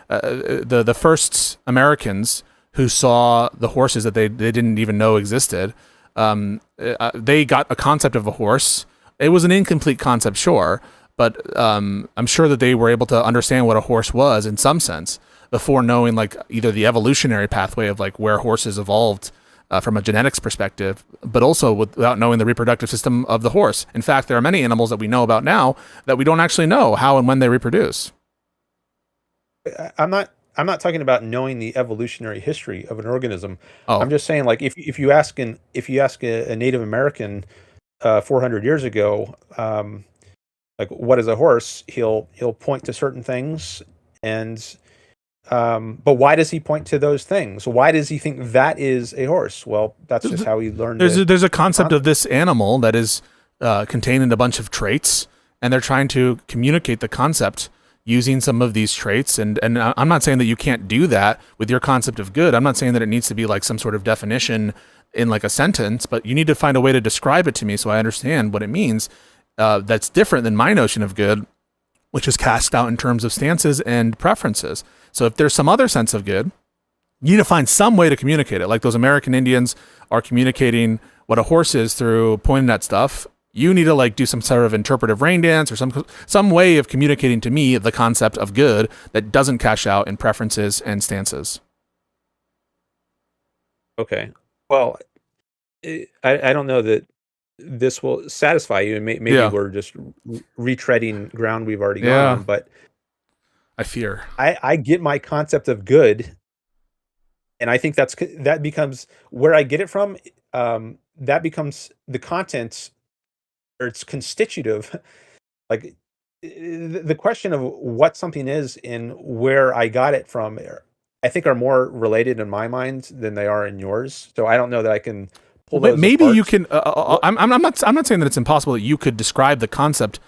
S1: the first Americans who saw the horses that they didn't even know existed, they got a concept of a horse. It was an incomplete concept, sure, but I'm sure that they were able to understand what a horse was in some sense before knowing like either the evolutionary pathway of like where horses evolved from a genetics perspective, but also without knowing the reproductive system of the horse. In fact, there are many animals that we know about now that we don't actually know how and when they reproduce.
S2: I'm not talking about knowing the evolutionary history of an organism.
S1: Oh,
S2: I'm just saying, like, if you ask a Native American 400 years ago, like, what is a horse? He'll point to certain things, and but why does he point to those things? Why does he think that is a horse? Well, that's just how he learned.
S1: There's a concept of this animal that is contained in a bunch of traits, and they're trying to communicate the concept using some of these traits. And I'm not saying that you can't do that with your concept of good. I'm not saying that it needs to be like some sort of definition in like a sentence, but you need to find a way to describe it to me so I understand what it means. That's different than my notion of good, which is cast out in terms of stances and preferences. So if there's some other sense of good, you need to find some way to communicate it. Like those American Indians are communicating what a horse is through pointing at stuff. You need to like do some sort of interpretive rain dance or some way of communicating to me the concept of good that doesn't cash out in preferences and stances.
S2: Okay. Well, I don't know that this will satisfy you, and maybe we're just retreading ground we've already gone on, but
S1: I fear.
S2: I get my concept of good, and I think that becomes where I get it from. That becomes the content, or it's constitutive. Like the question of what something is and where I got it from, I think are more related in my mind than they are in yours. So I don't know that I can pull those
S1: maybe
S2: apart.
S1: You can. I'm not saying that it's impossible that you could describe the concept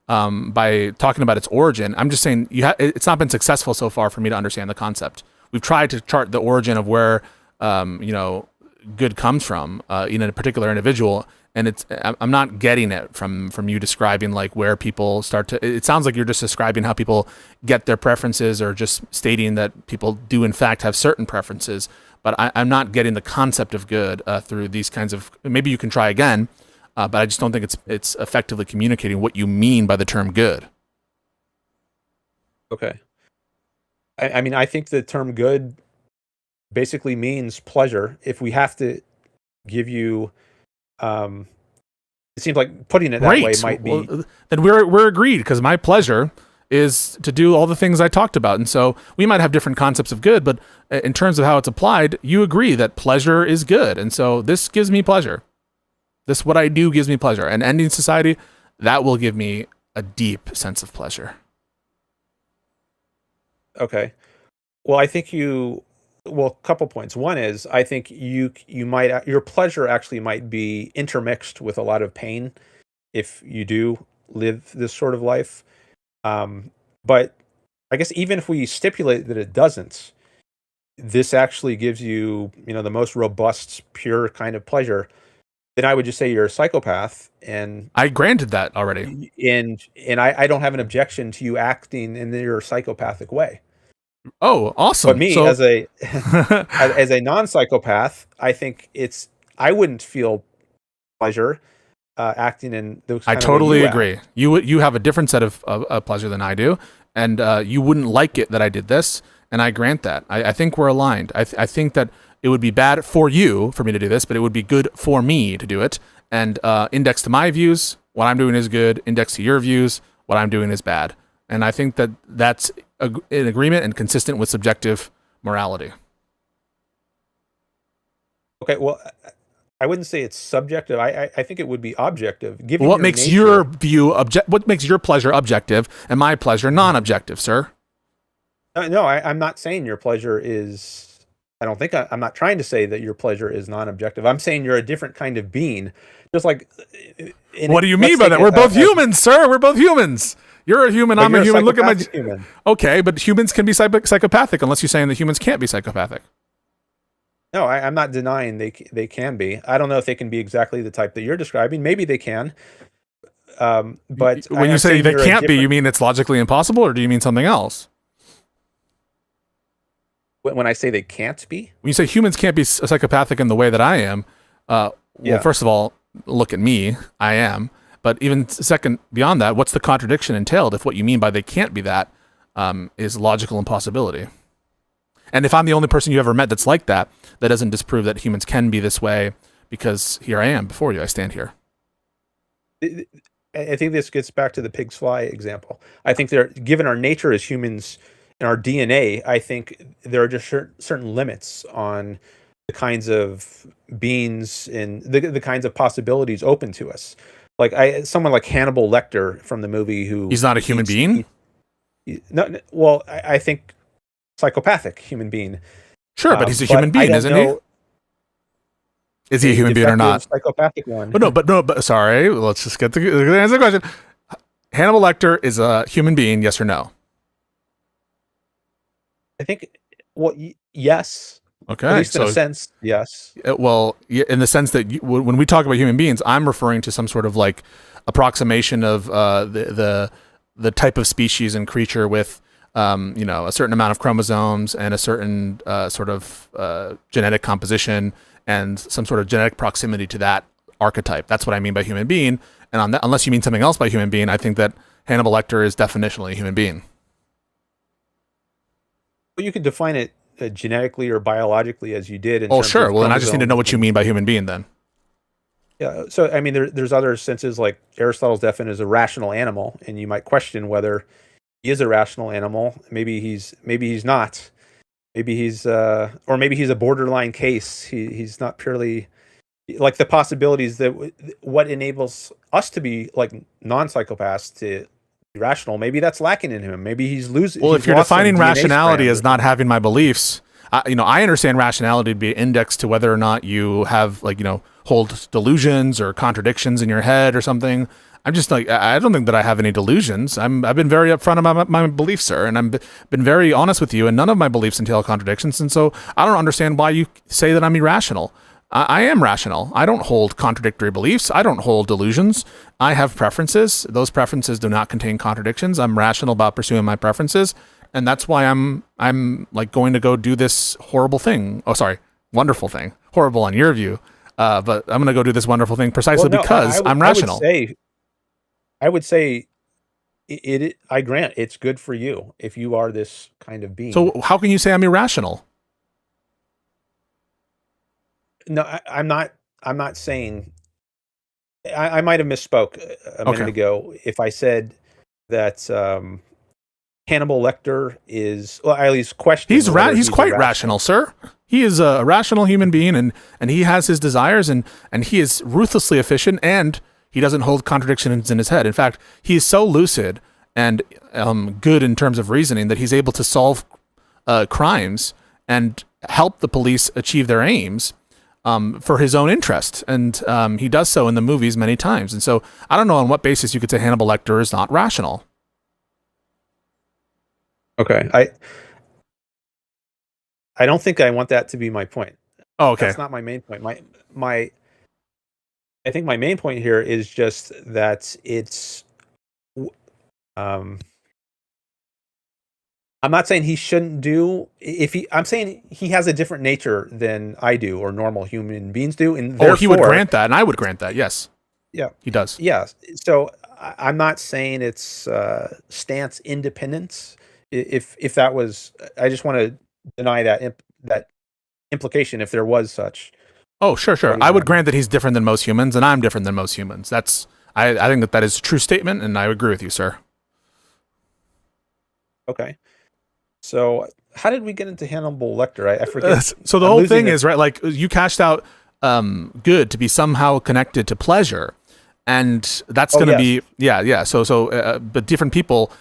S1: by talking about its origin. I'm just saying it's not been successful so far for me to understand the concept. We've tried to chart the origin of where good comes from in a particular individual, and I'm not getting it from you describing like where people start to. It sounds like you're just describing how people get their preferences, or just stating that people do in fact have certain preferences. But I'm not getting the concept of good through these kinds of. Maybe you can try again. But I just don't think it's effectively communicating what you mean by the term good.
S2: Okay. I mean, I think the term good basically means pleasure. If we have to give you, it seems like putting it that way might be.
S1: Well, then we're agreed, because my pleasure is to do all the things I talked about. And so we might have different concepts of good, but in terms of how it's applied, you agree that pleasure is good. And so this gives me pleasure. This, what I do, gives me pleasure. And ending society, that will give me a deep sense of pleasure.
S2: Okay. Well, I think a couple points. One is, I think your pleasure actually might be intermixed with a lot of pain if you do live this sort of life. But I guess even if we stipulate that it doesn't, this actually gives you, the most robust, pure kind of pleasure. Then I would just say you're a psychopath, and
S1: I granted that already.
S2: And I don't have an objection to you acting in your psychopathic way.
S1: Oh, awesome!
S2: But me, as a as a non-psychopath, I think I wouldn't feel pleasure acting in those.
S1: I totally agree. You have a different set of pleasure than I do, and you wouldn't like it that I did this, and I grant that. I think we're aligned. I think that it would be bad for you for me to do this, but it would be good for me to do it. And index to my views, what I'm doing is good. Index to your views, what I'm doing is bad. And I think that that's in agreement and consistent with subjective morality.
S2: Okay, well, I wouldn't say it's subjective. I think it would be objective. Given
S1: What makes your view what makes your pleasure objective and my pleasure non-objective, sir?
S2: No, I'm not saying your pleasure is. I don't think I'm not trying to say that your pleasure is non-objective. I'm saying you're a different kind of being. Just like.
S1: What do you mean by that? We're both humans, sir. We're both humans. You're a human. I'm a human. Look at my. Human. Okay, but humans can be psychopathic unless you're saying that humans can't be psychopathic.
S2: No, I'm not denying they can be. I don't know if they can be exactly the type that you're describing. Maybe they can. But
S1: when you say they can't be, you mean it's logically impossible, or do you mean something else?
S2: When I say they can't be?
S1: When you say humans can't be psychopathic in the way that I am, well, first of all, look at me. I am. But even second beyond that, what's the contradiction entailed if what you mean by they can't be that is logical impossibility? And if I'm the only person you ever met that's like that, that doesn't disprove that humans can be this way, because here I am before you. I stand here.
S2: I think this gets back to the pig's fly example. I think given our nature as humans and our DNA, I think there are just certain limits on the kinds of beings and the kinds of possibilities open to us. Like someone like Hannibal Lecter from the movie, who
S1: he's not a human being.
S2: No, well, I think psychopathic human being.
S1: Sure, but he's a human being, isn't he? Is he a human being or not?
S2: Psychopathic one.
S1: But sorry. Let's just get to answer the question. Hannibal Lecter is a human being, yes or no?
S2: I think, well, yes.
S1: Okay.
S2: At least in a sense, yes.
S1: Well, in the sense that when we talk about human beings, I'm referring to some sort of like approximation of the type of species and creature with a certain amount of chromosomes and a certain sort of genetic composition and some sort of genetic proximity to that archetype. That's what I mean by human being. And on that, unless you mean something else by human being, I think that Hannibal Lecter is definitionally a human being.
S2: Well, you could define it genetically or biologically as you did.
S1: Oh, sure. Well, then I just need to know what you mean by human being then.
S2: Yeah. So, I mean, there's other senses, like Aristotle's definition as a rational animal, and you might question whether he is a rational animal. Maybe he's not. Maybe he's or maybe he's a borderline case. He's not purely like the possibilities that what enables us to be like non-psychopaths to be rational. Maybe that's lacking in him. Maybe he's losing.
S1: Well, if you're defining rationality as not having my beliefs, I understand rationality to be indexed to whether or not you have hold delusions or contradictions in your head or something. I'm just like, I don't think that I have any delusions. I've been very upfront about my beliefs, sir, and I've been very honest with you, and none of my beliefs entail contradictions, and so I don't understand why you say that I'm irrational. I am rational. I don't hold contradictory beliefs. I don't hold delusions. I have preferences. Those preferences do not contain contradictions. I'm rational about pursuing my preferences, and that's why I'm like going to go do this horrible thing. Oh, sorry, wonderful thing. Horrible on your view, but I'm going to go do this wonderful thing precisely because I'm rational.
S2: I would say I grant it's good for you if you are this kind of being.
S1: So how can you say I'm irrational?
S2: No, I'm not saying. I might have misspoke a minute ago if I said that Hannibal Lecter is, well, at least question.
S1: He's quite rational, sir. He is a rational human being, and he has his desires, and he is ruthlessly efficient, and he doesn't hold contradictions in his head. In fact, he is so lucid and good in terms of reasoning that he's able to solve crimes and help the police achieve their aims for his own interest. And he does so in the movies many times. And so I don't know on what basis you could say Hannibal Lecter is not rational.
S2: Okay. I don't think I want that to be my point.
S1: Oh, okay.
S2: That's not my main point. I think my main point here is just that it's I'm not saying he shouldn't do I'm saying he has a different nature than I do or normal human beings do, and
S1: he would grant that, and I would grant that. Yes.
S2: Yeah.
S1: He does.
S2: Yeah. So I'm not saying it's stance independence. If that was, I just want to deny that implication if there was such.
S1: Oh, sure. I would grant that he's different than most humans, and I'm different than most humans. I think that is a true statement, and I agree with you, sir.
S2: Okay. So how did we get into Hannibal Lecter? I forget.
S1: So the whole thing is, right, like you cashed out good to be somehow connected to pleasure, and that's going to be, yeah. So but different people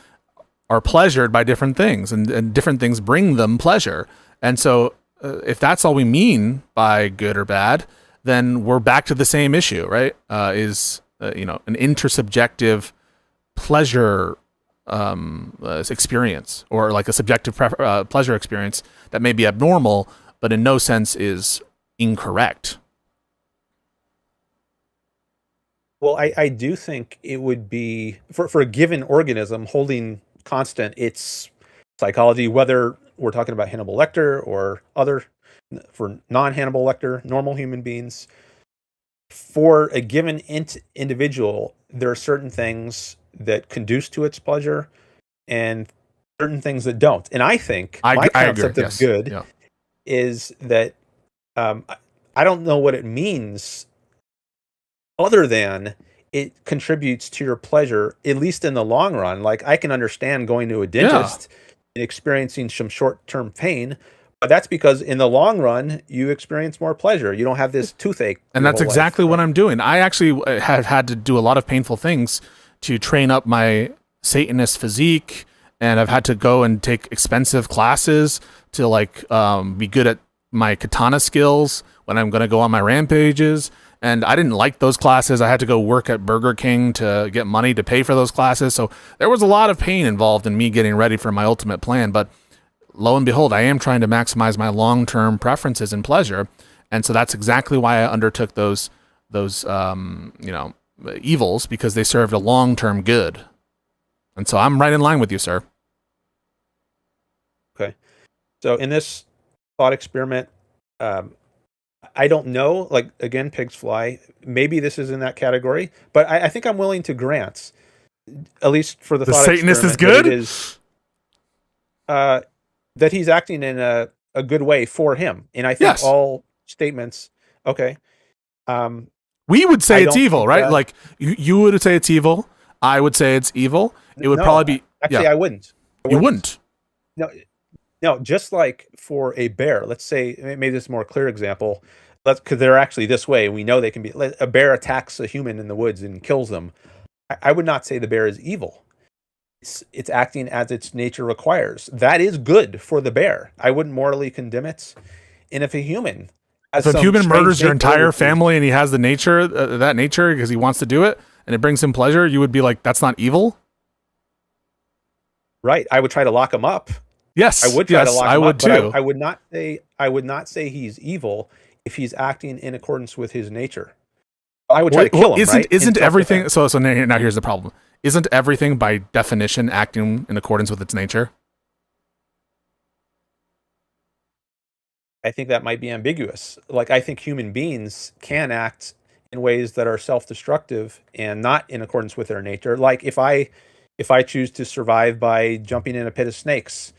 S1: are pleasured by different things, and different things bring them pleasure. And so if that's all we mean by good or bad, then we're back to the same issue, right? Is an intersubjective pleasure experience, or like a subjective pleasure experience that may be abnormal, but in no sense is incorrect.
S2: Well, I do think it would be for a given organism holding constant its psychology, whether we're talking about Hannibal Lecter or other, for non-Hannibal Lecter, normal human beings, for a given individual, there are certain things that conduce to its pleasure and certain things that don't. And I think my concept of good is that I don't know what it means other than it contributes to your pleasure, at least in the long run. Like, I can understand going to a dentist and experiencing some short-term pain, but that's because in the long run, you experience more pleasure. You don't have this toothache.
S1: And that's exactly what I'm doing. I actually have had to do a lot of painful things to train up my Satanist physique, and I've had to go and take expensive classes to like be good at my katana skills when I'm going to go on my rampages. And I didn't like those classes. I had to go work at Burger King to get money to pay for those classes. So there was a lot of pain involved in me getting ready for my ultimate plan. But lo and behold, I am trying to maximize my long-term preferences and pleasure. And so that's exactly why I undertook those evils, because they served a long-term good. And so I'm right in line with you, sir.
S2: Okay. So in this thought experiment, I don't know, like, again, pigs fly. Maybe this is in that category, but I think I'm willing to grant, at least for the thought
S1: Satanist is
S2: good, that he's acting in a good way for him. And I think all statements, okay.
S1: We would say it's evil, right? Like, you would say it's evil. I would say it's evil. It would probably be...
S2: Actually, I wouldn't.
S1: You wouldn't?
S2: No, just like for a bear, let's say, maybe this is a more clear example, because they're actually this way, and we know they can be. A bear attacks a human in the woods and kills them. I would not say the bear is evil. It's acting as its nature requires. That is good for the bear. I wouldn't morally condemn it. And if a human
S1: murders your entire family and he has the nature, that nature, because he wants to do it, and it brings him pleasure, you would be like, that's not evil?
S2: Right. I would try to lock him up.
S1: Yes,
S2: I would try to lock him
S1: I would
S2: up,
S1: too.
S2: I would not say he's evil if he's acting in accordance with his nature. I would try to kill him.
S1: Isn't everything so now here's the problem. Isn't everything by definition acting in accordance with its nature?
S2: I think that might be ambiguous. Like, I think human beings can act in ways that are self-destructive and not in accordance with their nature. Like, if I choose to survive by jumping in a pit of snakes,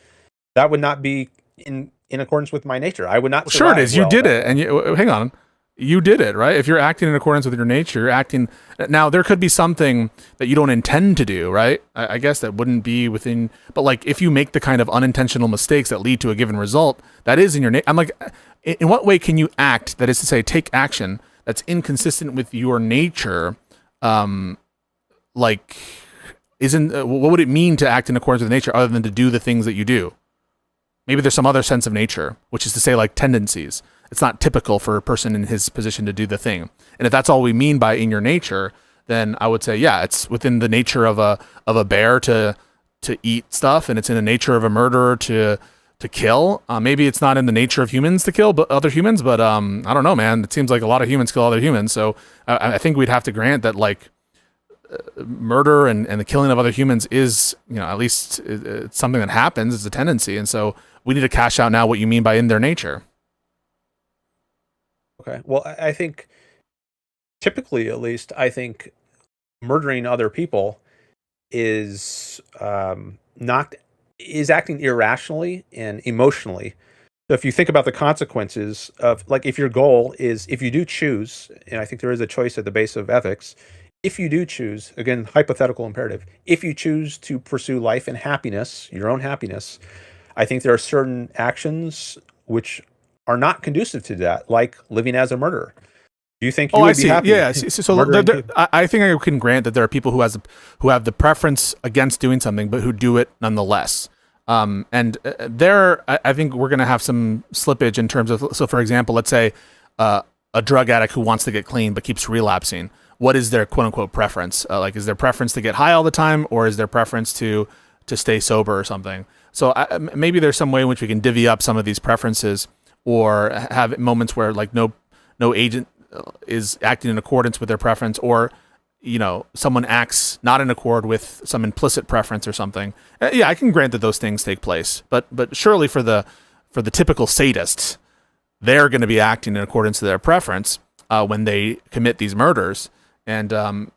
S2: that would not be in accordance with my nature. I would not survive.
S1: Sure it is. You did it. And hang on. You did it, right? If you're acting in accordance with your nature, you're acting... Now, there could be something that you don't intend to do, right? I guess that wouldn't be within... But, like, if you make the kind of unintentional mistakes that lead to a given result, that is in your nature. I'm like, in what way can you act, that is to say, take action, that's inconsistent with your nature? What would it mean to act in accordance with nature other than to do the things that you do? Maybe there's some other sense of nature, which is to say, like, tendencies. It's not typical for a person in his position to do the thing. And if that's all we mean by in your nature, then I would say, yeah, it's within the nature of a bear to eat stuff, and it's in the nature of a murderer to kill. Maybe it's not in the nature of humans to kill other humans, but I don't know, man. It seems like a lot of humans kill other humans. So I think we'd have to grant that, like, murder and the killing of other humans is, at least it's something that happens. It's a tendency. And so we need to cash out now what you mean by in their nature.
S2: Okay. Well, I think typically, at least, I think murdering other people is acting irrationally and emotionally. So if you think about the consequences of, like, if your goal is, if you do choose, and I think there is a choice at the base of ethics, if you do choose, again, hypothetical imperative, if you choose to pursue life and happiness, your own happiness, I think there are certain actions which are not conducive to that, like living as a murderer. Do you think you would be happy?
S1: Yeah. So I think I can grant that there are people who have the preference against doing something, but who do it nonetheless. And there, I think we're going to have some slippage in terms of, so for example, let's say a drug addict who wants to get clean but keeps relapsing. What is their quote unquote preference? Like, is their preference to get high all the time, or is their preference to stay sober or something? So maybe there's some way in which we can divvy up some of these preferences, or have moments where, like, no agent is acting in accordance with their preference, or someone acts not in accord with some implicit preference or something. Yeah, I can grant that those things take place, but surely for the typical sadist, they're going to be acting in accordance to their preference. when they commit these murders, and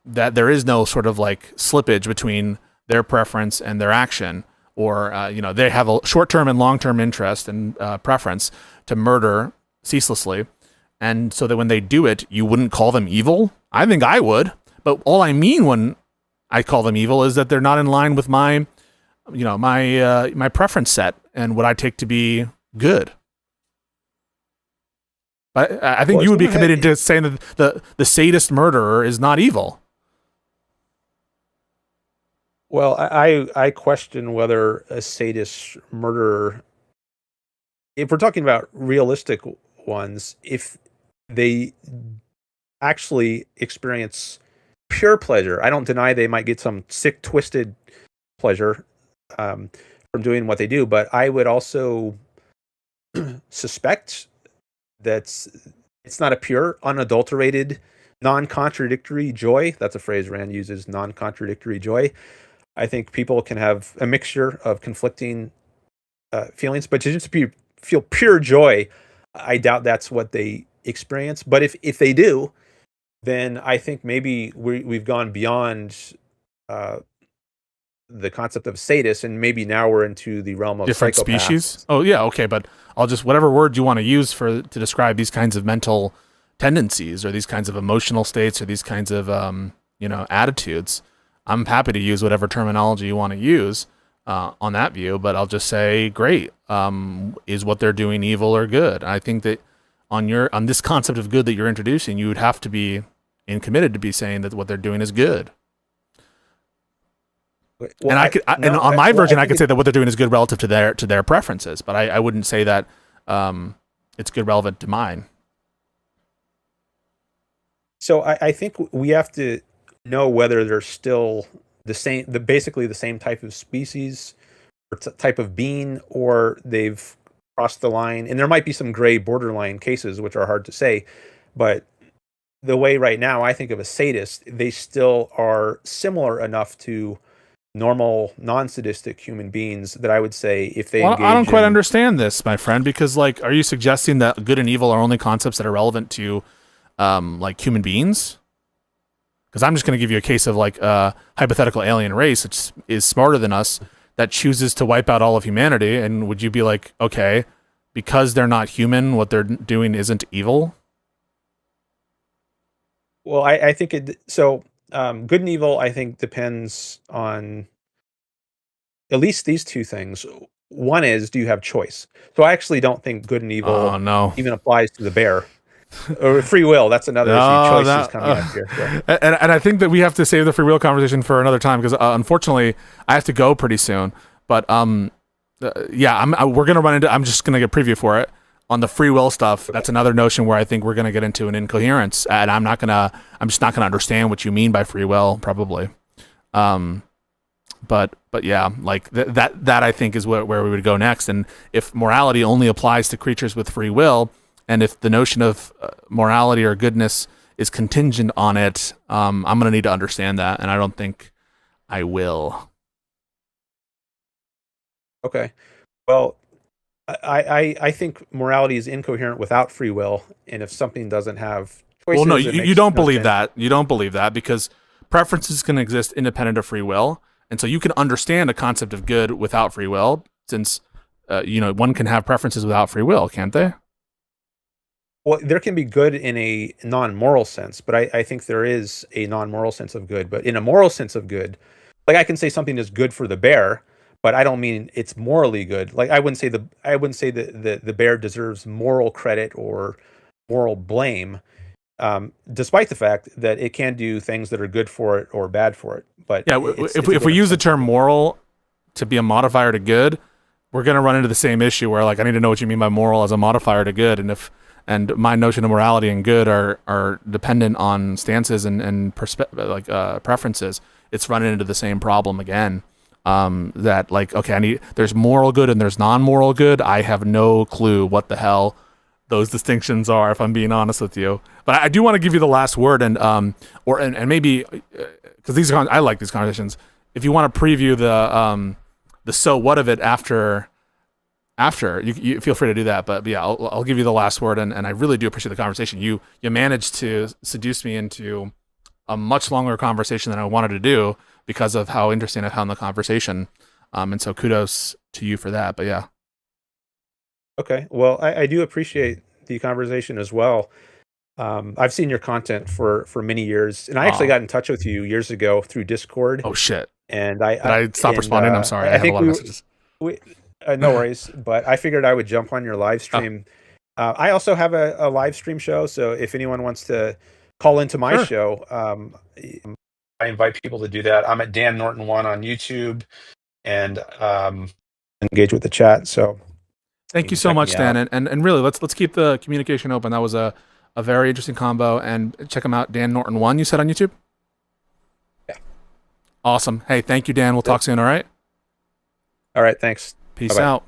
S1: that there is no sort of like slippage between their preference and their action, or they have a short-term and long-term interest and preference to murder ceaselessly, and so that when they do it, you wouldn't call them evil. I think I would, but all I mean when I call them evil is that they're not in line with my my preference set and what I take to be good. But I think you would be committed to saying that the sadist murderer is not evil.
S2: Well, I question whether a sadist murderer, if we're talking about realistic ones, if they actually experience pure pleasure. I don't deny they might get some sick, twisted pleasure from doing what they do, but I would also suspect that it's not a pure, unadulterated, non-contradictory joy. That's a phrase Rand uses, non-contradictory joy. I think people can have a mixture of conflicting feelings, but to just feel pure joy, I doubt that's what they experience. But if they do, then I think maybe we've gone beyond the concept of sadist, and maybe now we're into the realm of
S1: different
S2: psychopaths.
S1: Species. Oh yeah, okay, but I'll just whatever word you want to use to describe these kinds of mental tendencies or these kinds of emotional states or these kinds of attitudes. I'm happy to use whatever terminology you want to use on that view, but I'll just say, great. Is what they're doing evil or good? I think that on this concept of good that you're introducing, you would have to be committed to be saying that what they're doing is good. Well, and on my version, I could say that what they're doing is good relative to their preferences, but I wouldn't say that it's good relevant to mine.
S2: So I think we have to know whether they're still basically the same type of species or type of being, or they've crossed the line. And there might be some gray borderline cases, which are hard to say, but the way right now I think of a sadist, they still are similar enough to normal, non-sadistic human beings that I would say if they engage
S1: I don't quite understand this, my friend, because are you suggesting that good and evil are only concepts that are relevant to human beings? Because I'm just going to give you a case of a hypothetical alien race which is smarter than us that chooses to wipe out all of humanity, and would you be like, okay, because they're not human, what they're doing isn't evil?
S2: Well, I think good and evil, I think, depends on at least these two things. One is, do you have choice? So I actually don't think good and evil even applies to the bear. Or free will, that's another issue. Choices coming up here. So.
S1: And I think that we have to save the free will conversation for another time, because unfortunately I have to go pretty soon. But we're gonna run into. I'm just gonna get a preview for it on the free will stuff. That's another notion where I think we're gonna get into an incoherence, and I'm just not gonna understand what you mean by free will, probably. But yeah, that I think is where we would go next. And if morality only applies to creatures with free will, and if the notion of morality or goodness is contingent on it, I'm going to need to understand that, and I don't think I will.
S2: Okay. Well, I think morality is incoherent without free will, and if something doesn't have choices...
S1: Well, no, you don't believe that. You don't believe that, because preferences can exist independent of free will, and so you can understand a concept of good without free will, since one can have preferences without free will, can't they?
S2: Well, there can be good in a non-moral sense, but I think there is a non-moral sense of good. But in a moral sense of good, I can say something is good for the bear, but I don't mean it's morally good. I wouldn't say the bear deserves moral credit or moral blame, despite the fact that it can do things that are good for it or bad for it. But
S1: yeah, if we use the term moral to be a modifier to good, we're going to run into the same issue where I need to know what you mean by moral as a modifier to good, and my notion of morality and good are dependent on stances and preferences. It's running into the same problem again. There's moral good and there's non-moral good. I have no clue what the hell those distinctions are, if I'm being honest with you. But I do want to give you the last word, and maybe because I like these conversations. If you want to preview the so what of it after after. You feel free to do that. But yeah, I'll give you the last word, and I really do appreciate the conversation. You managed to seduce me into a much longer conversation than I wanted to do because of how interesting I found the conversation. And so kudos to you for that. But yeah.
S2: Okay. Well, I do appreciate the conversation as well. I've seen your content for many years, and I actually got in touch with you years ago through Discord.
S1: Oh shit.
S2: And
S1: Did I stop responding? I'm sorry. I have a lot of messages.
S2: No worries, but I figured I would jump on your live stream. I also have a live stream show, so if anyone wants to call into my show, I invite people to do that. I'm at Dan Norton 1 on YouTube, and engage with the chat. So
S1: thank you so much, Dan, and really let's keep the communication open. That was a very interesting combo, and check him out, Dan Norton 1. You said on YouTube.
S2: Yeah.
S1: Awesome. Hey, thank you, Dan. We'll talk soon. All right.
S2: All right. Thanks.
S1: Peace
S2: Bye-bye.
S1: out.